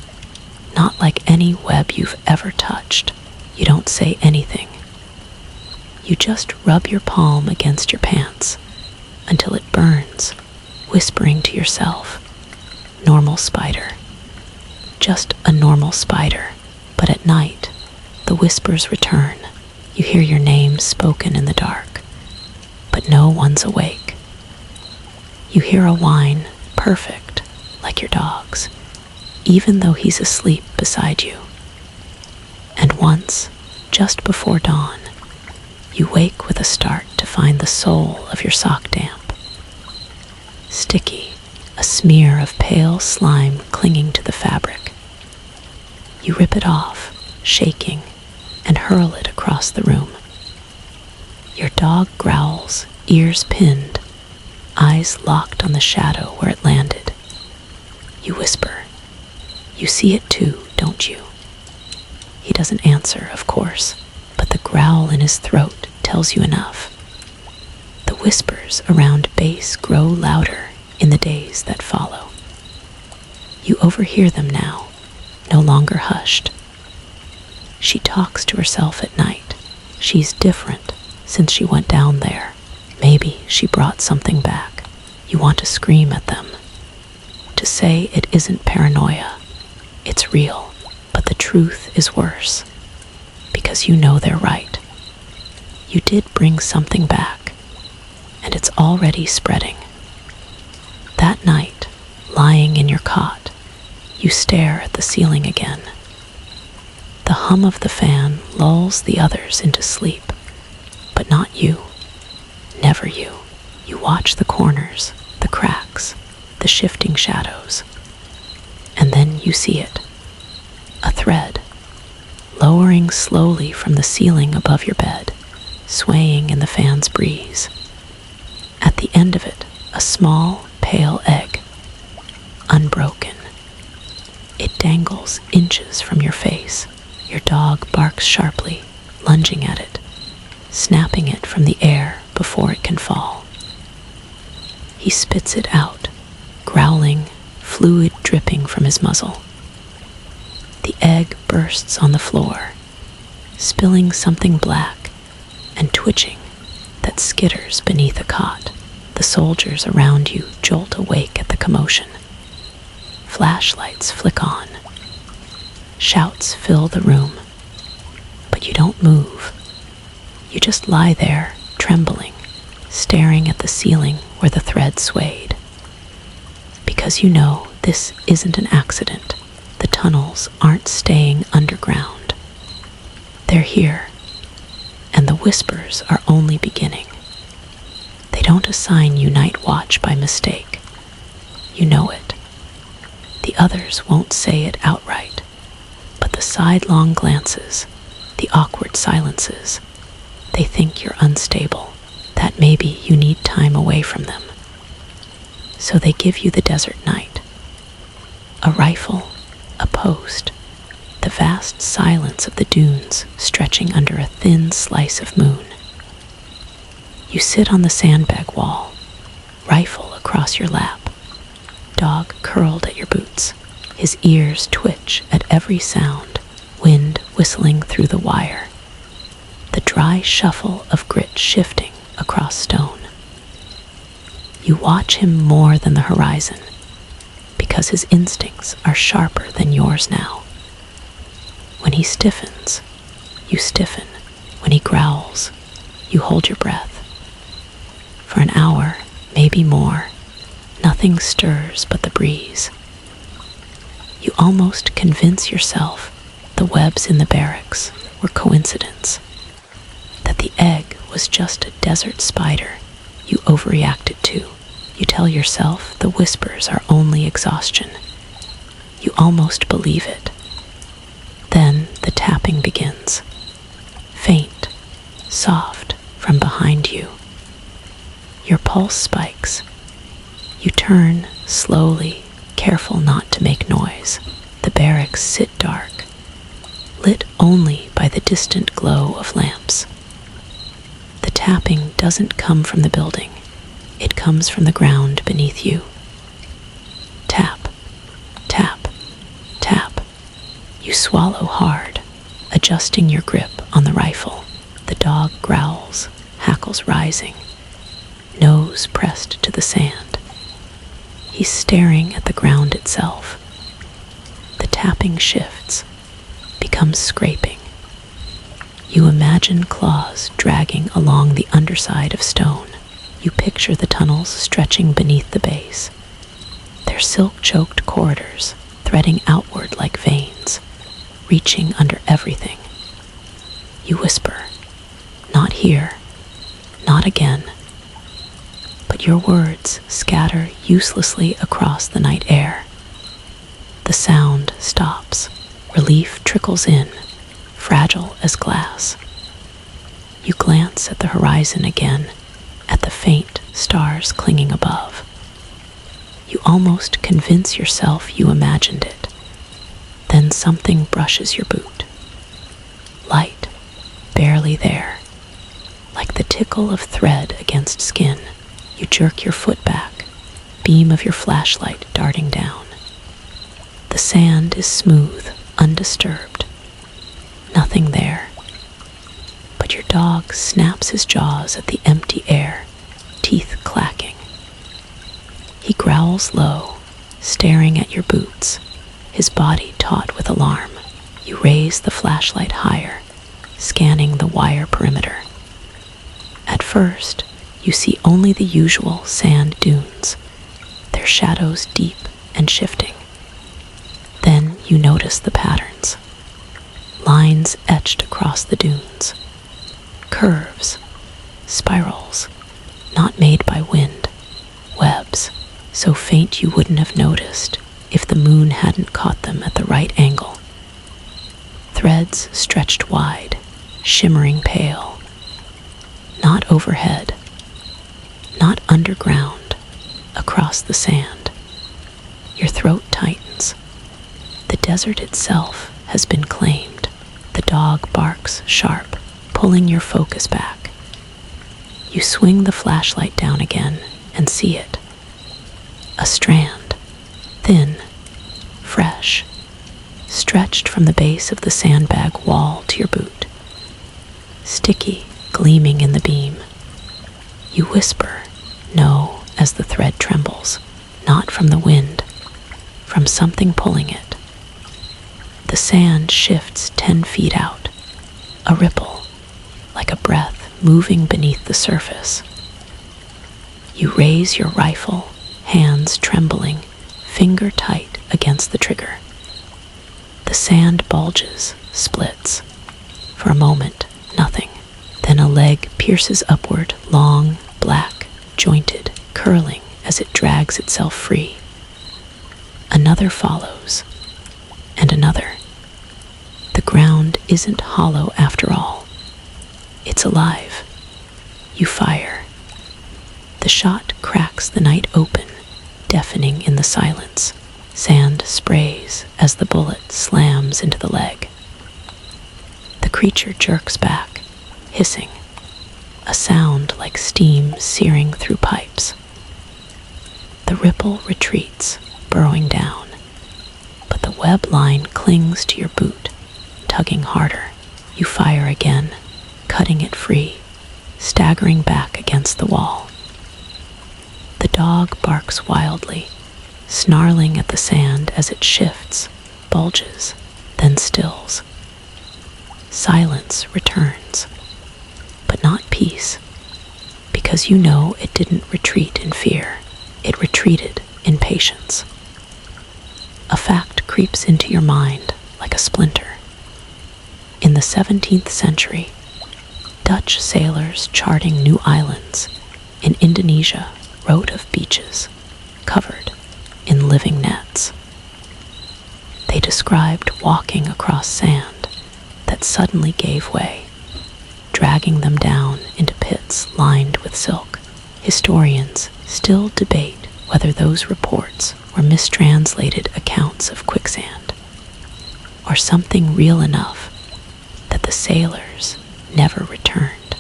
not like any web you've ever touched. You don't say anything. You just rub your palm against your pants until it burns, whispering to yourself, normal spider. Just a normal spider. But at night, the whispers return. You hear your name spoken in the dark, but no one's awake. You hear a whine, perfect, like your dog's, even though he's asleep beside you. And once, just before dawn, you wake with a start to find the sole of your sock damp. Sticky, a smear of pale slime clinging to the fabric. You rip it off, shaking, and hurl it across the room. Your dog growls, ears pinned, eyes locked on the shadow where it landed. You whisper, "You see it too, don't you?" He doesn't answer, of course, but the growl in his throat tells you enough. The whispers around base grow louder in the days that follow. You overhear them now, no longer hushed. She talks to herself at night. She's different since she went down there. Maybe she brought something back. You want to scream at them, to say it isn't paranoia, it's real, but the truth is worse, because you know they're right. You did bring something back, and it's already spreading. That night, lying in your cot, you stare at the ceiling again. The hum of the fan lulls the others into sleep, but not you. Never you. You watch the corners, the cracks, the shifting shadows, and then you see it. A thread, lowering slowly from the ceiling above your bed, swaying in the fan's breeze. At the end of it, a small, pale egg, unbroken. It dangles inches from your face. Your dog barks sharply, lunging at it, snapping it from the air before it can fall. He spits it out, growling, fluid dripping from his muzzle. The egg bursts on the floor, spilling something black and twitching that skitters beneath a cot. The soldiers around you jolt awake at the commotion. Flashlights flick on. Shouts fill the room, but you don't move. You just lie there, trembling, staring at the ceiling where the thread swayed. Because you know this isn't an accident. The tunnels aren't staying underground. They're here, and the whispers are only beginning. They don't assign you night watch by mistake. You know it. The others won't say it outright, but the sidelong glances, the awkward silences. They think you're unstable, that maybe you need time away from them. So they give you the desert night. A rifle, a post, the vast silence of the dunes stretching under a thin slice of moon. You sit on the sandbag wall, rifle across your lap, dog curled at your boots, his ears twitch at every sound, wind whistling through the wire, the dry shuffle of grit shifting across stone. You watch him more than the horizon, because his instincts are sharper than yours now. When he stiffens, you stiffen. When he growls, you hold your breath. For an hour, maybe more, nothing stirs but the breeze. You almost convince yourself the webs in the barracks were coincidence, that the egg was just a desert spider you overreacted to. You tell yourself the whispers are only exhaustion. You almost believe it. Then the tapping begins, faint, soft from behind you. Your pulse spikes. You turn slowly, careful not to make noise. The barracks sit dark, lit only by the distant glow of lamps. The tapping doesn't come from the building. It comes from the ground beneath you. Tap, tap, tap. You swallow hard, adjusting your grip on the rifle. The dog growls, hackles rising, nose pressed to the sand. He's staring at the ground itself. The tapping shifts, becomes scraping. You imagine claws dragging along the underside of stone. You picture the tunnels stretching beneath the base, their silk-choked corridors threading outward like veins, reaching under everything. You whisper, "Not here, not again." But your words scatter uselessly across the night air. The sound stops. Relief trickles in, fragile as glass. You glance at the horizon again, at the faint stars clinging above. You almost convince yourself you imagined it. Then something brushes your boot. Light, barely there. Like the tickle of thread against skin, you jerk your foot back, beam of your flashlight darting down. The sand is smooth, undisturbed. Nothing there. But your dog snaps his jaws at the empty air, teeth clacking. He growls low, staring at your boots, his body taut with alarm. You raise the flashlight higher, scanning the wire perimeter. At first, you see only the usual sand dunes, their shadows deep and shifting. Then you notice the patterns. Lines etched across the dunes. Curves, spirals, not made by wind. Webs, so faint you wouldn't have noticed if the moon hadn't caught them at the right angle. Threads stretched wide, shimmering pale. Not overhead, not underground, across the sand. Your throat tightens. The desert itself has been claimed. The dog barks sharp, pulling your focus back. You swing the flashlight down again and see it. A strand, thin, fresh, stretched from the base of the sandbag wall to your boot. Sticky, gleaming in the beam. You whisper, "No," as the thread trembles, not from the wind, from something pulling it. The sand shifts 10 feet out, a ripple, like a breath moving beneath the surface. You raise your rifle, hands trembling, finger tight against the trigger. The sand bulges, splits. For a moment, nothing. Then a leg pierces upward, long, black, jointed, curling as it drags itself free. Another follows, and another. isn't hollow after all. It's alive. You fire. The shot cracks the night open, deafening in the silence. Sand sprays as the bullet slams into the leg. The creature jerks back, hissing, a sound like steam searing through pipes. The ripple retreats, burrowing down, but the web line clings to your boot, tugging harder. You fire again, cutting it free, staggering back against the wall. The dog barks wildly, snarling at the sand as it shifts, bulges, then stills. Silence returns, but not peace, because you know it didn't retreat in fear. It retreated in patience. A fact creeps into your mind like a splinter. In the 17th century, Dutch sailors charting new islands in Indonesia wrote of beaches covered in living nets. They described walking across sand that suddenly gave way, dragging them down into pits lined with silk. Historians still debate whether those reports were mistranslated accounts of quicksand, or something real enough that the sailors never returned.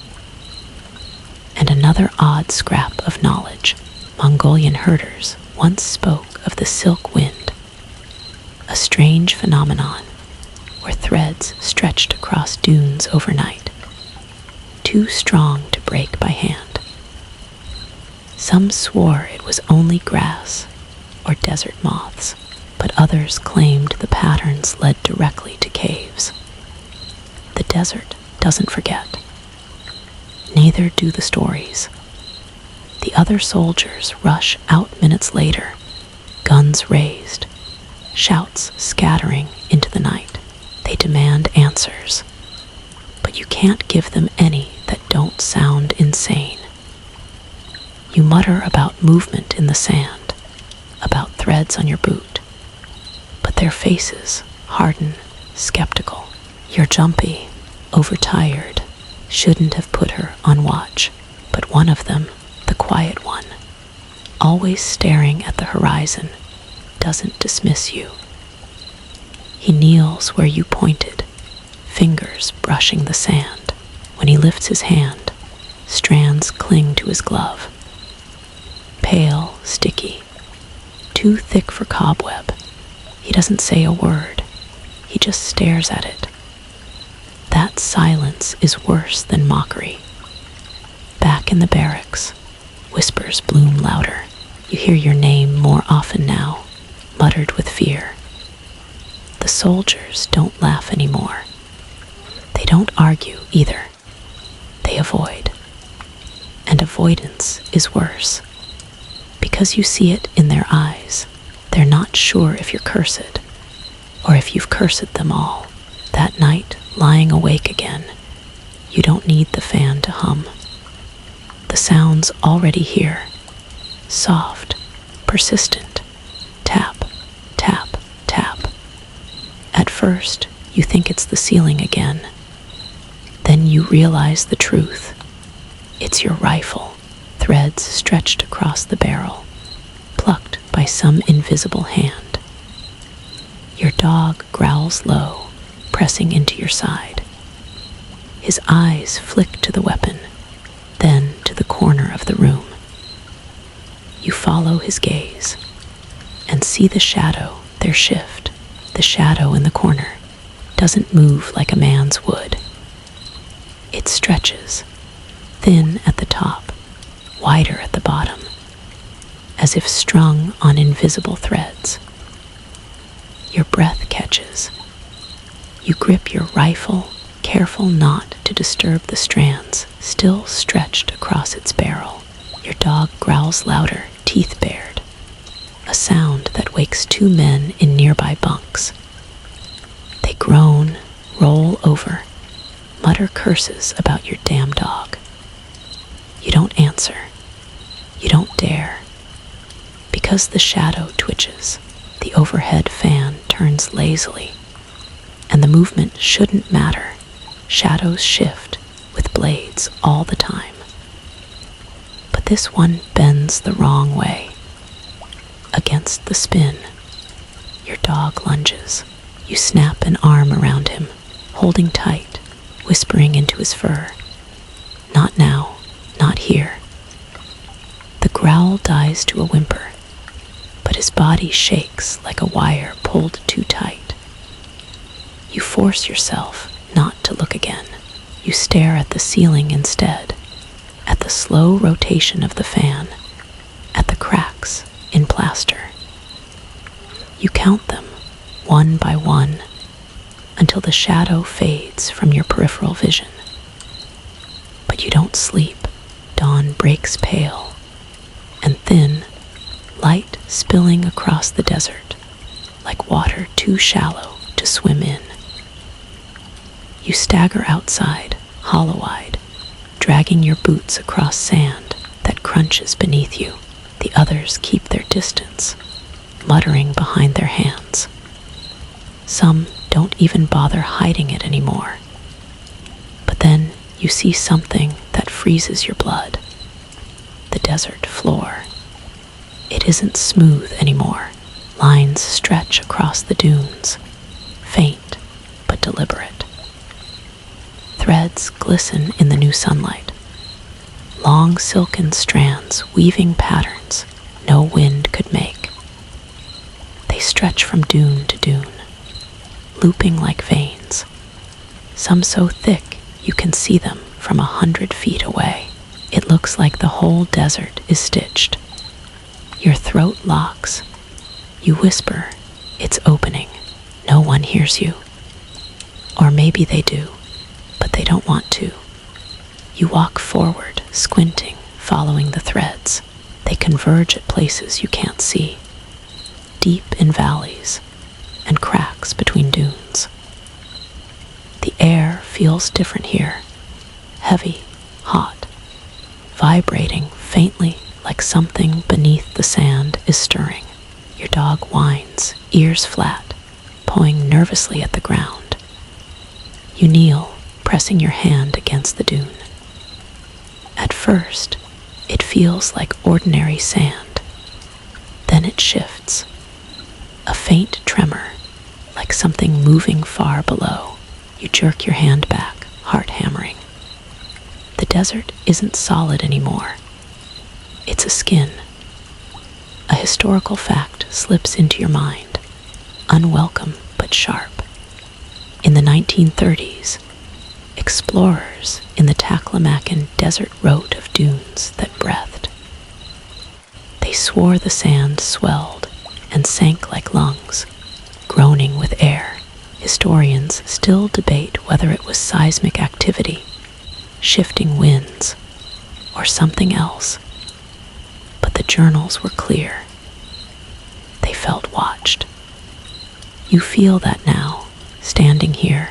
And another odd scrap of knowledge: Mongolian herders once spoke of the silk wind, a strange phenomenon where threads stretched across dunes overnight, too strong to break by hand. Some swore it was only grass or desert moths, but others claimed the patterns led directly to caves. The desert doesn't forget. Neither do the stories. The other soldiers rush out minutes later, guns raised, shouts scattering into the night. They demand answers, but you can't give them any that don't sound insane. You mutter about movement in the sand, about threads on your boot, but their faces harden, skeptical. You're jumpy, overtired, shouldn't have put her on watch, but one of them, the quiet one, always staring at the horizon, doesn't dismiss you. He kneels where you pointed, fingers brushing the sand. When he lifts his hand, strands cling to his glove. Pale, sticky, too thick for cobweb. He doesn't say a word. He just stares at it. That silence is worse than mockery. Back in the barracks, whispers bloom louder. You hear your name more often now, muttered with fear. The soldiers don't laugh anymore. They don't argue either. They avoid. And avoidance is worse, because you see it in their eyes. They're not sure if you're cursed, or if you've cursed them all. That night, lying awake again, you don't need the fan to hum. The sound's already here, soft, persistent, tap, tap, tap. At first, you think it's the ceiling again. Then you realize the truth. It's your rifle, threads stretched across the barrel, plucked by some invisible hand. Your dog growls low, pressing into your side. His eyes flick to the weapon, then to the corner of the room. You follow his gaze and see the shadow there shift. The shadow in the corner doesn't move like a man's would. It stretches, thin at the top, wider at the bottom, as if strung on invisible threads. Your breath catches. You grip your rifle, careful not to disturb the strands still stretched across its barrel. Your dog growls louder, teeth bared, a sound that wakes two men in nearby bunks. They groan, roll over, mutter curses about your damn dog. You don't answer. You don't dare. Because the shadow twitches, the overhead fan turns lazily, and and the movement shouldn't matter. Shadows shift with blades all the time. But this one bends the wrong way. Against the spin, your dog lunges. You snap an arm around him, holding tight, whispering into his fur. Not now, not here. The growl dies to a whimper, but his body shakes like a wire pulled too tight. You force yourself not to look again. You stare at the ceiling instead, at the slow rotation of the fan, at the cracks in plaster. You count them, one by one, until the shadow fades from your peripheral vision. But you don't sleep. Dawn breaks pale and thin, light spilling across the desert, like water too shallow to swim in. You stagger outside, hollow-eyed, dragging your boots across sand that crunches beneath you. The others keep their distance, muttering behind their hands. Some don't even bother hiding it anymore. But then you see something that freezes your blood. The desert floor. It isn't smooth anymore. Lines stretch across the dunes, faint but deliberate. Threads glisten in the new sunlight. Long silken strands weaving patterns no wind could make. They stretch from dune to dune, looping like veins, some so thick you can see them from 100 feet away. It looks like the whole desert is stitched. Your throat locks. You whisper, "It's opening." No one hears you. Or maybe they do, but they don't want to. You walk forward, squinting, following the threads. They converge at places you can't see, deep in valleys and cracks between dunes. The air feels different here, heavy, hot, vibrating faintly like something beneath the sand is stirring. Your dog whines, ears flat, pawing nervously at the ground. You kneel, pressing your hand against the dune. At first, it feels like ordinary sand. Then it shifts. A faint tremor, like something moving far below. You jerk your hand back, heart hammering. The desert isn't solid anymore. It's a skin. A historical fact slips into your mind, unwelcome but sharp. In the 1930s, explorers in the Taklamakan desert wrote of dunes that breathed. They swore the sand swelled and sank like lungs, groaning with air. Historians still debate whether it was seismic activity, shifting winds, or something else. But the journals were clear. They felt watched. You feel that now, standing here,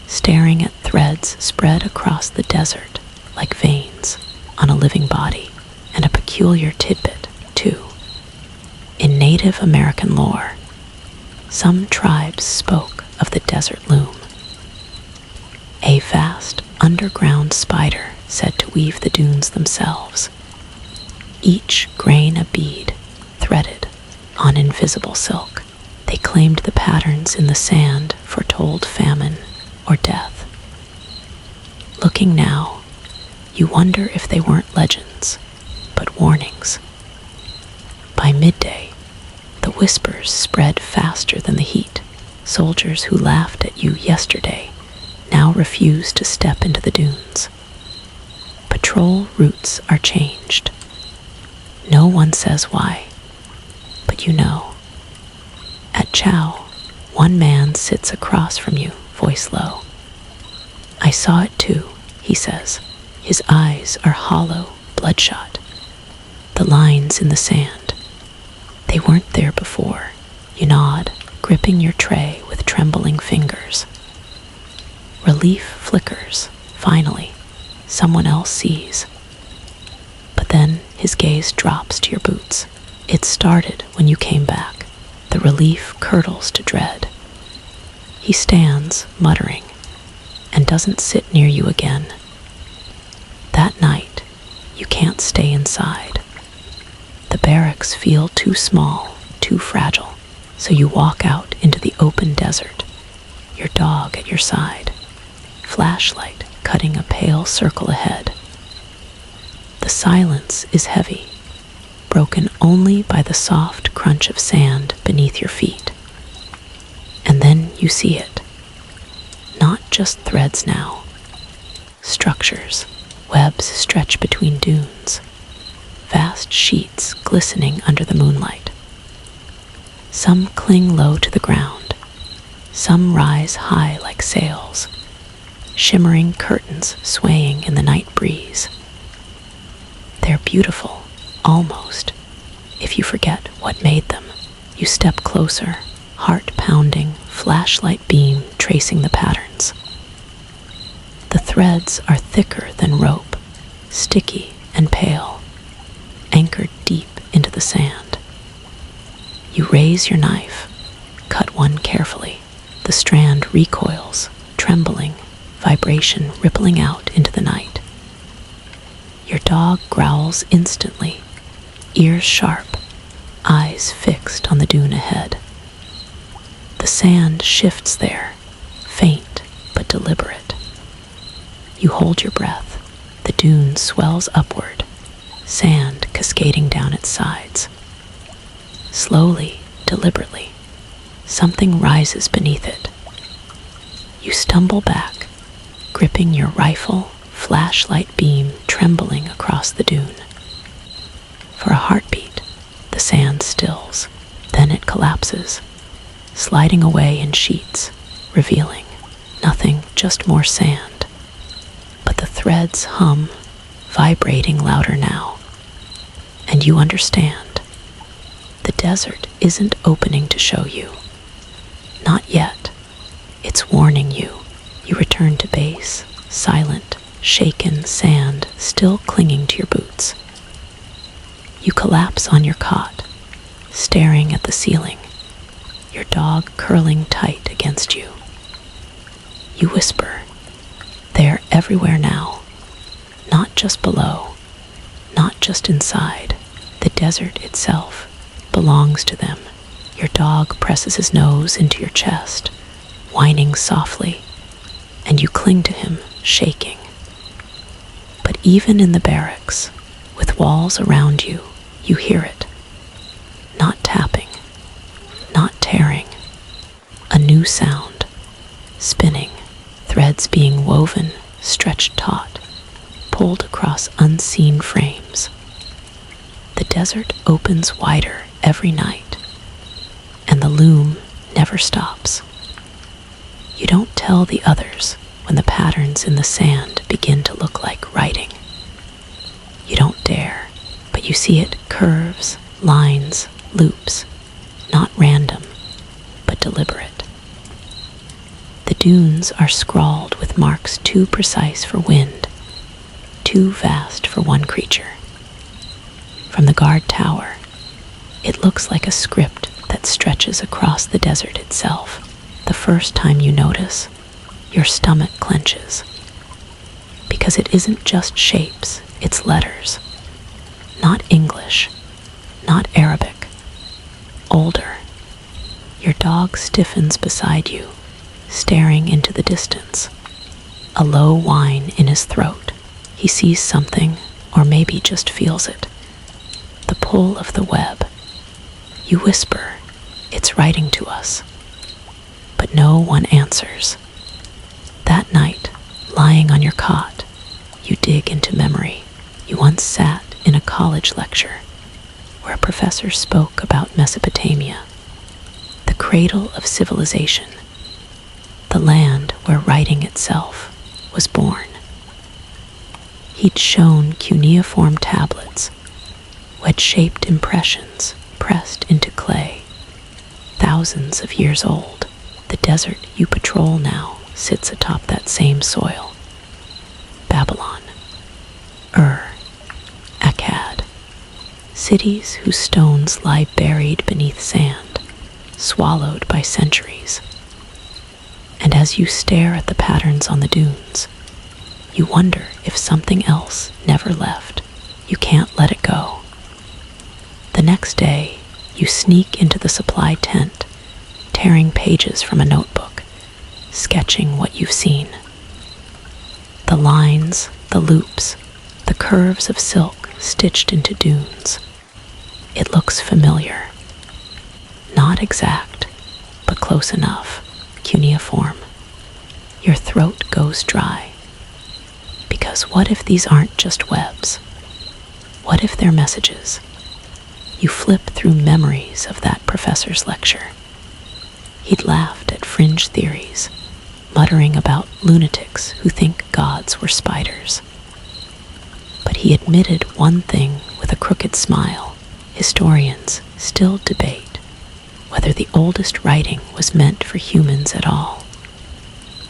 staring at threads spread across the desert like veins on a living body, and a peculiar tidbit, too. In Native American lore, some tribes spoke of the desert loom, a vast underground spider said to weave the dunes themselves, each grain a bead threaded on invisible silk. They claimed the patterns in the sand foretold famine or death. Looking now, you wonder if they weren't legends, but warnings. By midday, the whispers spread faster than the heat. Soldiers who laughed at you yesterday now refuse to step into the dunes. Patrol routes are changed. No one says why, but you know. At chow, one man sits across from you, voice low. "I saw it too," he says. His eyes are hollow, bloodshot. The lines in the sand. They weren't there before. You nod, gripping your tray with trembling fingers. Relief flickers. Finally, someone else sees. But then his gaze drops to your boots. It started when you came back. The relief curdles to dread. He stands, muttering, and doesn't sit near you again. That night, you can't stay inside. The barracks feel too small, too fragile, so you walk out into the open desert, your dog at your side, flashlight cutting a pale circle ahead. The silence is heavy, broken only by the soft crunch of sand beneath your feet. And then you see it. Not just threads now. Structures, webs stretch between dunes, vast sheets glistening under the moonlight. Some cling low to the ground, some rise high like sails, shimmering curtains swaying in the night breeze. They're beautiful, almost, if you forget what made them. You step closer, heart pounding, flashlight beam tracing the patterns. The threads are thicker than rope, sticky and pale, anchored deep into the sand. You raise your knife, cut one carefully. The strand recoils, trembling, vibration rippling out into the night. Your dog growls instantly, ears sharp, eyes fixed on the dune ahead. The sand shifts there, faint but deliberate. You hold your breath. The dune swells upward, sand cascading down its sides. Slowly, deliberately, something rises beneath it. You stumble back, gripping your rifle, flashlight beam trembling across the dune. For a heartbeat, the sand stills, then it collapses, sliding away in sheets, revealing nothing, just more sand. But the threads hum, vibrating louder now. And you understand. The desert isn't opening to show you. Not yet. It's warning you. You return to base, silent, shaken sand still clinging to your boots. You collapse on your cot, staring at the ceiling, your dog curling tight against you. You whisper, they're everywhere now, not just below, not just inside. The desert itself belongs to them. Your dog presses his nose into your chest, whining softly, and you cling to him, shaking. But even in the barracks, with walls around you, you hear it. Not tapping, not tearing. A new sound, spinning, threads being woven, stretched taut, pulled across unseen frames. The desert opens wider every night, and the loom never stops. You don't tell the others when the patterns in the sand begin to look like writing. You don't dare, but you see it curves, lines, loops, not random, but deliberate. The dunes are scrawled with marks too precise for wind, too vast for one creature. From the guard tower, it looks like a script that stretches across the desert itself. The first time you notice, your stomach clenches. Because it isn't just shapes, it's letters. Not English, not Arabic. Older. Your dog stiffens beside you, staring into the distance. A low whine in his throat. He sees something, or maybe just feels it. The pull of the web. You whisper, it's writing to us. But no one answers. That night, lying on your cot, you dig into memory. You once sat in a college lecture where a professor spoke about Mesopotamia, the cradle of civilization, the land where writing itself was born. He'd shown cuneiform tablets, wedge-shaped impressions pressed into clay, thousands of years old. The desert you patrol now sits atop that same soil. Babylon, Akkad, cities whose stones lie buried beneath sand, swallowed by centuries. as you stare at the patterns on the dunes, you wonder if something else never left. You can't let it go. The next day, you sneak into the supply tent, tearing pages from a notebook, sketching what you've seen. The lines, the loops, the curves of silk stitched into dunes. It looks familiar. Not exact, but close enough, cuneiform. Your throat goes dry. Because what if these aren't just webs? What if they're messages? You flip through memories of that professor's lecture. He'd laughed at fringe theories, muttering about lunatics who think gods were spiders. But he admitted one thing with a crooked smile. Historians still debate whether the oldest writing was meant for humans at all,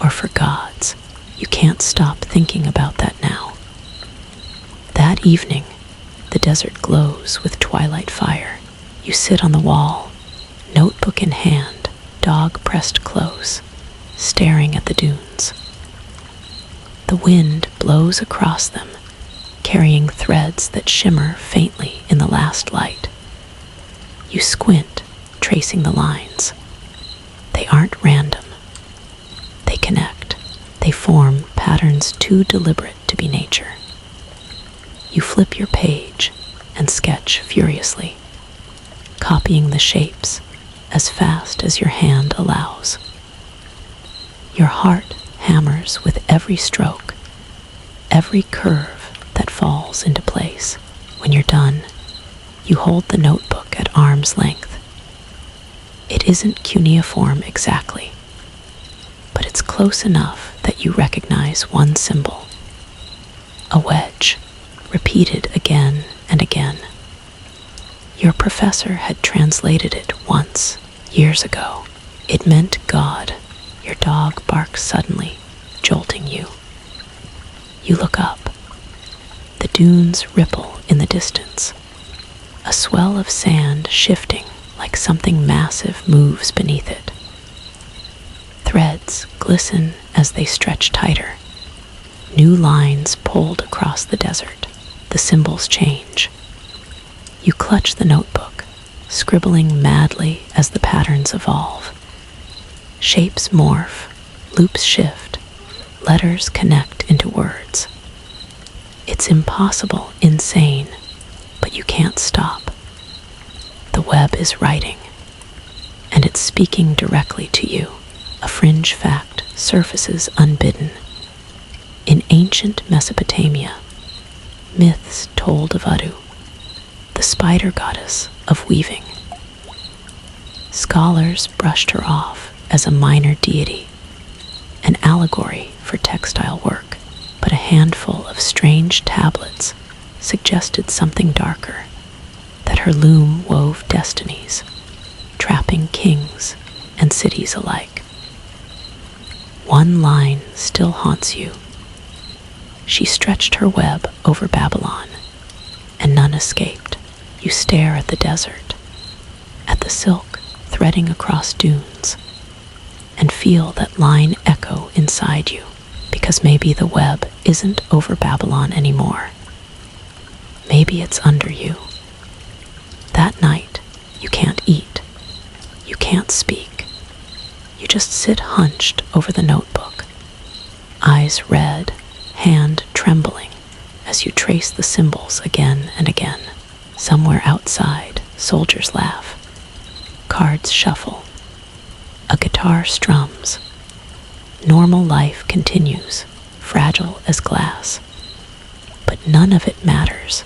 or for gods. You can't stop thinking about that now. That evening, the desert glows with twilight fire. You sit on the wall, notebook in hand, dog pressed close, staring at the dunes. The wind blows across them, carrying threads that shimmer faintly in the last light. You squint, tracing the lines. They aren't random. They connect. They form patterns too deliberate to be nature. You flip your page and sketch furiously, copying the shapes as fast as your hand allows. Your heart hammers with every stroke, every curve that falls into place. When you're done, you hold the notebook at arm's length. It isn't cuneiform exactly, but it's close enough that you recognize one symbol, a wedge, repeated again and again. Your professor had translated it once, years ago. It meant God. Your dog barks suddenly, jolting you. You look up. The dunes ripple in the distance. A swell of sand shifting like something massive moves beneath it. Threads glisten as they stretch tighter. New lines pulled across the desert. The symbols change. You clutch the notebook, scribbling madly as the patterns evolve. Shapes morph, loops shift, letters connect into words. It's impossible, insane, but you can't stop. The web is writing, and it's speaking directly to you. A fringe fact surfaces unbidden. In ancient Mesopotamia, myths told of Adu, the spider goddess of weaving. Scholars brushed her off as a minor deity, an allegory for textile work, but a handful of strange tablets suggested something darker, that her loom wove destinies, trapping kings and cities alike. One line still haunts you. She stretched her web over Babylon, and none escaped. You stare at the desert, at the silk threading across dunes, and feel that line echo inside you, because maybe the web isn't over Babylon anymore. Maybe it's under you. That night, you can't eat. You can't speak. You just sit hunched over the notebook, eyes red, hand trembling as you trace the symbols again and again. Somewhere outside, soldiers laugh. Cards shuffle. A guitar strums. Normal life continues, fragile as glass. But none of it matters,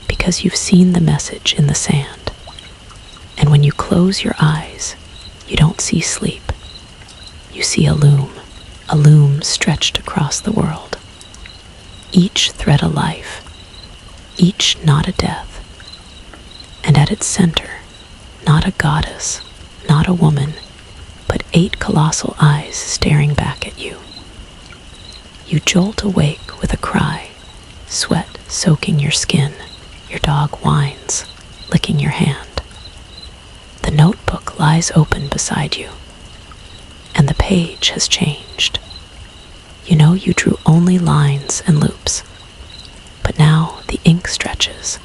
because you've seen the message in the sand. And when you close your eyes, you don't see sleep. You see a loom stretched across the world. Each thread a life, each knot a death. And at its center, not a goddess, not a woman, but 8 colossal eyes staring back at you. You jolt awake with a cry, sweat soaking your skin. Your dog whines, licking your hand. The notebook lies open beside you, and the page has changed. You know you drew only lines and loops, but now the ink stretches,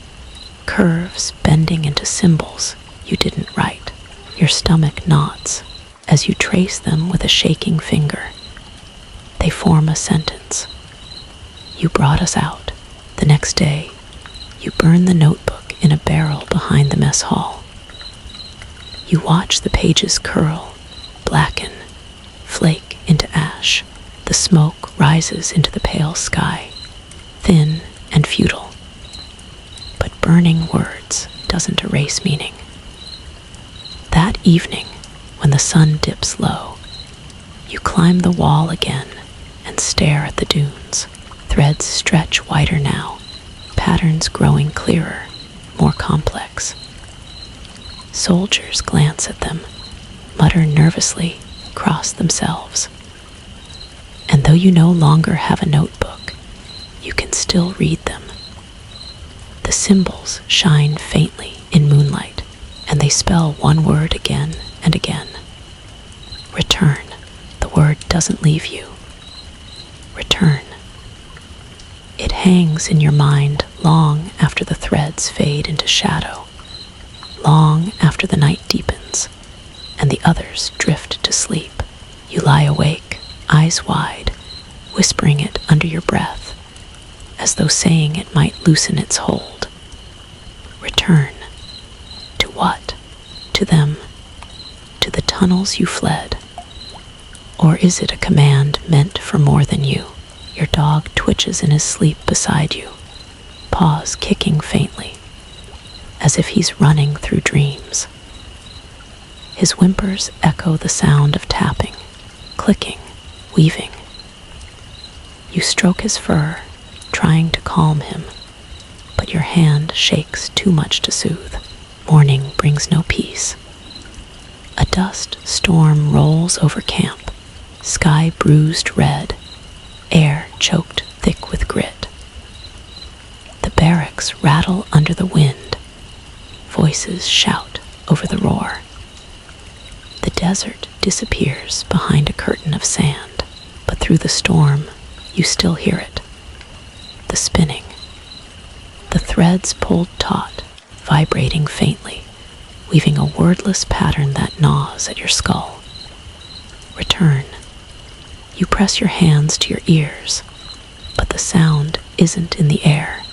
curves bending into symbols you didn't write. Your stomach knots as you trace them with a shaking finger. They form a sentence. You brought us out. The next day, you burn the notebook in a barrel behind the mess hall. You watch the pages curl, blacken, flake into ash. The smoke rises into the pale sky, thin and futile. But burning words doesn't erase meaning. That evening, when the sun dips low, you climb the wall again and stare at the dunes. Threads stretch wider now, patterns growing clearer, more complex. Soldiers glance at them, mutter nervously, cross themselves. And though you no longer have a notebook, you can still read them. The symbols shine faintly in moonlight, and they spell one word again and again. Return. The word doesn't leave you. Return. It hangs in your mind long after the threads fade into shadow, long after the night deepens and the others drift to sleep. You lie awake, eyes wide, whispering it under your breath, as though saying it might loosen its hold. Return. To what? To them? To the tunnels you fled? Or is it a command meant for more than you? Your dog twitches in his sleep beside you, paws kicking faintly, as if he's running through dreams. His whimpers echo the sound of tapping, clicking, weaving. You stroke his fur, trying to calm him, but your hand shakes too much to soothe. Morning brings no peace. A dust storm rolls over camp, sky bruised red, air choked thick with grit. The barracks rattle under the wind, voices shout over the roar. The desert disappears behind a curtain of sand, but through the storm, you still hear it. The spinning, the threads pulled taut, vibrating faintly, weaving a wordless pattern that gnaws at your skull. Return. You press your hands to your ears, but the sound isn't in the air.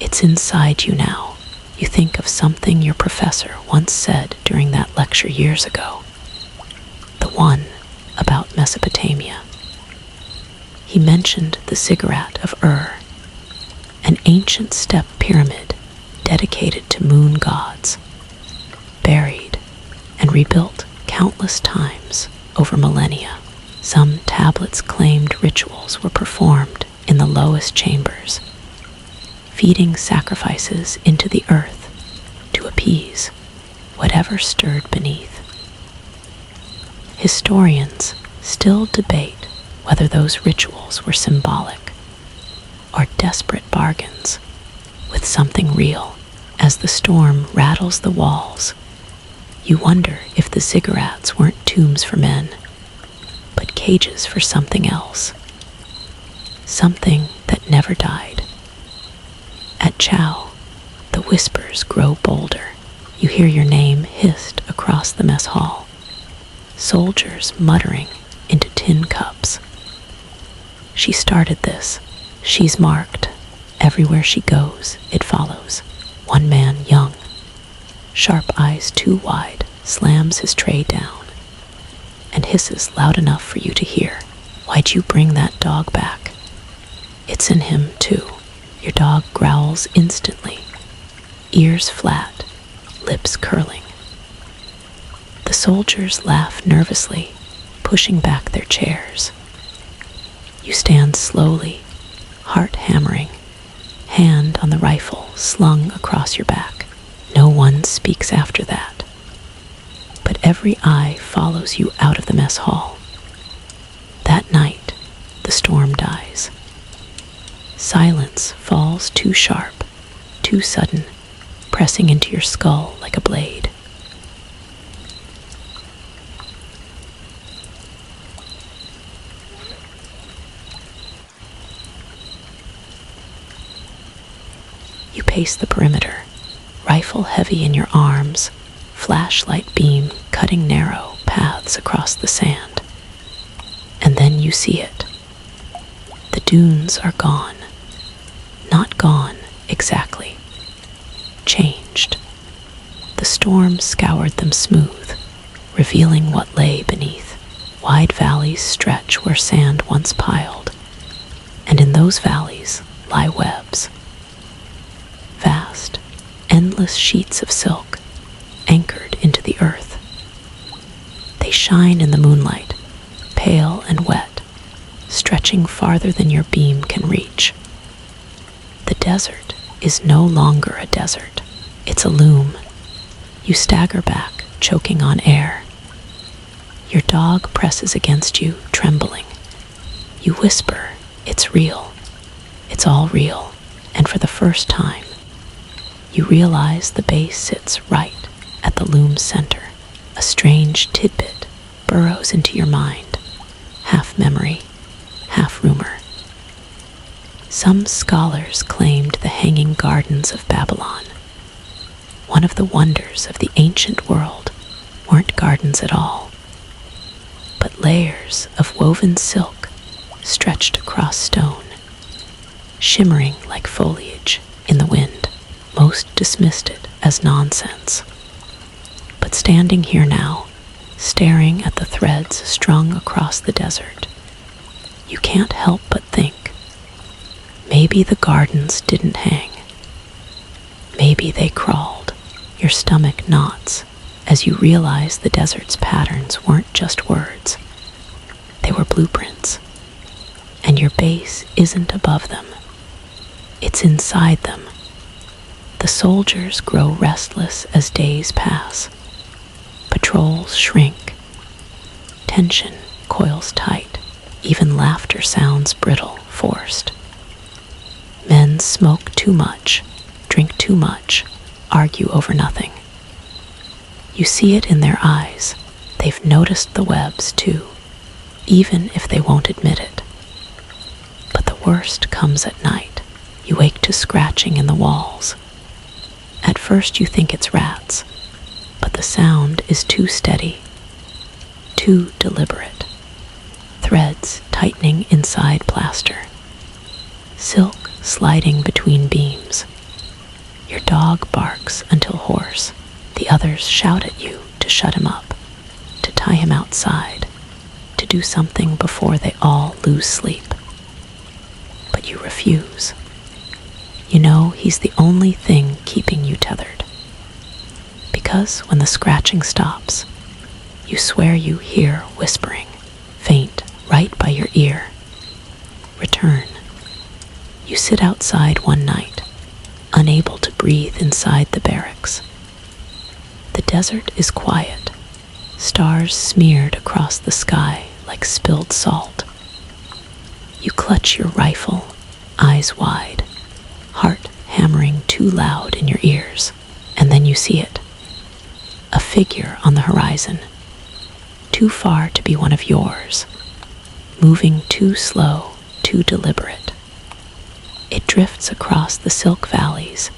It's inside you now. You think of something your professor once said during that lecture years ago. The one about Mesopotamia. He mentioned the ziggurat of an ancient step pyramid dedicated to moon gods, buried and rebuilt countless times over millennia. Some tablets claimed rituals were performed in the lowest chambers, feeding sacrifices into the earth to appease whatever stirred beneath. Historians still debate whether those rituals were symbolic or desperate bargains with something real. As the storm rattles the walls, you wonder if the ziggurats weren't tombs for men, but cages for something else, something that never died. At Chow, the whispers grow bolder. You hear your name hissed across the mess hall, soldiers muttering into tin cups. She started this. She's marked. Everywhere she goes, it follows. One man, young, sharp eyes too wide, slams his tray down and hisses loud enough for you to hear. Why'd you bring that dog back? It's in him, too. Your dog growls instantly, ears flat, lips curling. The soldiers laugh nervously, pushing back their chairs. You stand slowly, heart hammering, hand on the rifle slung across your back. No one speaks after that, but every eye follows you out of the mess hall. That night, the storm dies. Silence falls too sharp, too sudden, pressing into your skull like a blade. pace the perimeter, rifle heavy in your arms, flashlight beam cutting narrow paths across the sand. And then you see it. The dunes are gone. Not gone exactly. Changed. The storm scoured them smooth, revealing what lay beneath. Wide valleys stretch where sand once piled, and in those valleys lie webs. Vast, endless sheets of silk anchored into the earth. They shine in the moonlight, pale and wet, stretching farther than your beam can reach. The desert is no longer a desert. It's a loom. You stagger back, choking on air. Your dog presses against you, trembling. You whisper, "It's real. It's all real." And for the first time, you realize the base sits right at the loom's center. A strange tidbit burrows into your mind, half memory, half rumor. Some scholars claimed the hanging gardens of Babylon, one of the wonders of the ancient world, weren't gardens at all, but layers of woven silk stretched across stone, shimmering like foliage in the wind. Most dismissed it as nonsense. But standing here now, staring at the threads strung across the desert, you can't help but think, maybe the gardens didn't hang. Maybe they crawled. Your stomach knots as you realize the desert's patterns weren't just words. They were blueprints. And your base isn't above them. It's inside them. The soldiers grow restless as days pass. Patrols shrink. Tension coils tight. Even laughter sounds brittle, forced. Men smoke too much, drink too much, argue over nothing. You see it in their eyes. They've noticed the webs too, even if they won't admit it. But the worst comes at night. You wake to scratching in the walls. At first you think it's rats, but the sound is too steady, too deliberate. Threads tightening inside plaster. Silk sliding between beams. Your dog barks until hoarse. The others shout at you to shut him up, to tie him outside, to do something before they all lose sleep. But you refuse. You know he's the only thing keeping you tethered. Because when the scratching stops, you swear you hear whispering, faint, right by your ear. Return. You sit outside one night, unable to breathe inside the barracks. The desert is quiet, stars smeared across the sky like spilled salt. You clutch your rifle, eyes wide, heart hammering too loud in your ears, and then you see it. A figure on the horizon, too far to be one of yours, moving too slow, too deliberate. It drifts across the silk valleys,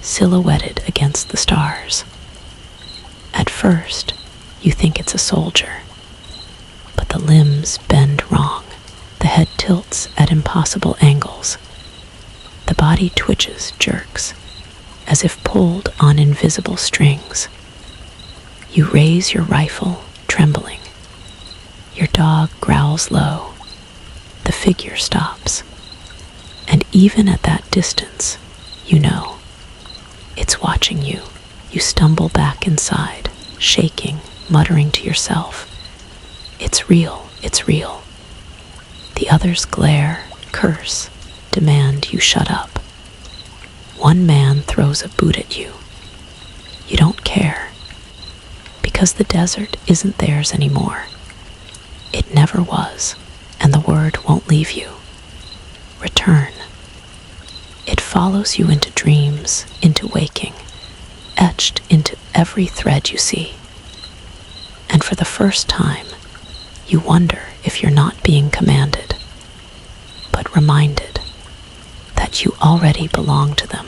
silhouetted against the stars. At first, you think it's a soldier, but the limbs bend wrong. The head tilts at impossible angles. The body twitches, jerks, as if pulled on invisible strings. You raise your rifle, trembling. Your dog growls low. The figure stops. And even at that distance, you know, it's watching you. You stumble back inside, shaking, muttering to yourself, "It's real, it's real." The others glare, curse, demand you shut up. One man throws a boot at you. You don't care, because the desert isn't theirs anymore. It never was, and the word won't leave you. Return. It follows you into dreams, into waking, etched into every thread you see. And for the first time, you wonder if you're not being commanded, but reminded that you already belong to them.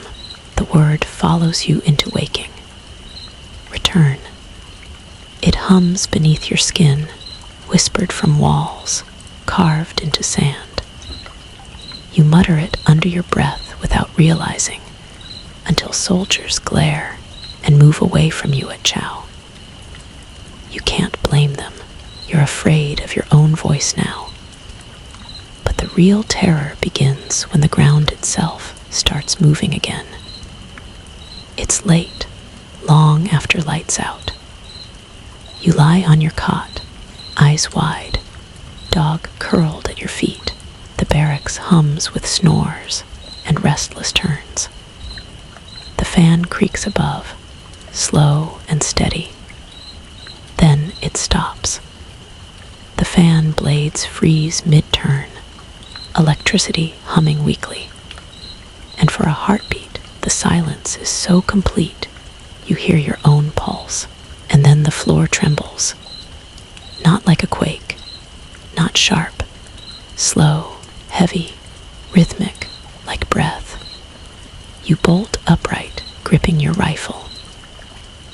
The word follows you into waking. Return. It hums beneath your skin, whispered from walls, carved into sand. You mutter it under your breath without realizing, until soldiers glare and move away from you at chow. You can't blame them. You're afraid of your own voice now. But the real terror begins when the ground itself starts moving again. It's late, long after lights out. You lie on your cot, eyes wide, dog curled at your feet. The barracks hums with snores and restless turns. The fan creaks above, slow and steady. Then it stops. The fan blades freeze mid-turn, electricity humming weakly. And for a heartbeat, the silence is so complete, you hear your own pulse, and then the floor trembles. Not like a quake, not sharp, slow, heavy, rhythmic, like breath. You bolt upright, gripping your rifle.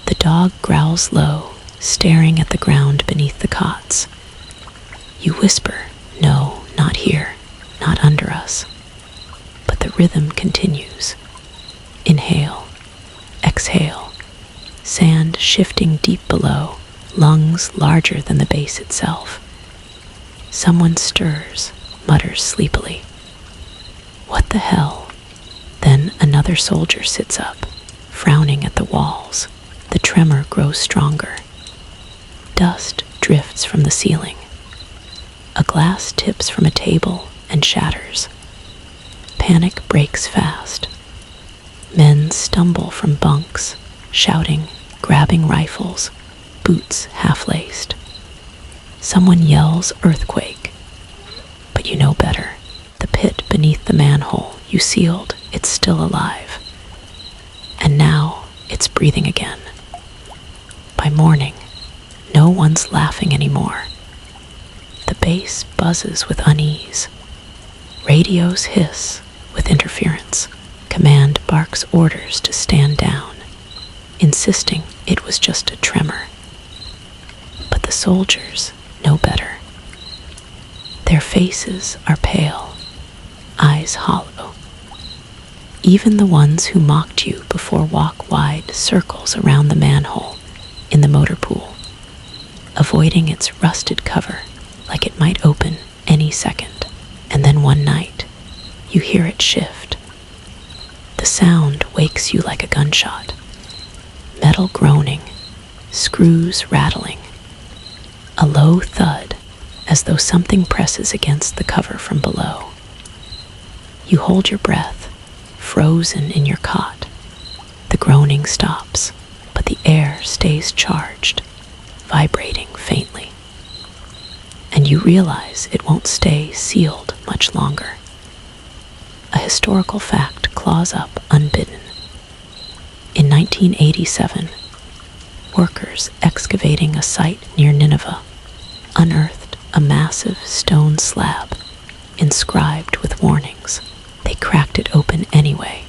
The dog growls low, staring at the ground beneath the cots. You whisper, "No, not here, not under us." But the rhythm continues. Inhale, exhale, sand shifting deep below, lungs larger than the base itself. Someone stirs, mutters sleepily. What the hell? Then another soldier sits up, frowning at the walls. The tremor grows stronger. Dust drifts from the ceiling. A glass tips from a table and shatters. Panic breaks fast. Men stumble from bunks, shouting, grabbing rifles, boots half-laced. Someone yells earthquake, but you know better. The pit beneath the manhole you sealed, it's still alive. And now it's breathing again. By morning, no one's laughing anymore. The base buzzes with unease. Radios hiss with interference. Command barks orders to stand down, insisting it was just a tremor. But the soldiers know better. Their faces are pale, eyes hollow. Even the ones who mocked you before walk wide circles around the manhole in the motor pool, avoiding its rusted cover like it might open any second. And then one night, you hear it shift. The sound wakes you like a gunshot. Metal groaning, screws rattling. A low thud, as though something presses against the cover from below. You hold your breath, frozen in your cot. The groaning stops, but the air stays charged, vibrating faintly. And you realize it won't stay sealed much longer. A historical fact claws up unbidden. In 1987, workers excavating a site near Nineveh unearthed a massive stone slab inscribed with warnings. They cracked it open anyway.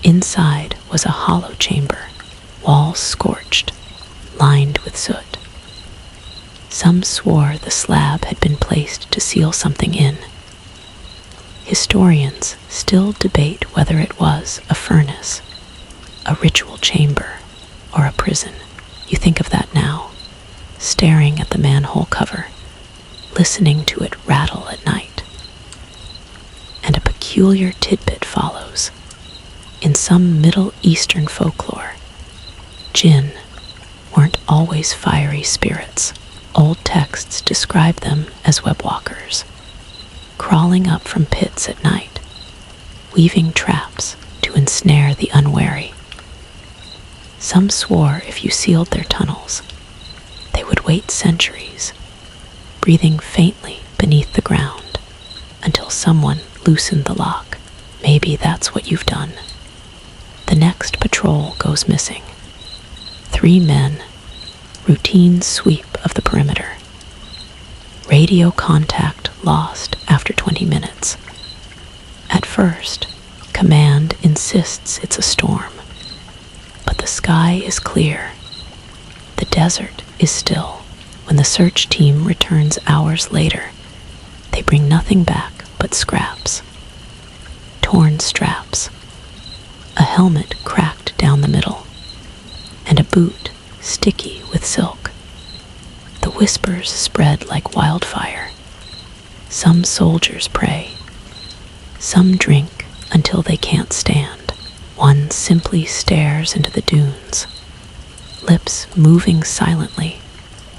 Inside was a hollow chamber, walls scorched, lined with soot. Some swore the slab had been placed to seal something in. Historians still debate whether it was a furnace, a ritual chamber, or a prison. You think of that now, staring at the manhole cover, listening to it rattle at night. And a peculiar tidbit follows. In some Middle Eastern folklore, jinn weren't always fiery spirits. Old texts describe them as webwalkers, crawling up from pits at night, weaving traps to ensnare the unwary. Some swore if you sealed their tunnels, they would wait centuries, breathing faintly beneath the ground, until someone loosened the lock. Maybe that's what you've done. The next patrol goes missing. 3 men, routine sweep of the perimeter. Radio contact lost after 20 minutes. At first, Command insists it's a storm, but the sky is clear. The desert is still. When the search team returns hours later, they bring nothing back but scraps. Torn straps, a helmet cracked down the middle, and a boot sticky with silk. The whispers spread like wildfire. Some soldiers pray. Some drink until they can't stand. One simply stares into the dunes, lips moving silently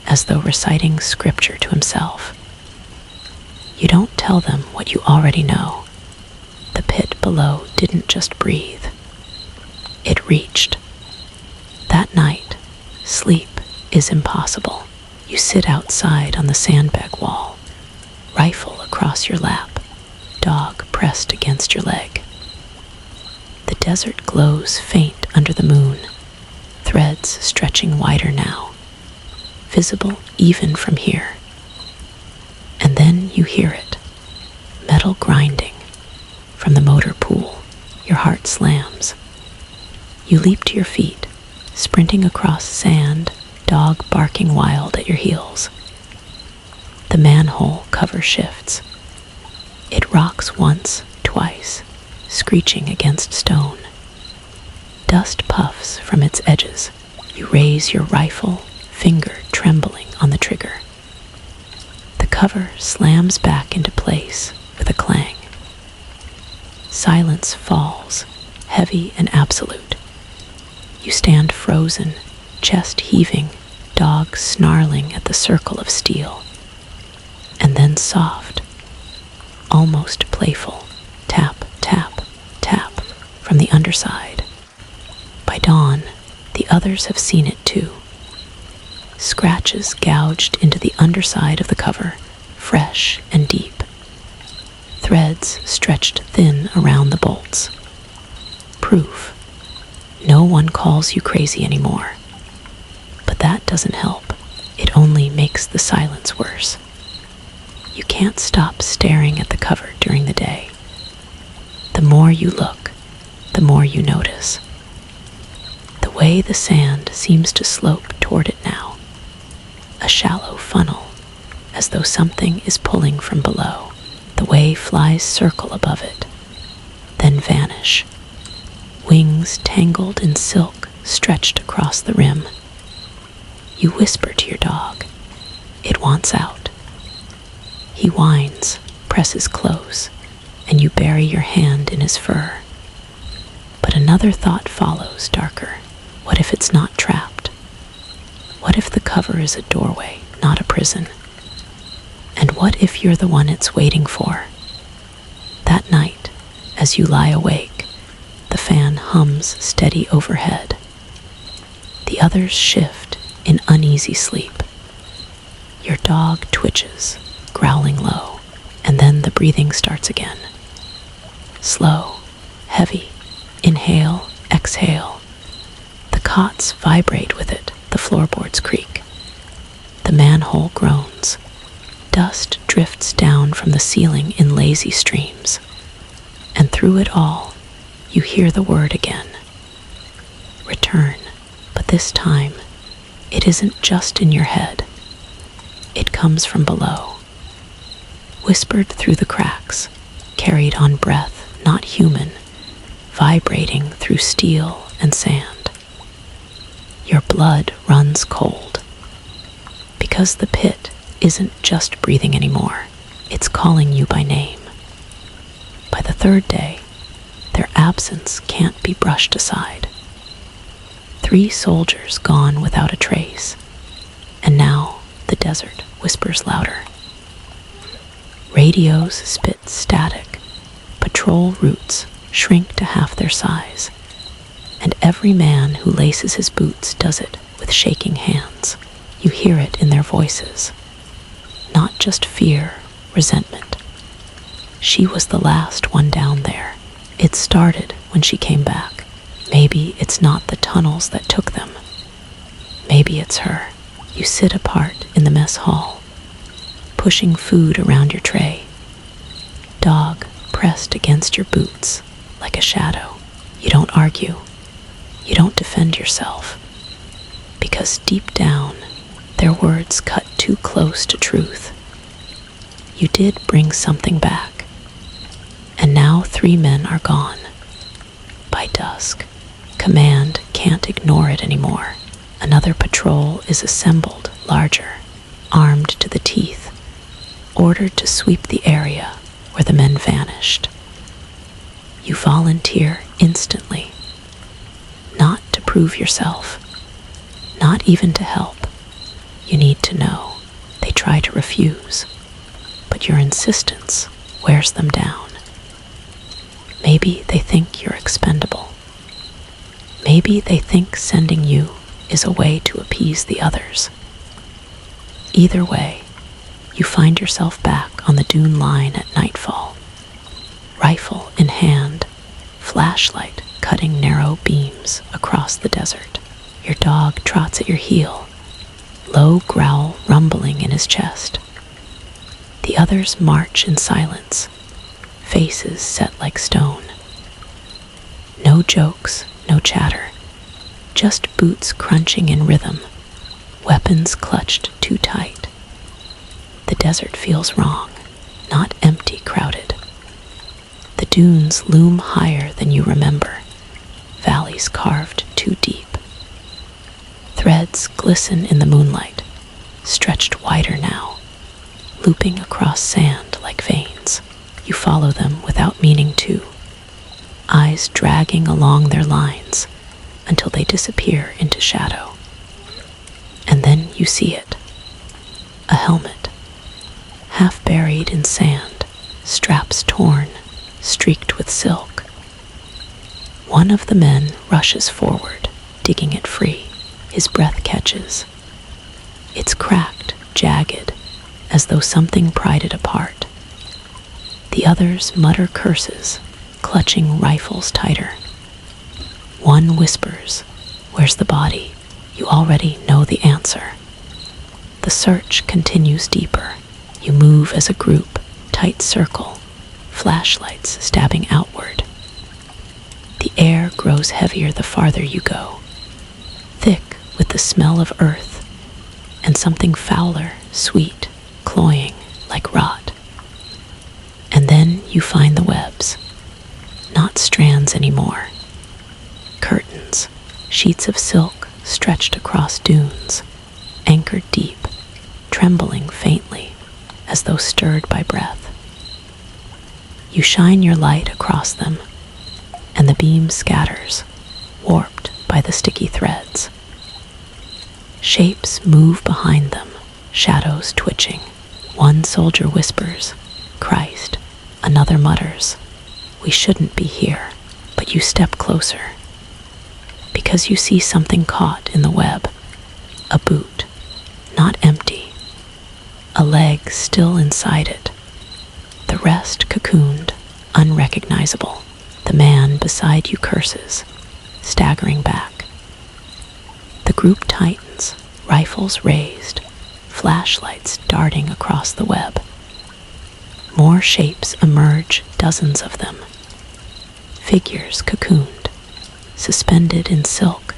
as though reciting scripture to himself. You don't tell them what you already know. The pit below didn't just breathe. It reached. That night, sleep is impossible. You sit outside on the sandbag wall, rifle across your lap, dog pressed against your leg. The desert glows faint under the moon, threads stretching wider now, visible even from here. And then you hear it, metal grinding. From the motor pool, your heart slams. You leap to your feet, sprinting across sand, dog barking wild at your heels. The manhole cover shifts. It rocks once, twice, screeching against stone. Dust puffs from its edges. You raise your rifle, finger trembling on the trigger. The cover slams back into place with a clang. Silence falls, heavy and absolute. You stand frozen, chest heaving, dog snarling at the circle of steel. And then soft, almost playful, tap, tap, tap from the underside. By dawn, the others have seen it too. Scratches gouged into the underside of the cover, fresh and deep. Threads stretched thin around the bolts. Proof. No one calls you crazy anymore. But that doesn't help. It only makes the silence worse. You can't stop staring at the cover during the day. The more you look, the more you notice. The way the sand seems to slope toward it now. A shallow funnel, as though something is pulling from below. The way flies circle above it, then vanish. Wings tangled in silk stretched across the rim. You whisper to your dog. It wants out. He whines, presses close, and you bury your hand in his fur. But another thought follows, darker. What if it's not trapped? What if the cover is a doorway, not a prison? And what if you're the one it's waiting for? That night, as you lie awake, the fan hums steady overhead. The others shift in uneasy sleep. Your dog twitches, growling low, and then the breathing starts again. Slow, heavy, inhale, exhale. The cots vibrate with it, the floorboards creak. The manhole groans. Dust drifts down from the ceiling in lazy streams. And through it all, you hear the word again. Return. But this time, it isn't just in your head. It comes from below. Whispered through the cracks, carried on breath, not human, vibrating through steel and sand. Your blood runs cold. Because the pit isn't just breathing anymore. It's calling you by name. By the third day, their absence can't be brushed aside. 3 soldiers gone without a trace, and now the desert whispers louder. Radios spit static, patrol routes shrink to half their size, and every man who laces his boots does it with shaking hands. You hear it in their voices. Not just fear, resentment. She was the last one down there. It started when she came back. Maybe it's not the tunnels that took them. Maybe it's her. You sit apart in the mess hall, pushing food around your tray. Dog pressed against your boots like a shadow. You don't argue. You don't defend yourself. Because deep down, their words cut too close to truth. You did bring something back. And now 3 men are gone. By dusk, command can't ignore it anymore. Another patrol is assembled, larger, armed to the teeth, ordered to sweep the area where the men vanished. You volunteer instantly, not to prove yourself, not even to help. You need to know. They try to refuse, but your insistence wears them down. Maybe they think you're expendable. Maybe they think sending you is a way to appease the others. Either way, you find yourself back on the dune line at nightfall, rifle in hand, flashlight cutting narrow beams across the desert. Your dog trots at your heel, low growl rumbling in his chest. The others march in silence, faces set like stone. No jokes, no chatter, just boots crunching in rhythm, weapons clutched too tight. The desert feels wrong, not empty, crowded. The dunes loom higher than you remember, valleys carved too deep. Threads glisten in the moonlight, stretched wider now, looping across sand like veins. You follow them without meaning to, eyes dragging along their lines until they disappear into shadow. And then you see it. A helmet, half buried in sand, straps torn, streaked with silk. One of the men rushes forward, digging it free. His breath catches. It's cracked, jagged, as though something pried it apart. The others mutter curses, clutching rifles tighter. One whispers, "Where's the body?" You already know the answer. The search continues deeper. You move as a group, tight circle, flashlights stabbing outward. The air grows heavier the farther you go, thick with the smell of earth and something fouler, sweet, cloying like rot. And then you find the webs, not strands anymore. Curtains, sheets of silk stretched across dunes, anchored deep, trembling faintly as though stirred by breath. You shine your light across them, and the beam scatters, warped by the sticky threads. Shapes move behind them, shadows twitching. One soldier whispers, "Christ." Another mutters, "We shouldn't be here." But you step closer, because you see something caught in the web. A boot, not empty. A leg still inside it. The rest cocooned, unrecognizable. The man beside you curses, staggering back. The group tightens, rifles raised, flashlights darting across the web. More shapes emerge, dozens of them. Figures cocooned, suspended in silk,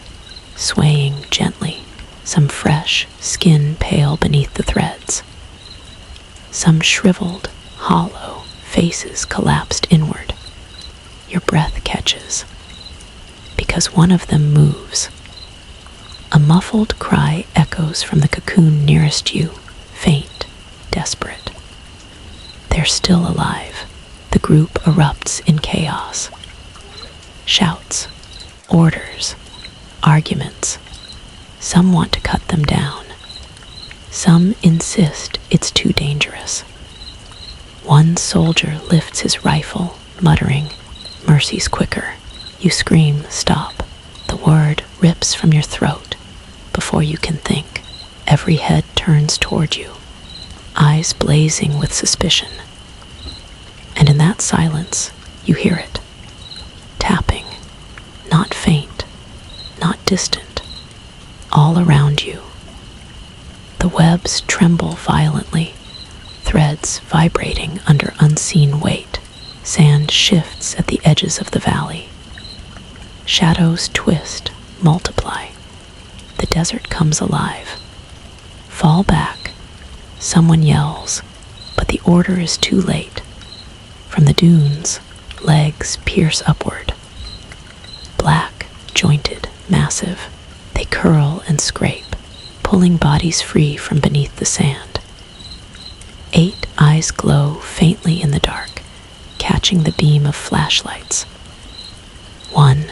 swaying gently, some fresh, skin pale beneath the threads. Some shriveled, hollow, faces collapsed inward. Your breath catches, because one of them moves. A muffled cry echoes from the cocoon nearest you, faint, desperate. They're still alive. The group erupts in chaos. Shouts, orders, arguments. Some want to cut them down. Some insist it's too dangerous. One soldier lifts his rifle, muttering, "Mercy's quicker." You scream, "Stop." The word rips from your throat before you can think. Every head turns toward you, eyes blazing with suspicion. And in that silence, you hear it. Tapping, not faint, not distant, all around you. The webs tremble violently, threads vibrating under unseen weight. Sand shifts at the edges of the valley. Shadows twist, multiply. The desert comes alive. Fall back. Someone yells, but the order is too late. From the dunes, legs pierce upward. Black, jointed, massive, they curl and scrape, pulling bodies free from beneath the sand. 8 eyes glow faintly in the dark, catching the beam of flashlights. 1,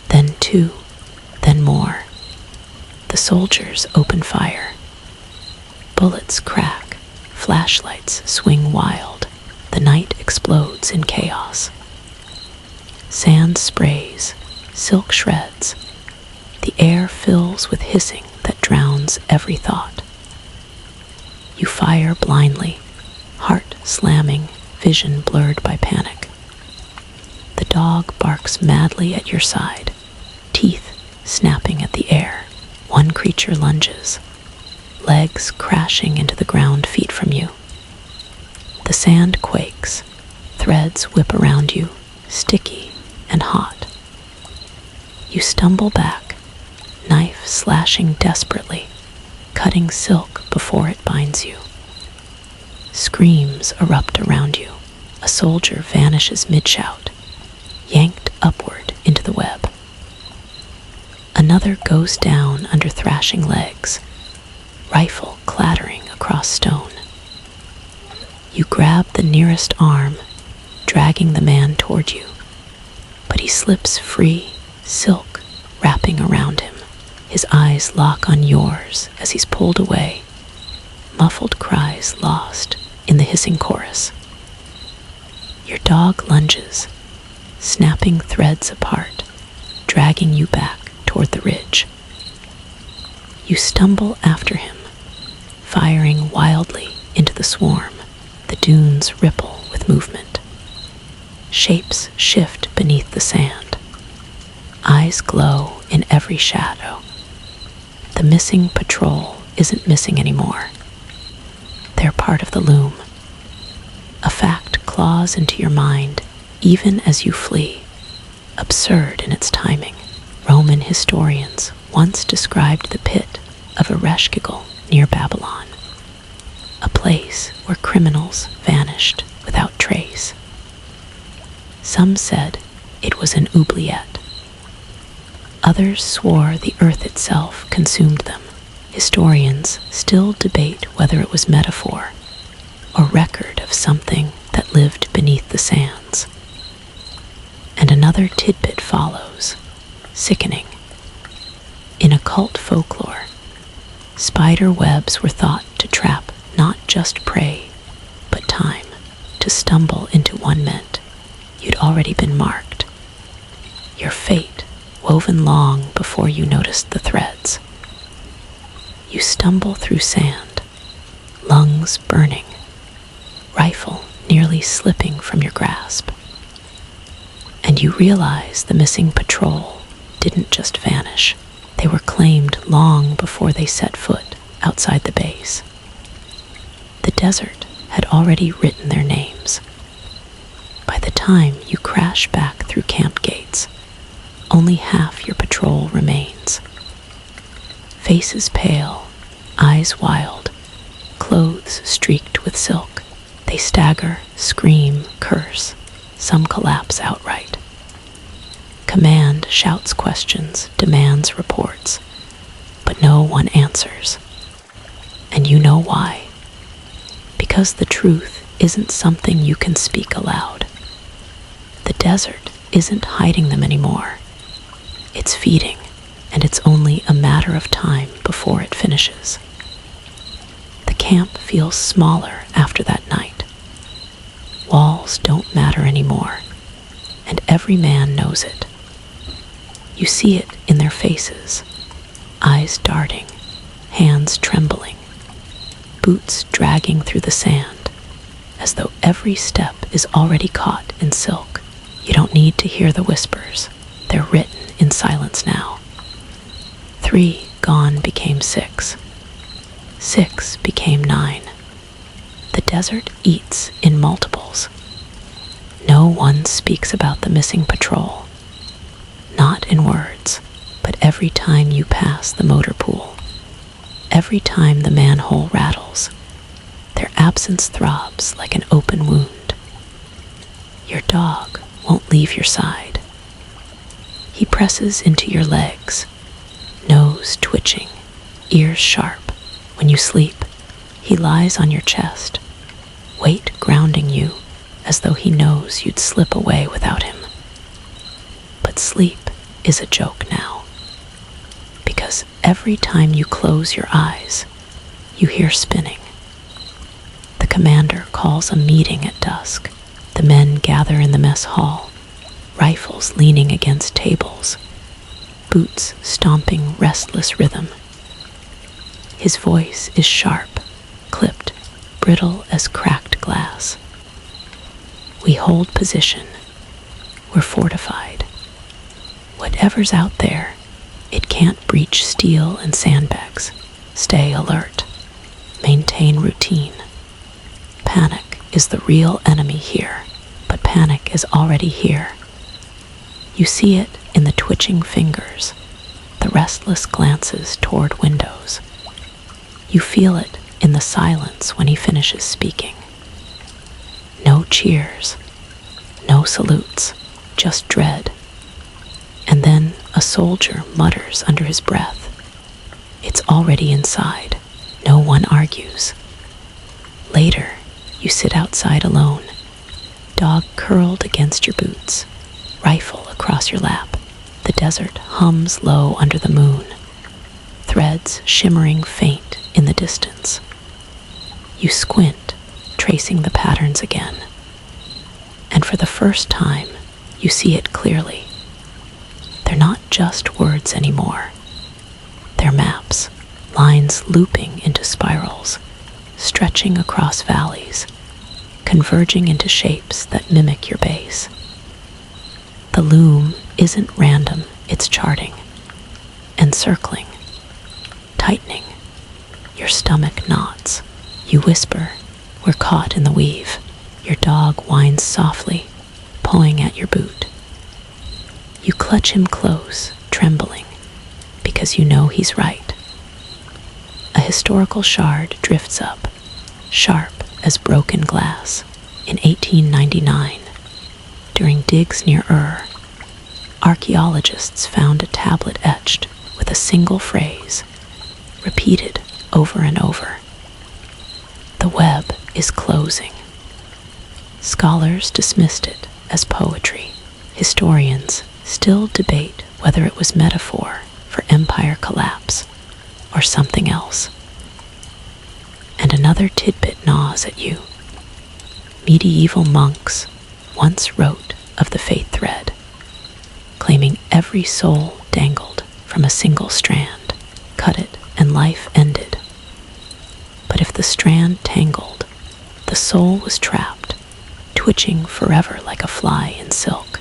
then 2, then more. The soldiers open fire. Bullets crack, flashlights swing wild. The night explodes in chaos. Sand sprays, silk shreds. The air fills with hissing that drowns every thought. You fire blindly, heart slamming, vision blurred by panic. The dog barks madly at your side, teeth snapping at the air. One creature lunges, legs crashing into the ground feet from you. The sand quakes, threads whip around you, sticky and hot. You stumble back, knife slashing desperately, cutting silk before it binds you. Screams erupt around you. A soldier vanishes mid-shout, yanked upward into the web. Another goes down under thrashing legs, rifle clattering across stone. You grab the nearest arm, dragging the man toward you, but he slips free, silk wrapping around him. His eyes lock on yours as he's pulled away, muffled cries lost in the hissing chorus. Your dog lunges, snapping threads apart, dragging you back toward the ridge. You stumble after him, firing wildly into the swarm. The dunes ripple with movement. Shapes shift beneath the sand. Eyes glow in every shadow. The missing patrol isn't missing anymore. They're part of the loom. A fact claws into your mind even as you flee, absurd in its timing. Roman historians once described the pit of Ereshkigal near Babylon, a place where criminals vanished without trace. Some said it was an oubliette. Others swore the earth itself consumed them. Historians still debate whether it was metaphor or record of something that lived beneath the sands. And another tidbit follows, sickening. In occult folklore, spider webs were thought to trap not just prey, but time. To stumble into one meant you'd already been marked. Your fate woven long before you noticed the threads. You stumble through sand, lungs burning, rifle nearly slipping from your grasp. And you realize the missing patrol didn't just vanish. They were claimed long before they set foot outside the base. The desert had already written their names. By the time you crash back through camp gates, only half your patrol remains. Faces pale, eyes wild, clothes streaked with silk. They stagger, scream, curse. Some collapse outright. Command shouts questions, demands reports, but no one answers. And you know why. Because the truth isn't something you can speak aloud. The desert isn't hiding them anymore. It's feeding, and it's only a matter of time before it finishes. The camp feels smaller after that night. Walls don't matter anymore, and every man knows it. You see it in their faces, eyes darting, hands trembling, boots dragging through the sand, as though every step is already caught in silk. You don't need to hear the whispers. They're written in silence now. 3 gone became 6. 6 became 9. The desert eats in multiples. No one speaks about the missing patrol, not in words, but every time you pass the motor pool, every time the manhole rattles, their absence throbs like an open wound. Your dog won't leave your side. He presses into your legs, nose twitching, ears sharp. When you sleep, he lies on your chest, weight grounding you as though he knows you'd slip away without him. But sleep is a joke now, because every time you close your eyes, you hear spinning. The commander calls a meeting at dusk. The men gather in the mess hall, rifles leaning against tables, boots stomping restless rhythm. His voice is sharp, clipped, brittle as cracked glass. We hold position. We're fortified. Whatever's out there, it can't breach steel and sandbags. Stay alert. Maintain routine. Panic is the real enemy here, but panic is already here. You see it in the twitching fingers, the restless glances toward windows. You feel it in the silence when he finishes speaking. No cheers, no salutes, just dread. And then a soldier mutters under his breath. It's already inside. No one argues. Later, you sit outside alone, dog curled against your boots, rifle across your lap. The desert hums low under the moon, threads shimmering faint in the distance. You squint, tracing the patterns again. And for the first time, you see it clearly. They're not just words anymore. They're maps, lines looping into spirals, stretching across valleys, converging into shapes that mimic your base. The loom isn't random, it's charting, encircling, tightening. Your stomach knots. You whisper, we're caught in the weave. Your dog whines softly, pawing at your boot. You clutch him close, trembling, because you know he's right. A historical shard drifts up, sharp as broken glass. In 1899, during digs near Ur, archaeologists found a tablet etched with a single phrase, repeated over and over. The web is closing. Scholars dismissed it as poetry. Historians still debate whether it was metaphor for empire collapse or something else. And another tidbit gnaws at you. Medieval monks once wrote of the faith thread, claiming every soul dangled from a single strand. Cut it and life ended. But if the strand tangled, the soul was trapped, twitching forever like a fly in silk.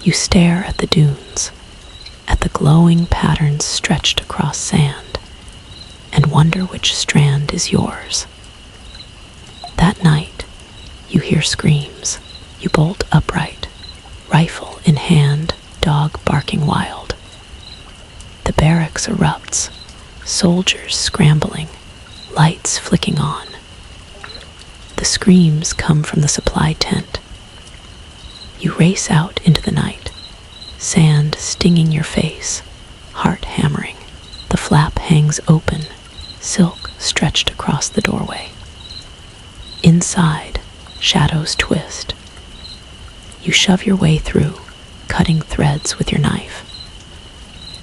You stare at the dunes, at the glowing patterns stretched across sand, and wonder which strand is yours. That night, you hear screams. You bolt upright, rifle in hand, dog barking wild. The barracks erupts, soldiers scrambling, lights flicking on. The screams come from the supply tent. You race out into the night, sand stinging your face, heart hammering. The flap hangs open, silk stretched across the doorway. Inside, shadows twist. You shove your way through, cutting threads with your knife.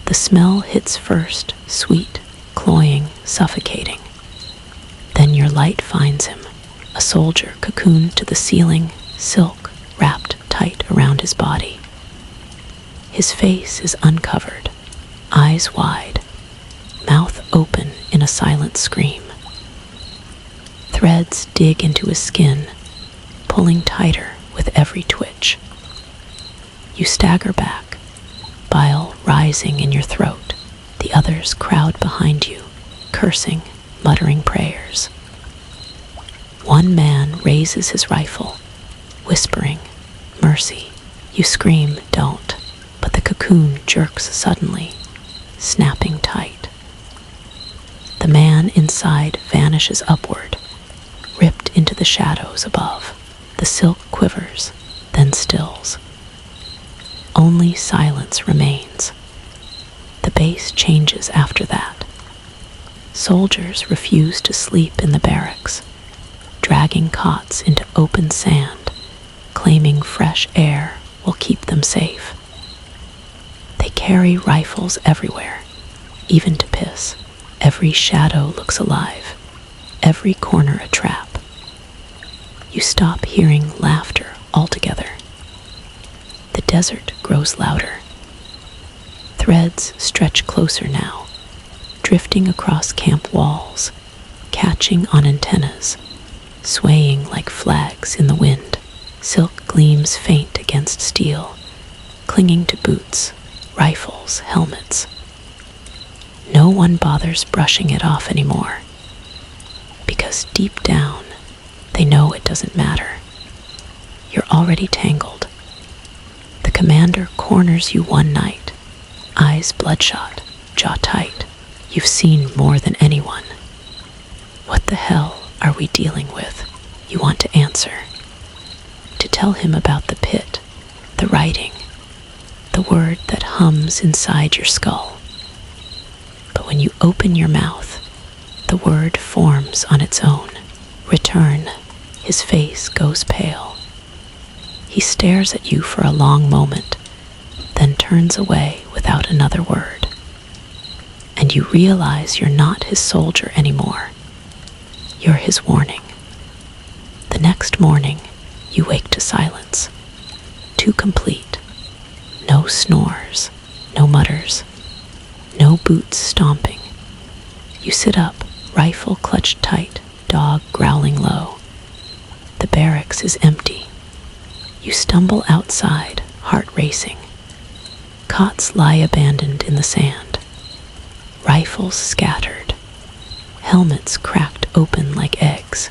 The smell hits first, sweet, cloying, suffocating. Then your light finds him, a soldier cocooned to the ceiling, silk wrapped tight around his body. His face is uncovered, eyes wide, mouth open in a silent scream. Threads dig into his skin, pulling tighter with every twitch. You stagger back, bile rising in your throat. The others crowd behind you, cursing, muttering prayers. One man raises his rifle, whispering, "Mercy." You scream, "Don't." But the cocoon jerks suddenly, snapping tight. The man inside vanishes upward, ripped into the shadows above. The silk quivers, then stills. Only silence remains. The bass changes after that. Soldiers refuse to sleep in the barracks, dragging cots into open sand, claiming fresh air will keep them safe. They carry rifles everywhere, even to piss. Every shadow looks alive, every corner a trap. You stop hearing laughter altogether. The desert grows louder. Threads stretch closer now, drifting across camp walls, catching on antennas, swaying like flags in the wind. Silk gleams faint against steel, clinging to boots, rifles, helmets. No one bothers brushing it off anymore, because deep down, they know it doesn't matter. You're already tangled. The commander corners you one night, eyes bloodshot, jaw tight. You've seen more than anyone. What the hell are we dealing with? You want to answer. To tell him about the pit, the writing, the word that hums inside your skull. But when you open your mouth, the word forms on its own. Return. His face goes pale. He stares at you for a long moment, then turns away without another word. And you realize you're not his soldier anymore. You're his warning. The next morning, you wake to silence, too complete. No snores, no mutters, no boots stomping. You sit up, rifle clutched tight, dog growling low. The barracks is empty. You stumble outside, heart racing. Cots lie abandoned in the sand. Rifles scattered. Helmets cracked open like eggs.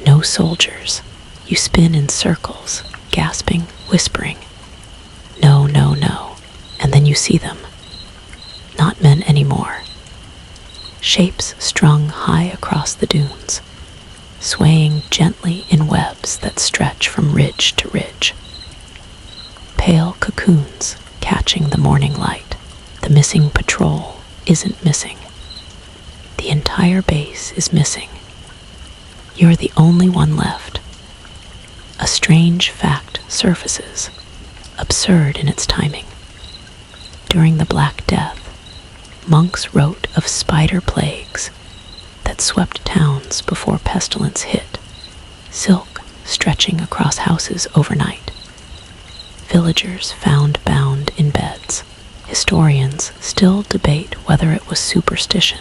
No soldiers. You spin in circles, gasping, whispering. No, no, no. And then you see them. Not men anymore. Shapes strung high across the dunes, swaying gently in webs that stretch from ridge to ridge. Pale cocoons catching the morning light. The missing patrol isn't missing. The entire base is missing. You're the only one left. A strange fact surfaces, absurd in its timing. During the Black Death, monks wrote of spider plagues that swept towns before pestilence hit, silk stretching across houses overnight. Villagers found bound in beds. Historians still debate whether it was superstition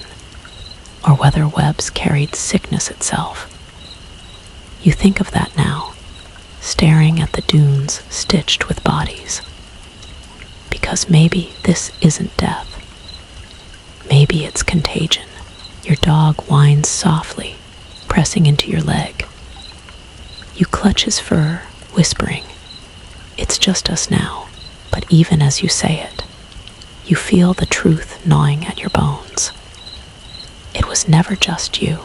or whether webs carried sickness itself. You think of that now, staring at the dunes stitched with bodies. Because maybe this isn't death. Maybe it's contagion. Your dog whines softly, pressing into your leg. You clutch his fur, whispering, "It's just us now." But even as you say it, you feel the truth gnawing at your bones. It was never just you.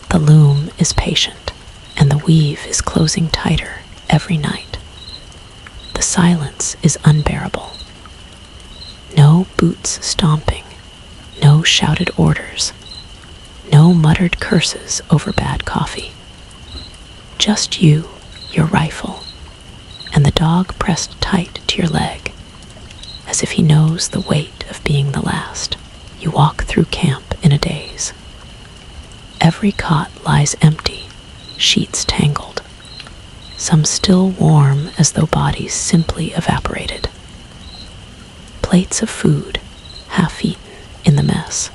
The loom is patient, and the weave is closing tighter every night. The silence is unbearable. No boots stomping, no shouted orders, no muttered curses over bad coffee. Just you, your rifle, and the dog pressed tight to your leg, as if he knows the weight of being the last. You walk through camp in a daze. Every cot lies empty, sheets tangled, some still warm as though bodies simply evaporated. Plates of food, half-eaten in the mess.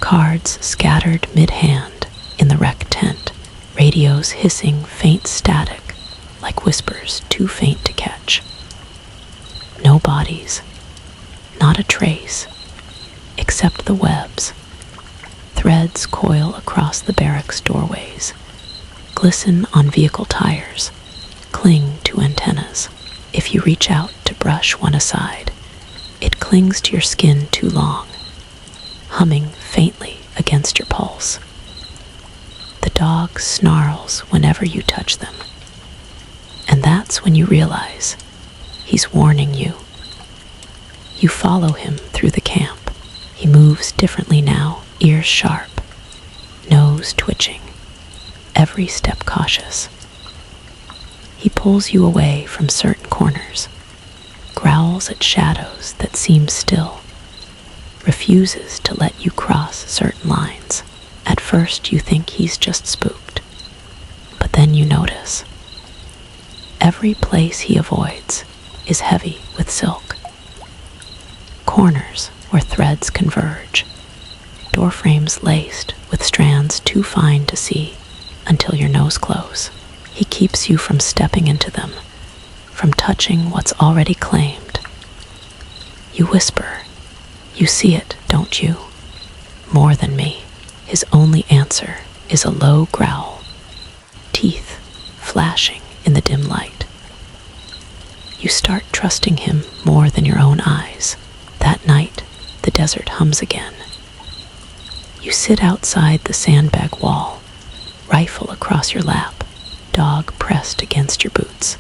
Cards scattered mid-hand in the wreck tent, radios hissing faint static like whispers too faint to catch. No bodies, not a trace, except the webs. Threads coil across the barracks doorways, glisten on vehicle tires, cling to antennas. If you reach out to brush one aside, it clings to your skin too long, humming faintly against your pulse. The dog snarls whenever you touch them, and that's when you realize he's warning you. You follow him through the camp. He moves differently now, ears sharp, nose twitching, every step cautious. He pulls you away from certain corners, growls at shadows that seem still, refuses to let you cross certain lines. At first you think he's just spooked, but then you notice every place he avoids is heavy with silk. Corners where threads converge, door frames laced with strands too fine to see until your nose close. He keeps you from stepping into them, from touching what's already claimed. You whisper, "You see it, don't you? More than me." His only answer is a low growl, teeth flashing in the dim light. You start trusting him more than your own eyes. That night, the desert hums again. You sit outside the sandbag wall, rifle across your lap, dog pressed against your boots.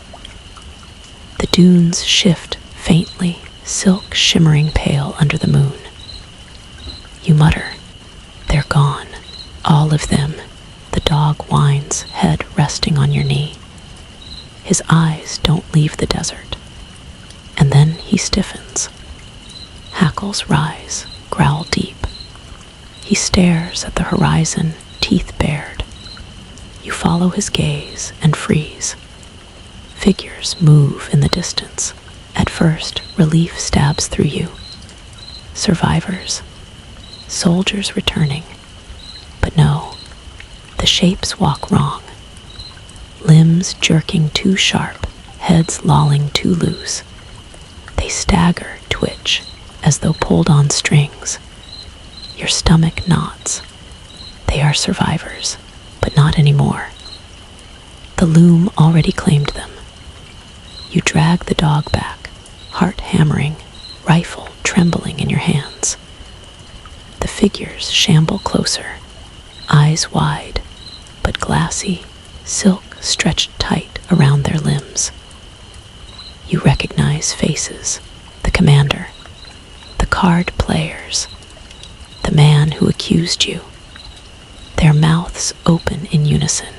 The dunes shift faintly, silk shimmering pale under the moon. You mutter, "They're gone, all of them." The dog whines, head resting on your knee. His eyes don't leave the desert, and then he stiffens. Hackles rise, growl deep. He stares at the horizon, teeth bared. You follow his gaze and freeze. Figures move in the distance. At first, relief stabs through you. Survivors, soldiers returning. But no, the shapes walk wrong. Limbs jerking too sharp, heads lolling too loose. They stagger, twitch, as though pulled on strings. Your stomach knots. They are survivors, but not anymore. The loom already claimed them. You drag the dog back, heart hammering, rifle trembling in your hands. The figures shamble closer, eyes wide, but glassy, silk stretched tight around their limbs. You recognize faces, the commander, the card players, the man who accused you. Their mouths open in unison,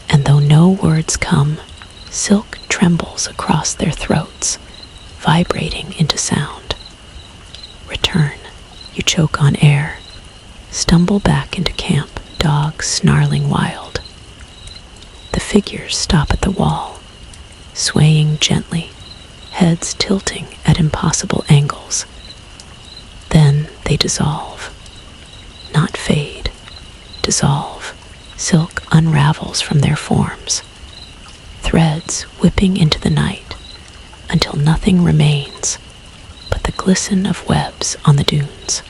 and though no words come, silk trembles across their throats, vibrating into sound. Return. You choke on air, stumble back into camp, dogs snarling wild. The figures stop at the wall, swaying gently, heads tilting at impossible angles. Then they dissolve. Not fade, dissolve. Silk unravels from their forms, threads whipping into the night until nothing remains but the glisten of webs on the dunes.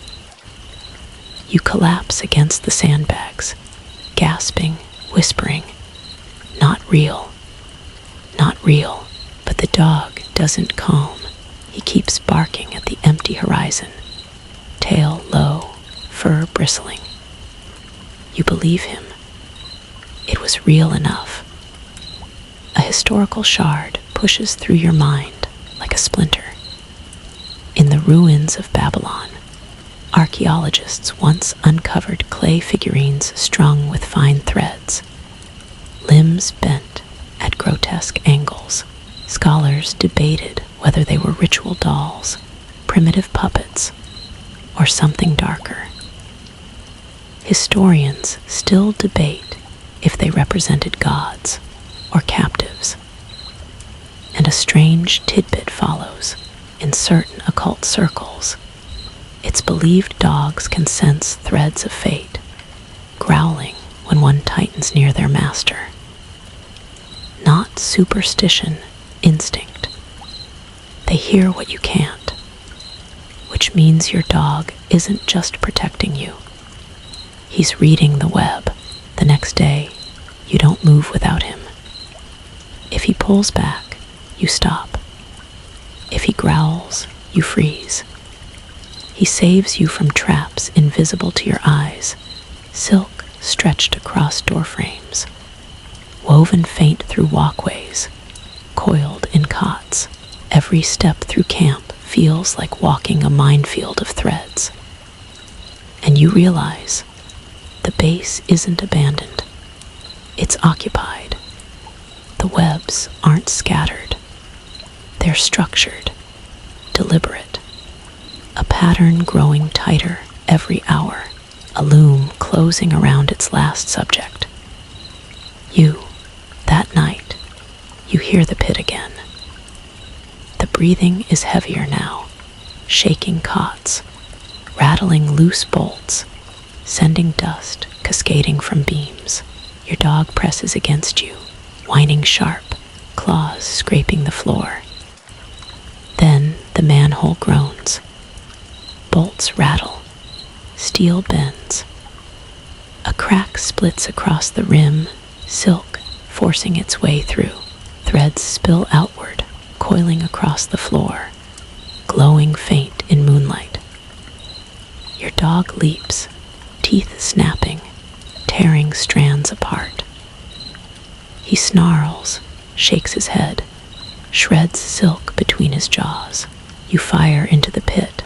You collapse against the sandbags, gasping, whispering, "Not real, not real." But the dog doesn't calm. He keeps barking at the empty horizon, tail low, fur bristling. You believe him. It was real enough. A historical shard pushes through your mind like a splinter. In the ruins of Babylon, archaeologists once uncovered clay figurines strung with fine threads, limbs bent at grotesque angles. Scholars debated whether they were ritual dolls, primitive puppets, or something darker. Historians still debate if they represented gods or captives. And a strange tidbit follows. In certain occult circles, it's believed dogs can sense threads of fate, growling when one tightens near their master. Not superstition, instinct. They hear what you can't, which means your dog isn't just protecting you. He's reading the web. The next day, You don't move without him. If he pulls back, you stop. If he growls, you freeze. He saves you from traps invisible to your eyes, silk stretched across doorframes, woven faint through walkways, coiled in cots. Every step through camp feels like walking a minefield of threads. And you realize the base isn't abandoned. It's occupied. The webs aren't scattered. They're structured, deliberate. A pattern growing tighter every hour, a loom closing around its last subject. That night, you hear the pit again. The breathing is heavier now, shaking cots, rattling loose bolts, sending dust cascading from beams. Your dog presses against you, whining sharp, claws scraping the floor. Then the manhole groans. Bolts rattle. Steel bends. A crack splits across the rim, silk forcing its way through. Threads spill outward, coiling across the floor, glowing faint in moonlight. Your dog leaps, teeth snapping, tearing strands apart. He snarls, shakes his head, shreds silk between his jaws. You fire into the pit,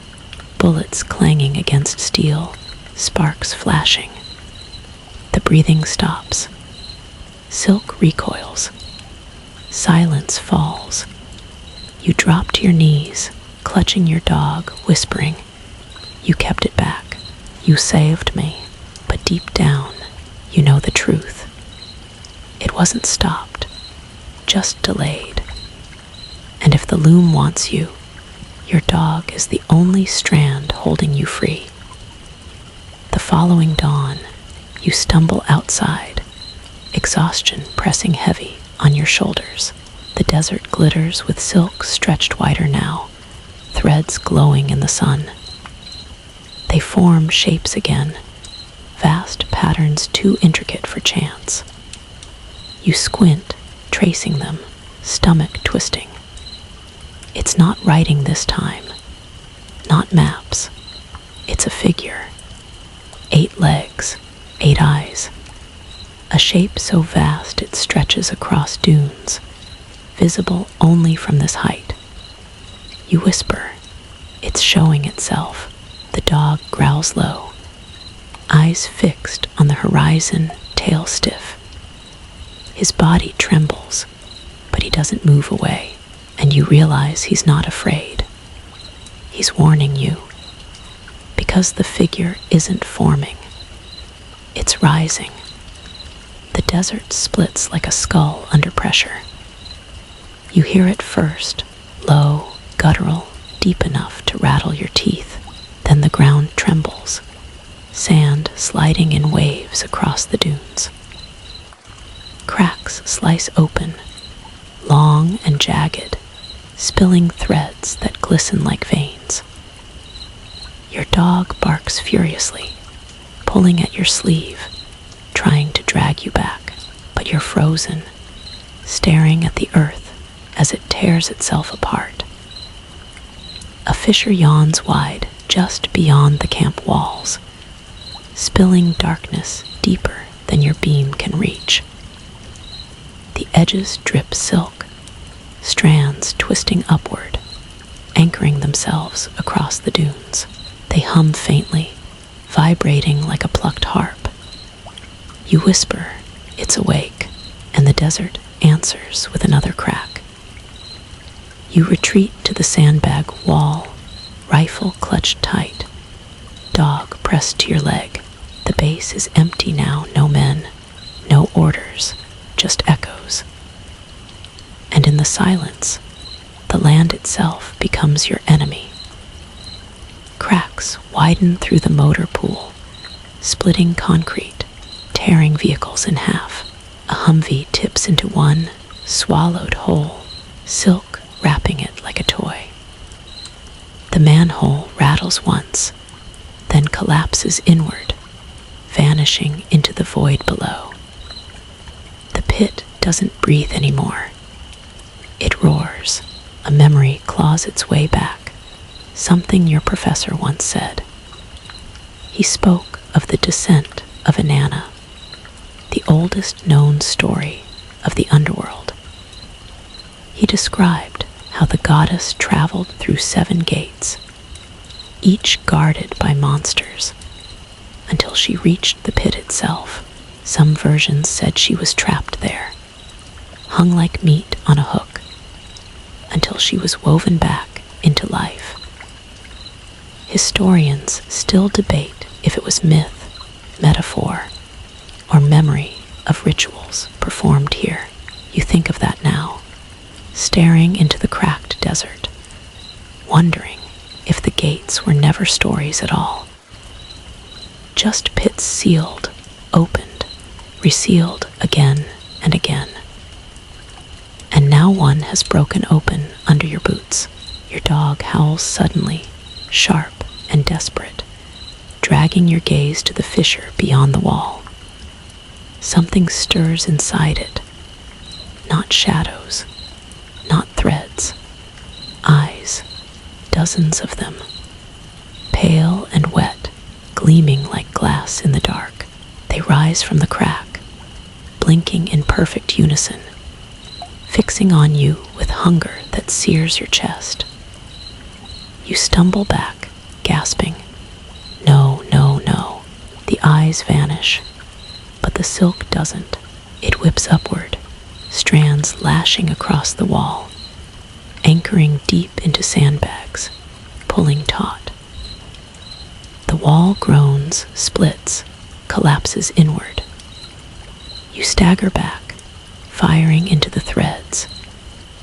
bullets clanging against steel, sparks flashing. The breathing stops. Silk recoils. Silence falls. You drop to your knees, clutching your dog, whispering, "You kept it back. You saved me." But deep down, you know the truth. It wasn't stopped, just delayed. And if the loom wants you, your dog is the only strand holding you free. The following dawn, you stumble outside, exhaustion pressing heavy on your shoulders. The desert glitters with silk stretched wider now, threads glowing in the sun. They form shapes again, vast patterns too intricate for chance. You squint, tracing them, stomach twisting. It's not writing this time, not maps. It's a figure. 8 legs, 8 eyes. A shape so vast it stretches across dunes, visible only from this height. You whisper. It's showing itself. The dog growls low, eyes fixed on the horizon, tail stiff. His body trembles, but he doesn't move away, and you realize he's not afraid. He's warning you, because the figure isn't forming. It's rising. The desert splits like a skull under pressure. You hear it first, low, guttural, deep enough to rattle your teeth. Then the ground trembles, sand sliding in waves across the dunes. Cracks slice open, long and jagged, spilling threads that glisten like veins. Your dog barks furiously, pulling at your sleeve, trying to drag you back, but you're frozen, staring at the earth as it tears itself apart. A fissure yawns wide just beyond the camp walls, spilling darkness deeper than your beam can reach. The edges drip silk, strands twisting upward, anchoring themselves across the dunes. They hum faintly, vibrating like a plucked harp. You whisper, "It's awake," and the desert answers with another crack. You retreat to the sandbag wall, rifle clutched tight, dog pressed to your leg. The base is empty now, no men, no orders, just echoes. And in the silence, the land itself becomes your enemy. Cracks widen through the motor pool, splitting concrete, tearing vehicles in half. A Humvee tips into one, swallowed whole, silk wrapping it like a toy. The manhole rattles once, then collapses inward, vanishing into the void below. doesn't breathe anymore. It roars. A memory claws its way back. Something your professor once said. He spoke of the descent of Inanna, the oldest known story of the underworld. He described how the goddess traveled through 7 gates, each guarded by monsters, until she reached the pit itself. Some versions said she was trapped there, hung like meat on a hook, until she was woven back into life. Historians still debate if it was myth, metaphor, or memory of rituals performed here. You think of that now, staring into the cracked desert, wondering if the gates were never stories at all. Just pits sealed, opened, resealed again and again. And now one has broken open under your boots. Your dog howls suddenly, sharp and desperate, dragging your gaze to the fissure beyond the wall. Something stirs inside it. Not shadows, not threads. Eyes, dozens of them. Pale and wet, gleaming like glass in the dark. They rise from the crack, blinking in perfect unison, fixing on you with hunger that sears your chest. You stumble back, gasping. No, no, no. The eyes vanish, but the silk doesn't. It whips upward, strands lashing across the wall, anchoring deep into sandbags, pulling taut. The wall groans, splits, collapses inward. You stagger back, firing into the threads,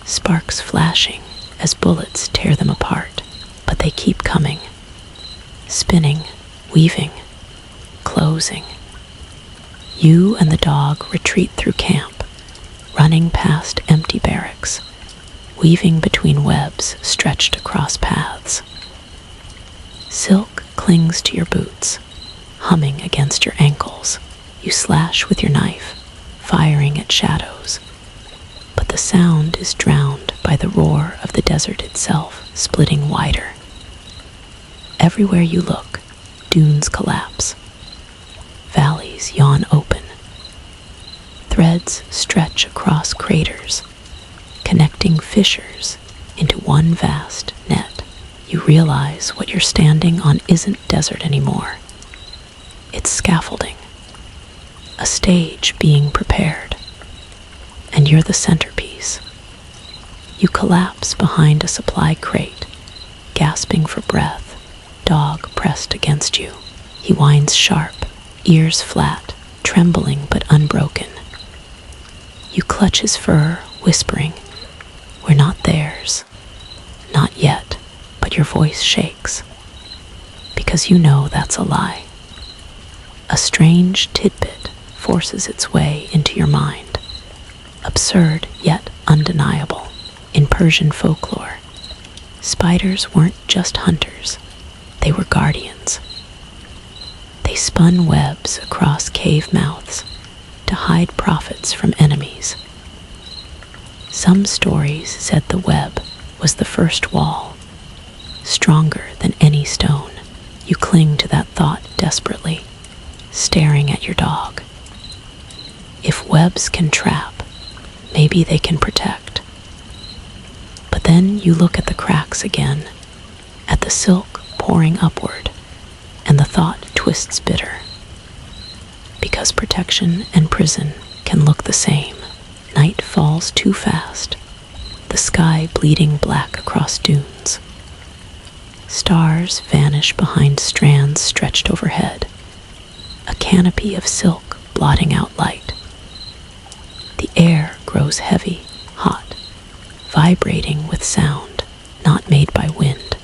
sparks flashing as bullets tear them apart, but they keep coming, spinning, weaving, closing. You and the dog retreat through camp, running past empty barracks, weaving between webs stretched across paths. Silk clings to your boots, humming against your ankles. You slash with your knife, firing at shadows, but the sound is drowned by the roar of the desert itself, splitting wider. Everywhere you look, dunes collapse. Valleys yawn open. Threads stretch across craters, connecting fissures into one vast net. You realize what you're standing on isn't desert anymore. It's scaffolding, a stage being prepared, and you're the centerpiece. You collapse behind a supply crate, gasping for breath, dog pressed against you. He whines sharp, ears flat, trembling but unbroken. You clutch his fur, whispering, "We're not theirs." Not yet, but your voice shakes, because you know that's a lie. A strange tidbit forces its way into your mind, absurd yet undeniable. In Persian folklore, spiders weren't just hunters, they were guardians. They spun webs across cave mouths to hide prophets from enemies. Some stories said the web was the first wall, stronger than any stone. You cling to that thought desperately, staring at your dog. If webs can trap, maybe they can protect. But then you look at the cracks again, at the silk pouring upward, and the thought twists bitter. Because protection and prison can look the same. Night falls too fast, the sky bleeding black across dunes. Stars vanish behind strands stretched overhead, a canopy of silk blotting out light. The air grows heavy, hot, vibrating with sound not made by wind.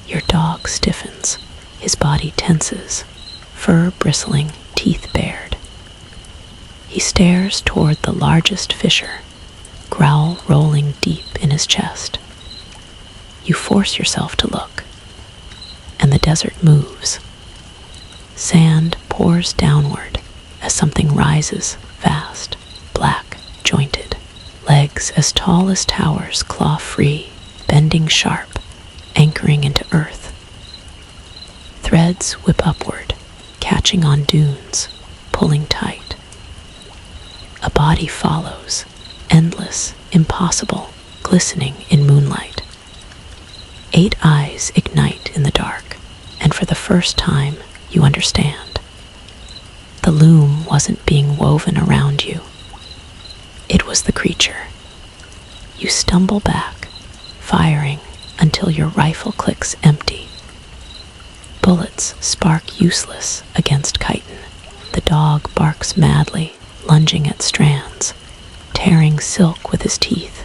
Your dog stiffens, his body tenses, fur bristling, teeth bared. He stares toward the largest fissure, growl rolling deep in his chest. You force yourself to look, and the desert moves. Sand pours downward as something rises, vast, black, legs as tall as towers claw free, bending sharp, anchoring into earth. Threads whip upward, catching on dunes, pulling tight. A body follows, endless, impossible, glistening in moonlight. 8 eyes ignite in the dark, and for the first time you understand. The loom wasn't being woven around you. It was the creature. You stumble back, firing until your rifle clicks empty. Bullets spark useless against chitin. The dog barks madly, lunging at strands, tearing silk with his teeth.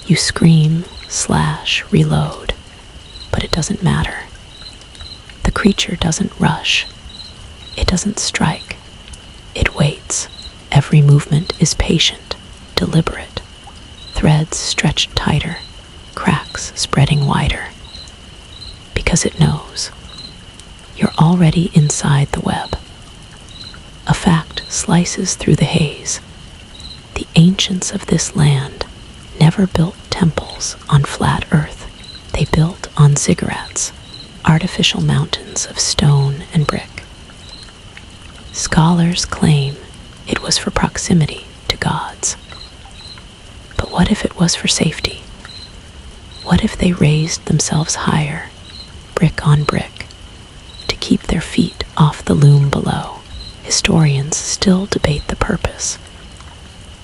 You scream, slash, reload, but it doesn't matter. The creature doesn't rush. It doesn't strike. It waits. Every movement is patient, deliberate. Threads stretched tighter, cracks spreading wider. Because it knows. You're already inside the web. A fact slices through the haze. The ancients of this land never built temples on flat earth. They built on ziggurats, artificial mountains of stone and brick. Scholars claim it was for proximity to gods. But what if it was for safety? What if they raised themselves higher, brick on brick, to keep their feet off the loom below? Historians still debate the purpose.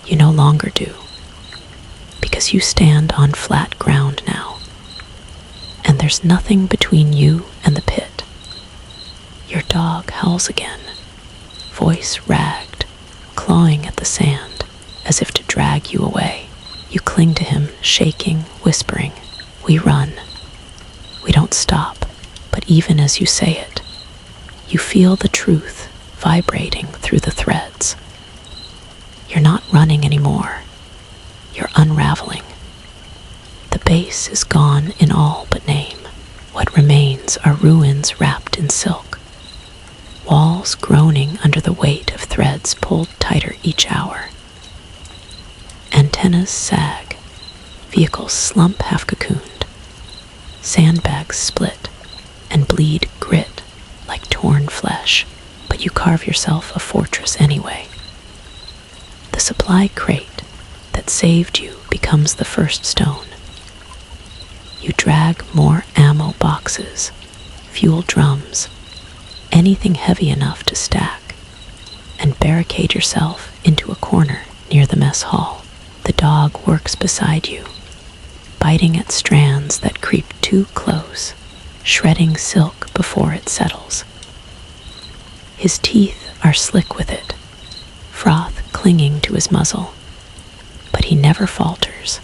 You no longer do, because you stand on flat ground now, and there's nothing between you and the pit. Your dog howls again, voice ragged, clawing at the sand as if to drag you away. You cling to him, shaking, whispering. We run. We don't stop, but even as you say it, you feel the truth vibrating through the threads. You're not running anymore. You're unraveling. The base is gone in all but name. What remains are ruins wrapped in silk. Walls groaning under the weight of threads pulled tighter each hour. Antennas sag. Vehicles slump half-cocooned. Sandbags split and bleed grit like torn flesh, but you carve yourself a fortress anyway. The supply crate that saved you becomes the first stone. You drag more ammo boxes, fuel drums, anything heavy enough to stack, and barricade yourself into a corner near the mess hall. The dog works beside you, biting at strands that creep too close, shredding silk before it settles. His teeth are slick with it, froth clinging to his muzzle, but he never falters.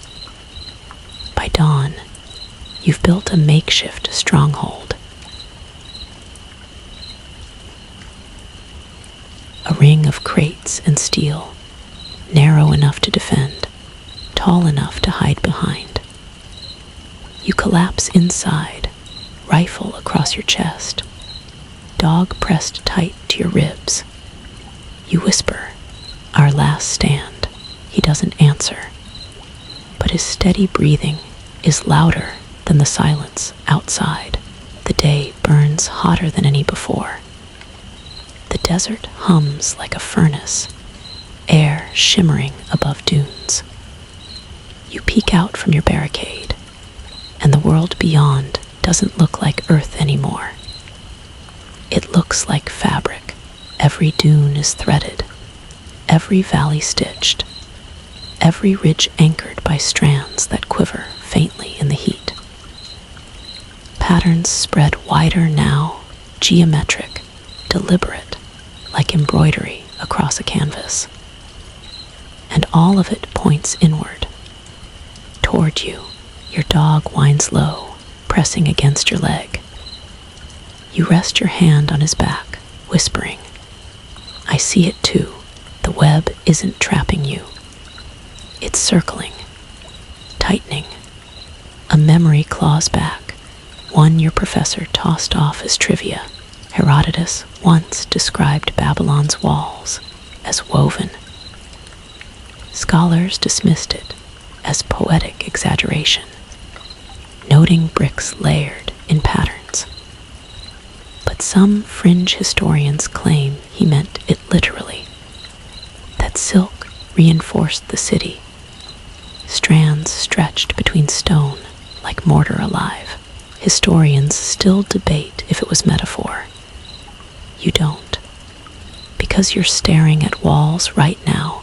By dawn, you've built a makeshift stronghold. A ring of crates and steel, narrow enough to defend, tall enough to hide behind. You collapse inside, rifle across your chest, dog pressed tight to your ribs. You whisper, "Our last stand." He doesn't answer, but his steady breathing is louder than the silence outside. The day burns hotter than any before. The desert hums like a furnace, air shimmering above dunes. You peek out from your barricade, and the world beyond doesn't look like Earth anymore. It looks like fabric. Every dune is threaded, every valley stitched, every ridge anchored by strands that quiver faintly in the heat. Patterns spread wider now, geometric, deliberate, like embroidery across a canvas. And all of it points inward, toward you. Your dog whines low, pressing against your leg. You rest your hand on his back, whispering, "I see it too. The web isn't trapping you. It's circling, tightening." A memory claws back, one your professor tossed off as trivia. Herodotus once described Babylon's walls as woven. Scholars dismissed it as poetic exaggeration, noting bricks layered in patterns. But some fringe historians claim he meant it literally, that silk reinforced the city, strands stretched between stone like mortar alive. Historians still debate if it was metaphor. You don't, because you're staring at walls right now,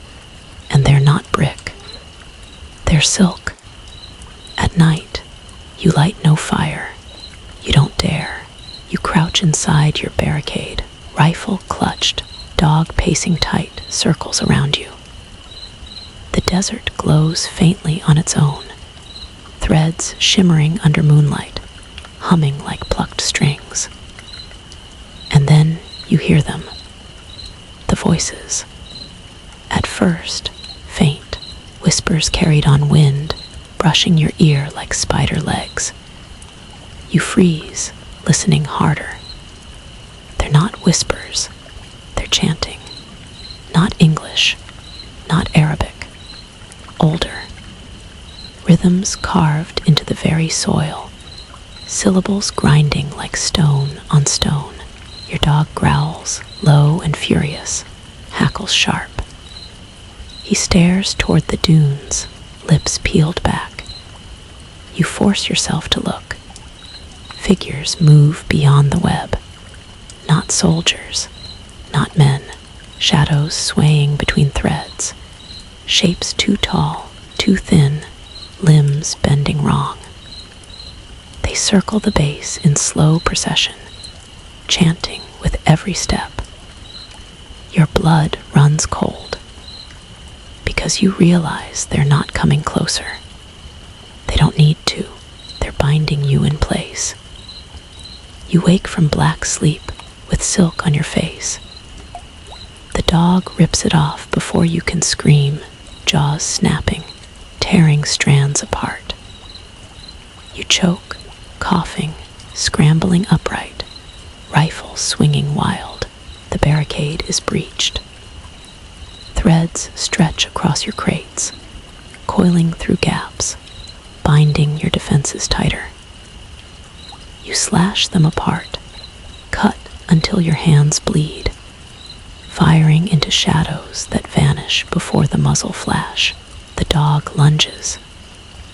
and they're not brick. They're silk. At night, you light no fire. You don't dare. You crouch inside your barricade, rifle clutched, dog pacing tight circles around you. The desert glows faintly on its own, threads shimmering under moonlight, humming like plucked strings. And then you hear them, the voices. At first, faint, whispers carried on wind, brushing your ear like spider legs. You freeze, listening harder. They're not whispers, they're chanting. Not English, not Arabic, older. Rhythms carved into the very soil, syllables grinding like stone on stone. Your dog growls, low and furious, hackles sharp. He stares toward the dunes, lips peeled back. You force yourself to look. Figures move beyond the web. Not soldiers, not men, shadows swaying between threads. Shapes too tall, too thin, limbs bending wrong. They circle the base in slow procession, chanting with every step. Your blood runs cold, because you realize they're not coming closer. They don't need to. They're binding you in place. You wake from black sleep with silk on your face. The dog rips it off before you can scream, jaws snapping, tearing strands apart. You choke, coughing, scrambling upright, rifle swinging wild. The barricade is breached. Threads stretch across your crates, coiling through gaps, binding your defenses tighter. You slash them apart, cut until your hands bleed, firing into shadows that vanish before the muzzle flash. The dog lunges,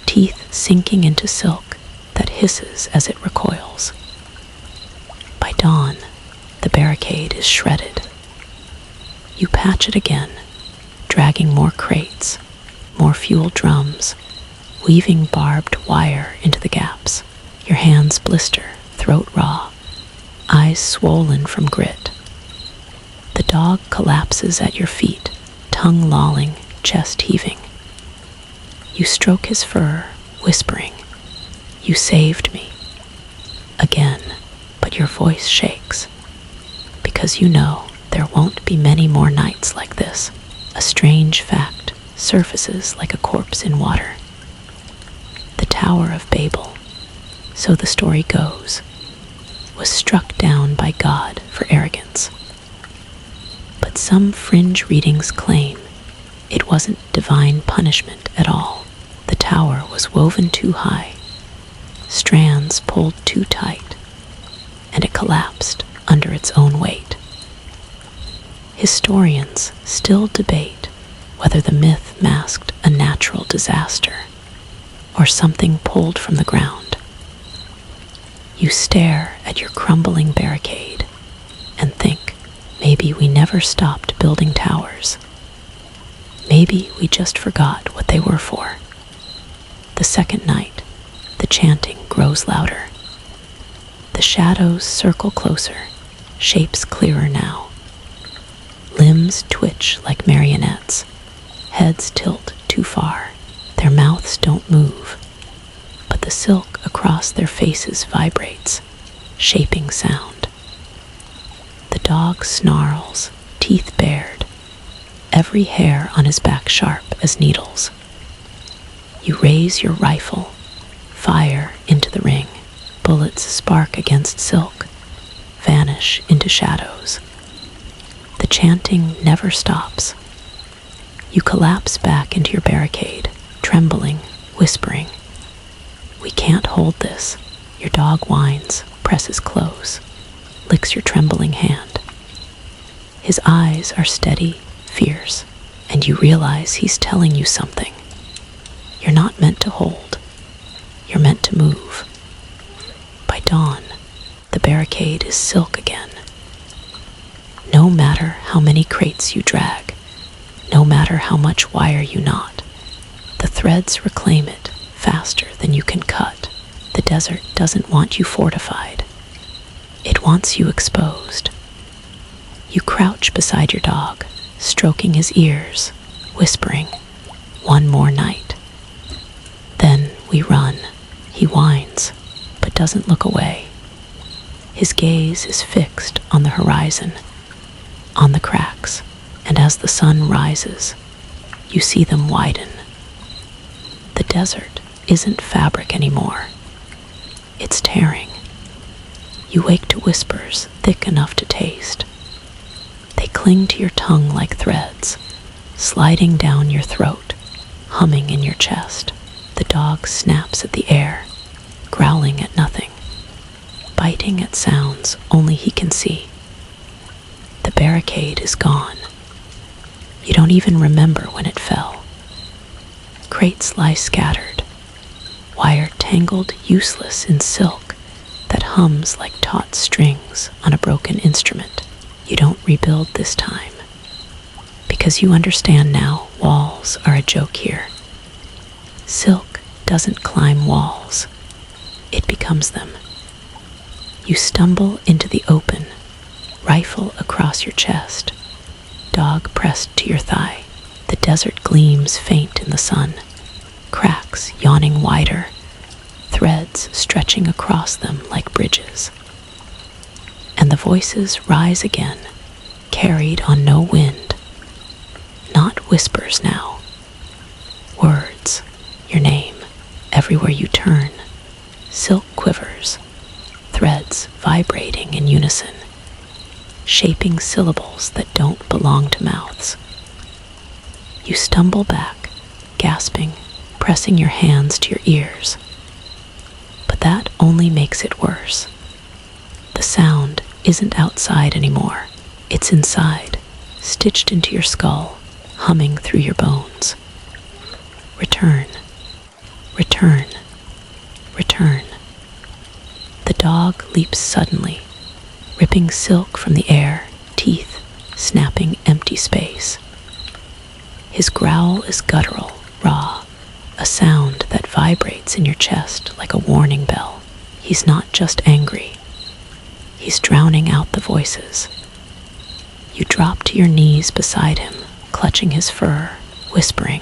teeth sinking into silk that hisses as it recoils. By dawn, the barricade is shredded. You patch it again, dragging more crates, more fuel drums, weaving barbed wire into the gaps. Your hands blister, throat raw, eyes swollen from grit. The dog collapses at your feet, tongue lolling, chest heaving. You stroke his fur, whispering, "You saved me." Again, but your voice shakes, because you know there won't be many more nights like this. A strange fact surfaces like a corpse in water. The Tower of Babel, so the story goes, was struck down by God for arrogance. But some fringe readings claim it wasn't divine punishment at all. The tower was woven too high, strands pulled too tight, and it collapsed under its own weight. Historians still debate whether the myth masked a natural disaster or something pulled from the ground. You stare at your crumbling barricade and think, maybe we never stopped building towers. Maybe we just forgot what they were for. The second night, the chanting grows louder. The shadows circle closer, shapes clearer now. Limbs twitch like marionettes, heads tilt too far. Their mouths don't move, but the silk across their faces vibrates, shaping sound. The dog snarls, teeth bared, every hair on his back sharp as needles. You raise your rifle, fire into the ring. Bullets spark against silk, vanish into shadows. The chanting never stops. You collapse back into your barricade, trembling, whispering, "We can't hold this." Your dog whines, presses close, licks your trembling hand. His eyes are steady, fierce, and you realize he's telling you something. You're not meant to hold. You're meant to move. By dawn, the barricade is silk again. No matter how many crates you drag, no matter how much wire you knot, the threads reclaim it faster than you can cut. The desert doesn't want you fortified. It wants you exposed. You crouch beside your dog, stroking his ears, whispering, "One more night." Then we run. He whines, but doesn't look away. His gaze is fixed on the horizon, on the cracks, and as the sun rises, you see them widen. The desert isn't fabric anymore. It's tearing. You wake to whispers thick enough to taste. They cling to your tongue like threads, sliding down your throat, humming in your chest. The dog snaps at the air, growling at nothing, biting at sounds only he can see. The barricade is gone. You don't even remember when it fell. Crates lie scattered, wire tangled useless in silk that hums like taut strings on a broken instrument. You don't rebuild this time, because you understand now walls are a joke here. Silk doesn't climb walls, it becomes them. You stumble into the open, rifle across your chest, dog pressed to your thigh. The desert gleams faint in the sun, cracks yawning wider, threads stretching across them like bridges. And the voices rise again, carried on no wind. Not whispers now. Words, your name, everywhere you turn. Silk quivers, threads vibrating in unison, shaping syllables that don't belong to mouths. You stumble back, gasping, pressing your hands to your ears. But that only makes it worse. The sound isn't outside anymore. It's inside, stitched into your skull, humming through your bones. Return, return, return. The dog leaps suddenly, ripping silk from the air, teeth snapping empty space. His growl is guttural, raw, a sound that vibrates in your chest like a warning bell. He's not just angry. He's drowning out the voices. You drop to your knees beside him, clutching his fur, whispering,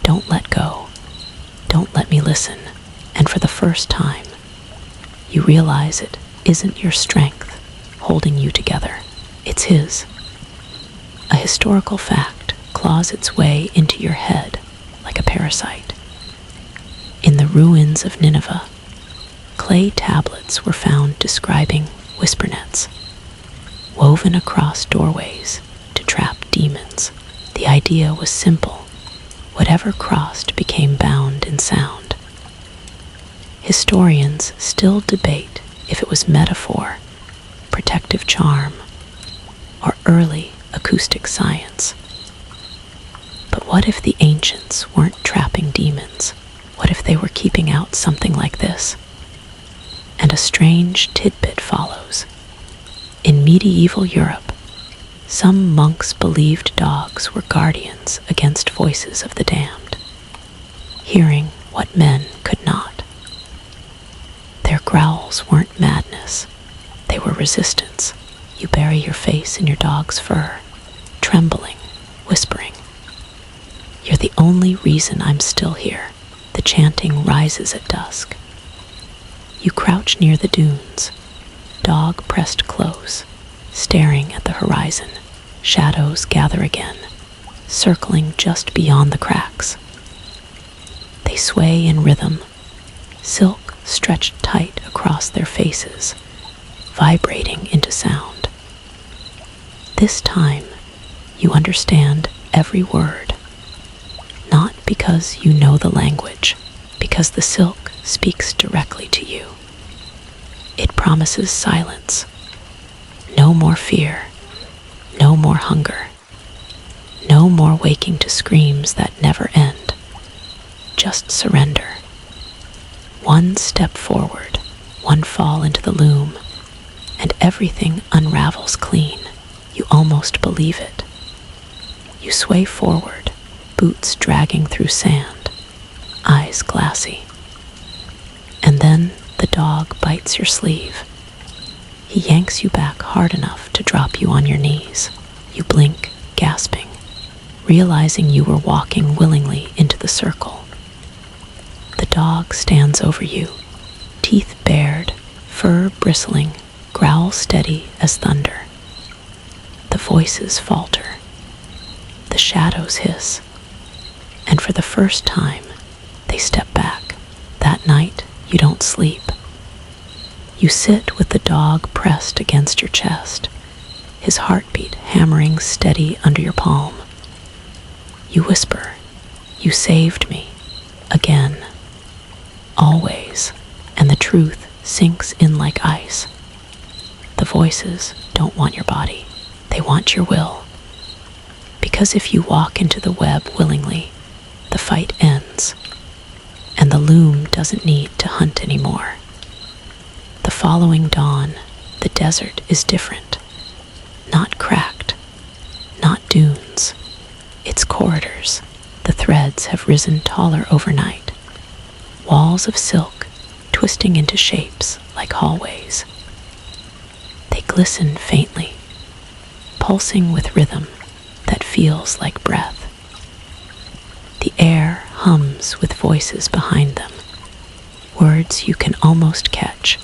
"Don't let go. Don't let me listen." And for the first time, you realize it isn't your strength holding you together. It's his. A historical fact claws its way into your head like a parasite. In the ruins of Nineveh, clay tablets were found describing whisper nets, woven across doorways to trap demons. The idea was simple. Whatever crossed became bound in sound. Historians still debate if it was metaphor, protective charm, or early acoustic science. But what if the ancients weren't trapping demons? What if they were keeping out something like this? And a strange tidbit follows. In medieval Europe, some monks believed dogs were guardians against voices of the damned, hearing what men could not. Their growls weren't madness, they were resistance. You bury your face in your dog's fur, trembling, whispering, "You're the only reason I'm still here." The chanting rises at dusk. You crouch near the dunes, dog pressed close, staring at the horizon. Shadows gather again, circling just beyond the cracks. They sway in rhythm, silk stretched tight across their faces, vibrating into sound. This time, you understand every word. because you know the language, because the silk speaks directly to you. It promises silence. No more fear. No more hunger. No more waking to screams that never end. Just surrender. One step forward, one fall into the loom, and everything unravels clean. You almost believe it. You sway forward, boots dragging through sand, eyes glassy. And then the dog bites your sleeve. He yanks you back hard enough to drop you on your knees. You blink, gasping, realizing you were walking willingly into the circle. The dog stands over you, teeth bared, fur bristling, growl steady as thunder. The voices falter. The shadows hiss. And for the first time, they step back. That night, you don't sleep. You sit with the dog pressed against your chest, his heartbeat hammering steady under your palm. You whisper, "You saved me." Again. Always. And the truth sinks in like ice. The voices don't want your body. They want your will. Because if you walk into the web willingly, the fight ends. And the loom doesn't need to hunt anymore. The following dawn, the desert is different. Not cracked. Not dunes. It's corridors. The threads have risen taller overnight. Walls of silk twisting into shapes like hallways. They glisten faintly, pulsing with rhythm that feels like breath. The air hums with voices behind them, words you can almost catch,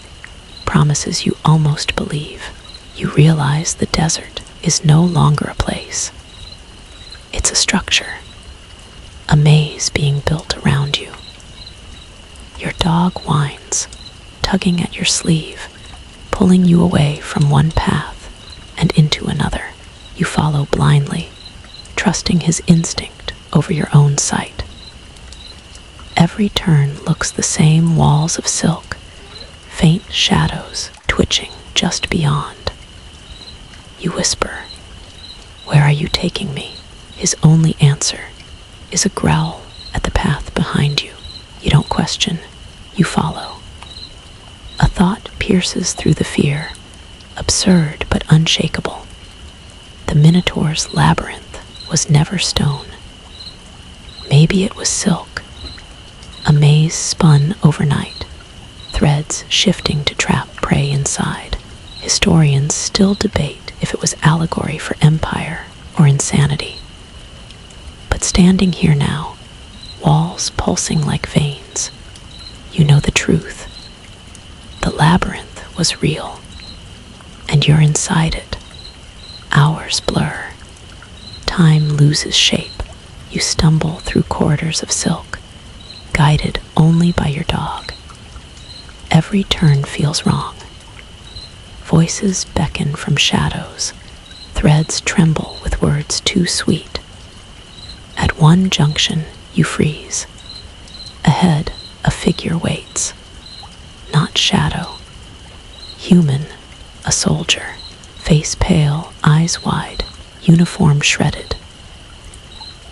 promises you almost believe. You realize the desert is no longer a place. It's a structure, a maze being built around you. Your dog whines, tugging at your sleeve, pulling you away from one path and into another. You follow blindly, trusting his instinct over your own sight. Every turn looks the same: walls of silk, faint shadows twitching just beyond. You whisper, "Where are you taking me?" His only answer is a growl at the path behind you. You don't question, you follow. A thought pierces through the fear, absurd but unshakable. The Minotaur's labyrinth was never stone. Maybe it was silk, a maze spun overnight, threads shifting to trap prey inside. Historians still debate if it was allegory for empire or insanity. But standing here now, walls pulsing like veins, you know the truth. The labyrinth was real, and you're inside it. Hours blur. Time loses shape. You stumble through corridors of silk, guided only by your dog. Every turn feels wrong. Voices beckon from shadows. Threads tremble with words too sweet. At one junction, you freeze. Ahead, a figure waits. Not shadow. Human, a soldier. Face pale, eyes wide, uniform shredded.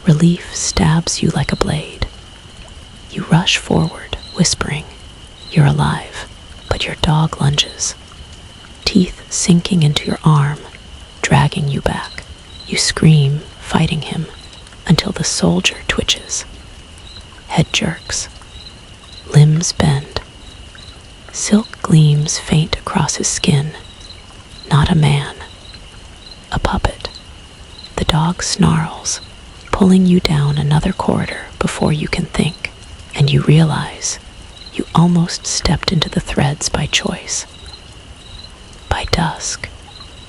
Relief stabs you like a blade. You rush forward, whispering, "You're alive," but your dog lunges, teeth sinking into your arm, dragging you back. You scream, fighting him, until the soldier twitches. Head jerks. Limbs bend. Silk gleams faint across his skin. Not a man. A puppet. The dog snarls, pulling you down another corridor before you can think, and you realize you almost stepped into the threads by choice. By dusk,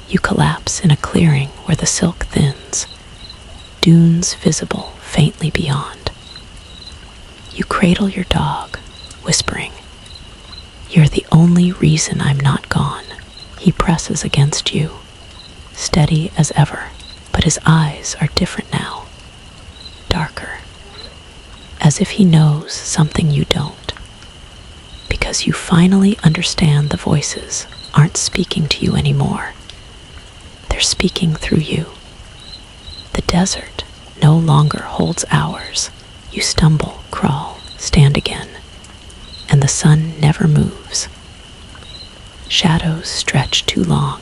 you collapse in a clearing where the silk thins, dunes visible faintly beyond. You cradle your dog, whispering, "You're the only reason I'm not gone." He presses against you, steady as ever, but his eyes are different now, darker. as if he knows something you don't, because you finally understand the voices aren't speaking to you anymore. They're speaking through you. The desert no longer holds hours. You stumble, crawl, stand again, and the sun never moves. Shadows stretch too long,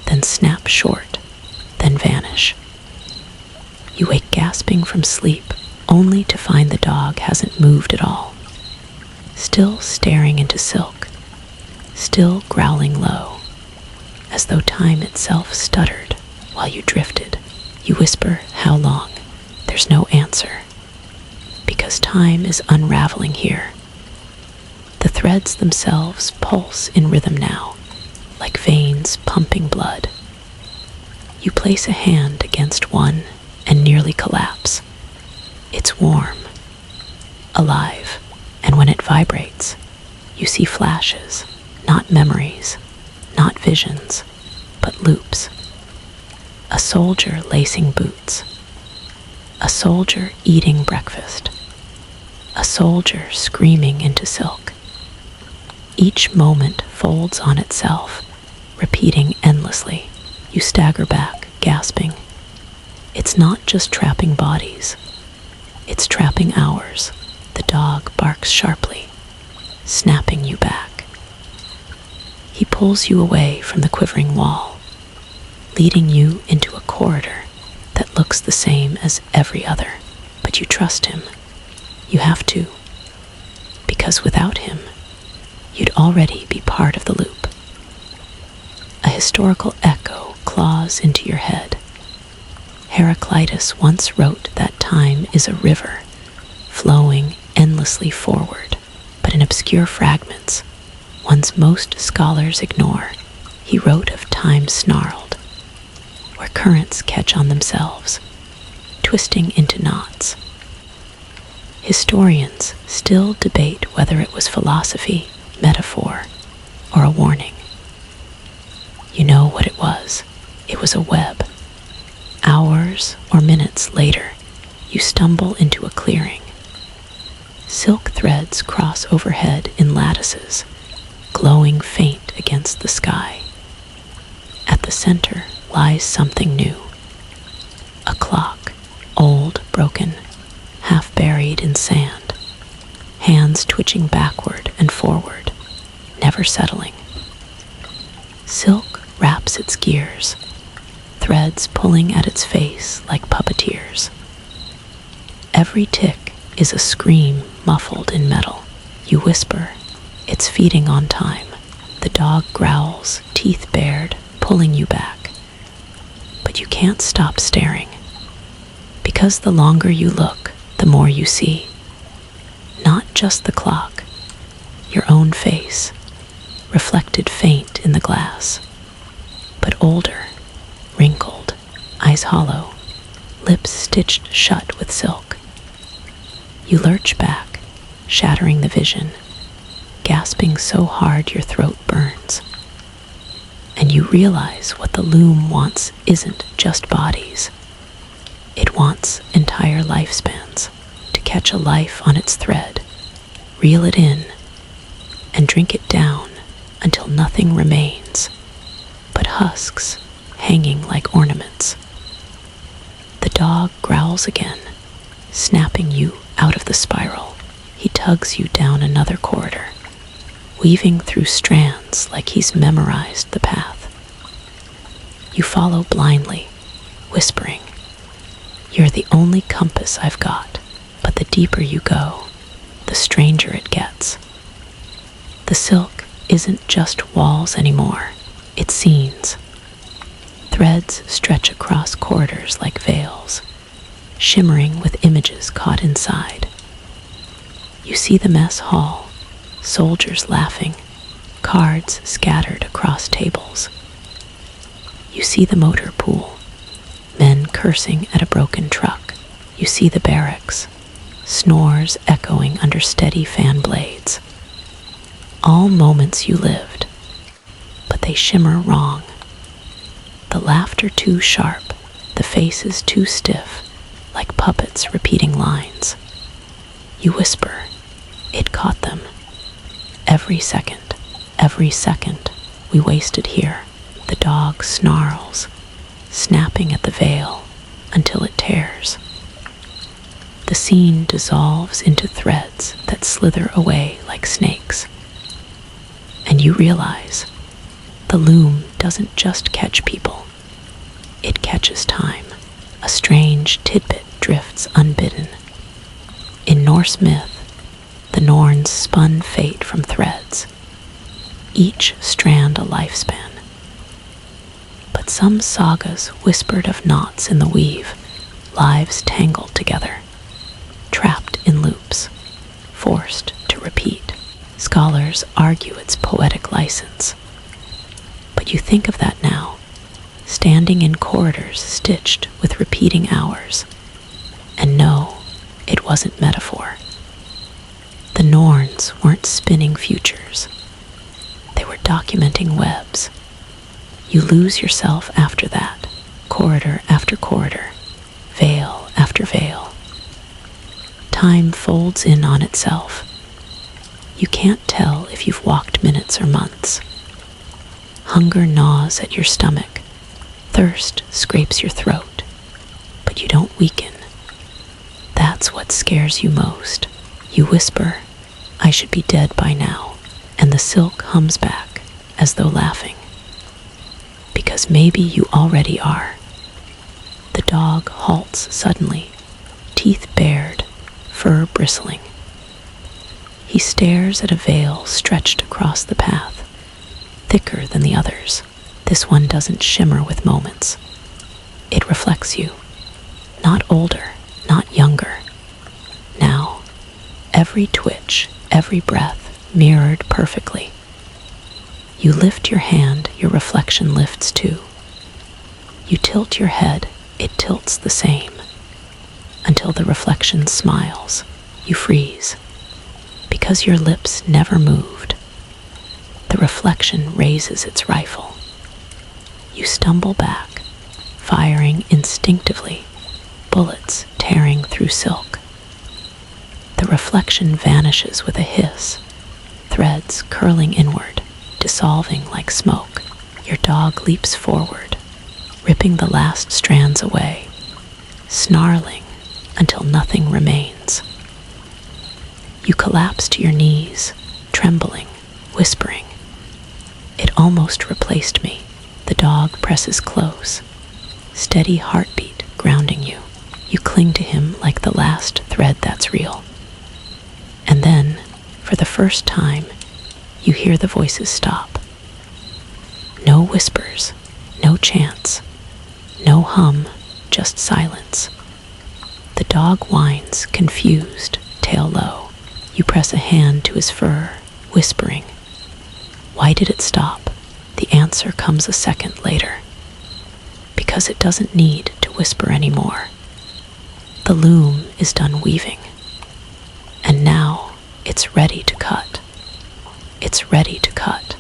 then snap short, then vanish. You wake gasping from sleep, only to find the dog hasn't moved at all. Still staring into Silk, still growling low, as though time itself stuttered while you drifted. You whisper, "How long?" There's no answer, because time is unraveling here. The threads themselves pulse in rhythm now, like veins pumping blood. You place a hand against one and nearly collapse. It's warm, alive, and when it vibrates, you see flashes, not memories, not visions, but loops. A soldier lacing boots, a soldier eating breakfast, a soldier screaming into Silk. Each moment folds on itself, repeating endlessly. You stagger back, gasping. It's not just trapping bodies, it's trapping hours. The dog barks sharply, snapping you back. He pulls you away from the quivering wall, leading you into a corridor that looks the same as every other. But you trust him. You have to, because without him, you'd already be part of the loop. A historical echo claws into your head. Heraclitus once wrote that time is a river, flowing endlessly forward, but in obscure fragments, ones most scholars ignore. He wrote of time snarled, where currents catch on themselves, twisting into knots. Historians still debate whether it was philosophy, metaphor, or a warning. You know what it was. It was a web. Hours or minutes later, you stumble into a clearing. Silk threads cross overhead in lattices, glowing faint against the sky. At the center lies something new. A clock, old, broken, half buried in sand, hands twitching backward and forward, never settling. Silk wraps its gears, threads pulling at its face like puppeteers. Every tick is a scream muffled in metal. You whisper, "It's feeding on time." The dog growls, teeth bared, pulling you back. But you can't stop staring, because the longer you look, the more you see. Not just the clock, your own face, reflected faint in the glass, but older, wrinkled, eyes hollow, lips stitched shut with silk. You lurch back, shattering the vision, gasping so hard your throat burns. And you realize what the loom wants isn't just bodies. It wants entire lifespans, to catch a life on its thread, reel it in, and drink it down until nothing remains but husks hanging like ornaments. The dog growls again, snapping you out of the spiral. He tugs you down another corridor, weaving through strands like he's memorized the path. You follow blindly, whispering, "You're the only compass I've got." But the deeper you go, the stranger it gets. The silk isn't just walls anymore, it's scenes. Threads stretch across corridors like veils, shimmering with images caught inside. You see the mess hall, soldiers laughing, cards scattered across tables. You see the motor pool, men cursing at a broken truck. You see the barracks, snores echoing under steady fan blades. All moments you lived, but they shimmer wrong. The laughter too sharp, the faces too stiff, like puppets repeating lines. You whisper. It caught them. Every second we wasted here, the dog snarls, snapping at the veil until it tears. The scene dissolves into threads that slither away like snakes. And you realize the loom doesn't just catch people. It catches time. A strange tidbit drifts unbidden. In Norse myth, the Norns spun fate from threads, each strand a lifespan. But some sagas whispered of knots in the weave, lives tangled together, trapped in loops, forced to repeat. Scholars argue its poetic license. But you think of that now, standing in corridors stitched with repeating hours. And no, it wasn't metaphor. The Norns weren't spinning futures. They were documenting webs. You lose yourself after that, corridor after corridor, veil after veil. Time folds in on itself. You can't tell if you've walked minutes or months. Hunger gnaws at your stomach. Thirst scrapes your throat. But you don't weaken. That's what scares you most. You whisper, "I should be dead by now," and the silk hums back as though laughing. Because maybe you already are. The dog halts suddenly, teeth bared, fur bristling. He stares at a veil stretched across the path, thicker than the others. This one doesn't shimmer with moments. It reflects you. Not older, not younger. Now, every twitch, every breath, mirrored perfectly. You lift your hand, your reflection lifts too. You tilt your head, it tilts the same. Until the reflection smiles, you freeze. Because your lips never moved. The reflection raises its rifle. You stumble back, firing instinctively, bullets tearing through silk. The reflection vanishes with a hiss, threads curling inward, dissolving like smoke. Your dog leaps forward, ripping the last strands away, snarling until nothing remains. You collapse to your knees, trembling, whispering. It almost replaced me. The dog presses close, steady heartbeat grounding you. You cling to him like the last thread that's real. And then, for the first time, you hear the voices stop. No whispers, no chants, no hum, just silence. The dog whines, confused, tail low. You press a hand to his fur, whispering. Why did it stop? The answer comes a second later. Because it doesn't need to whisper anymore. The loom is done weaving. And now it's ready to cut. It's ready to cut.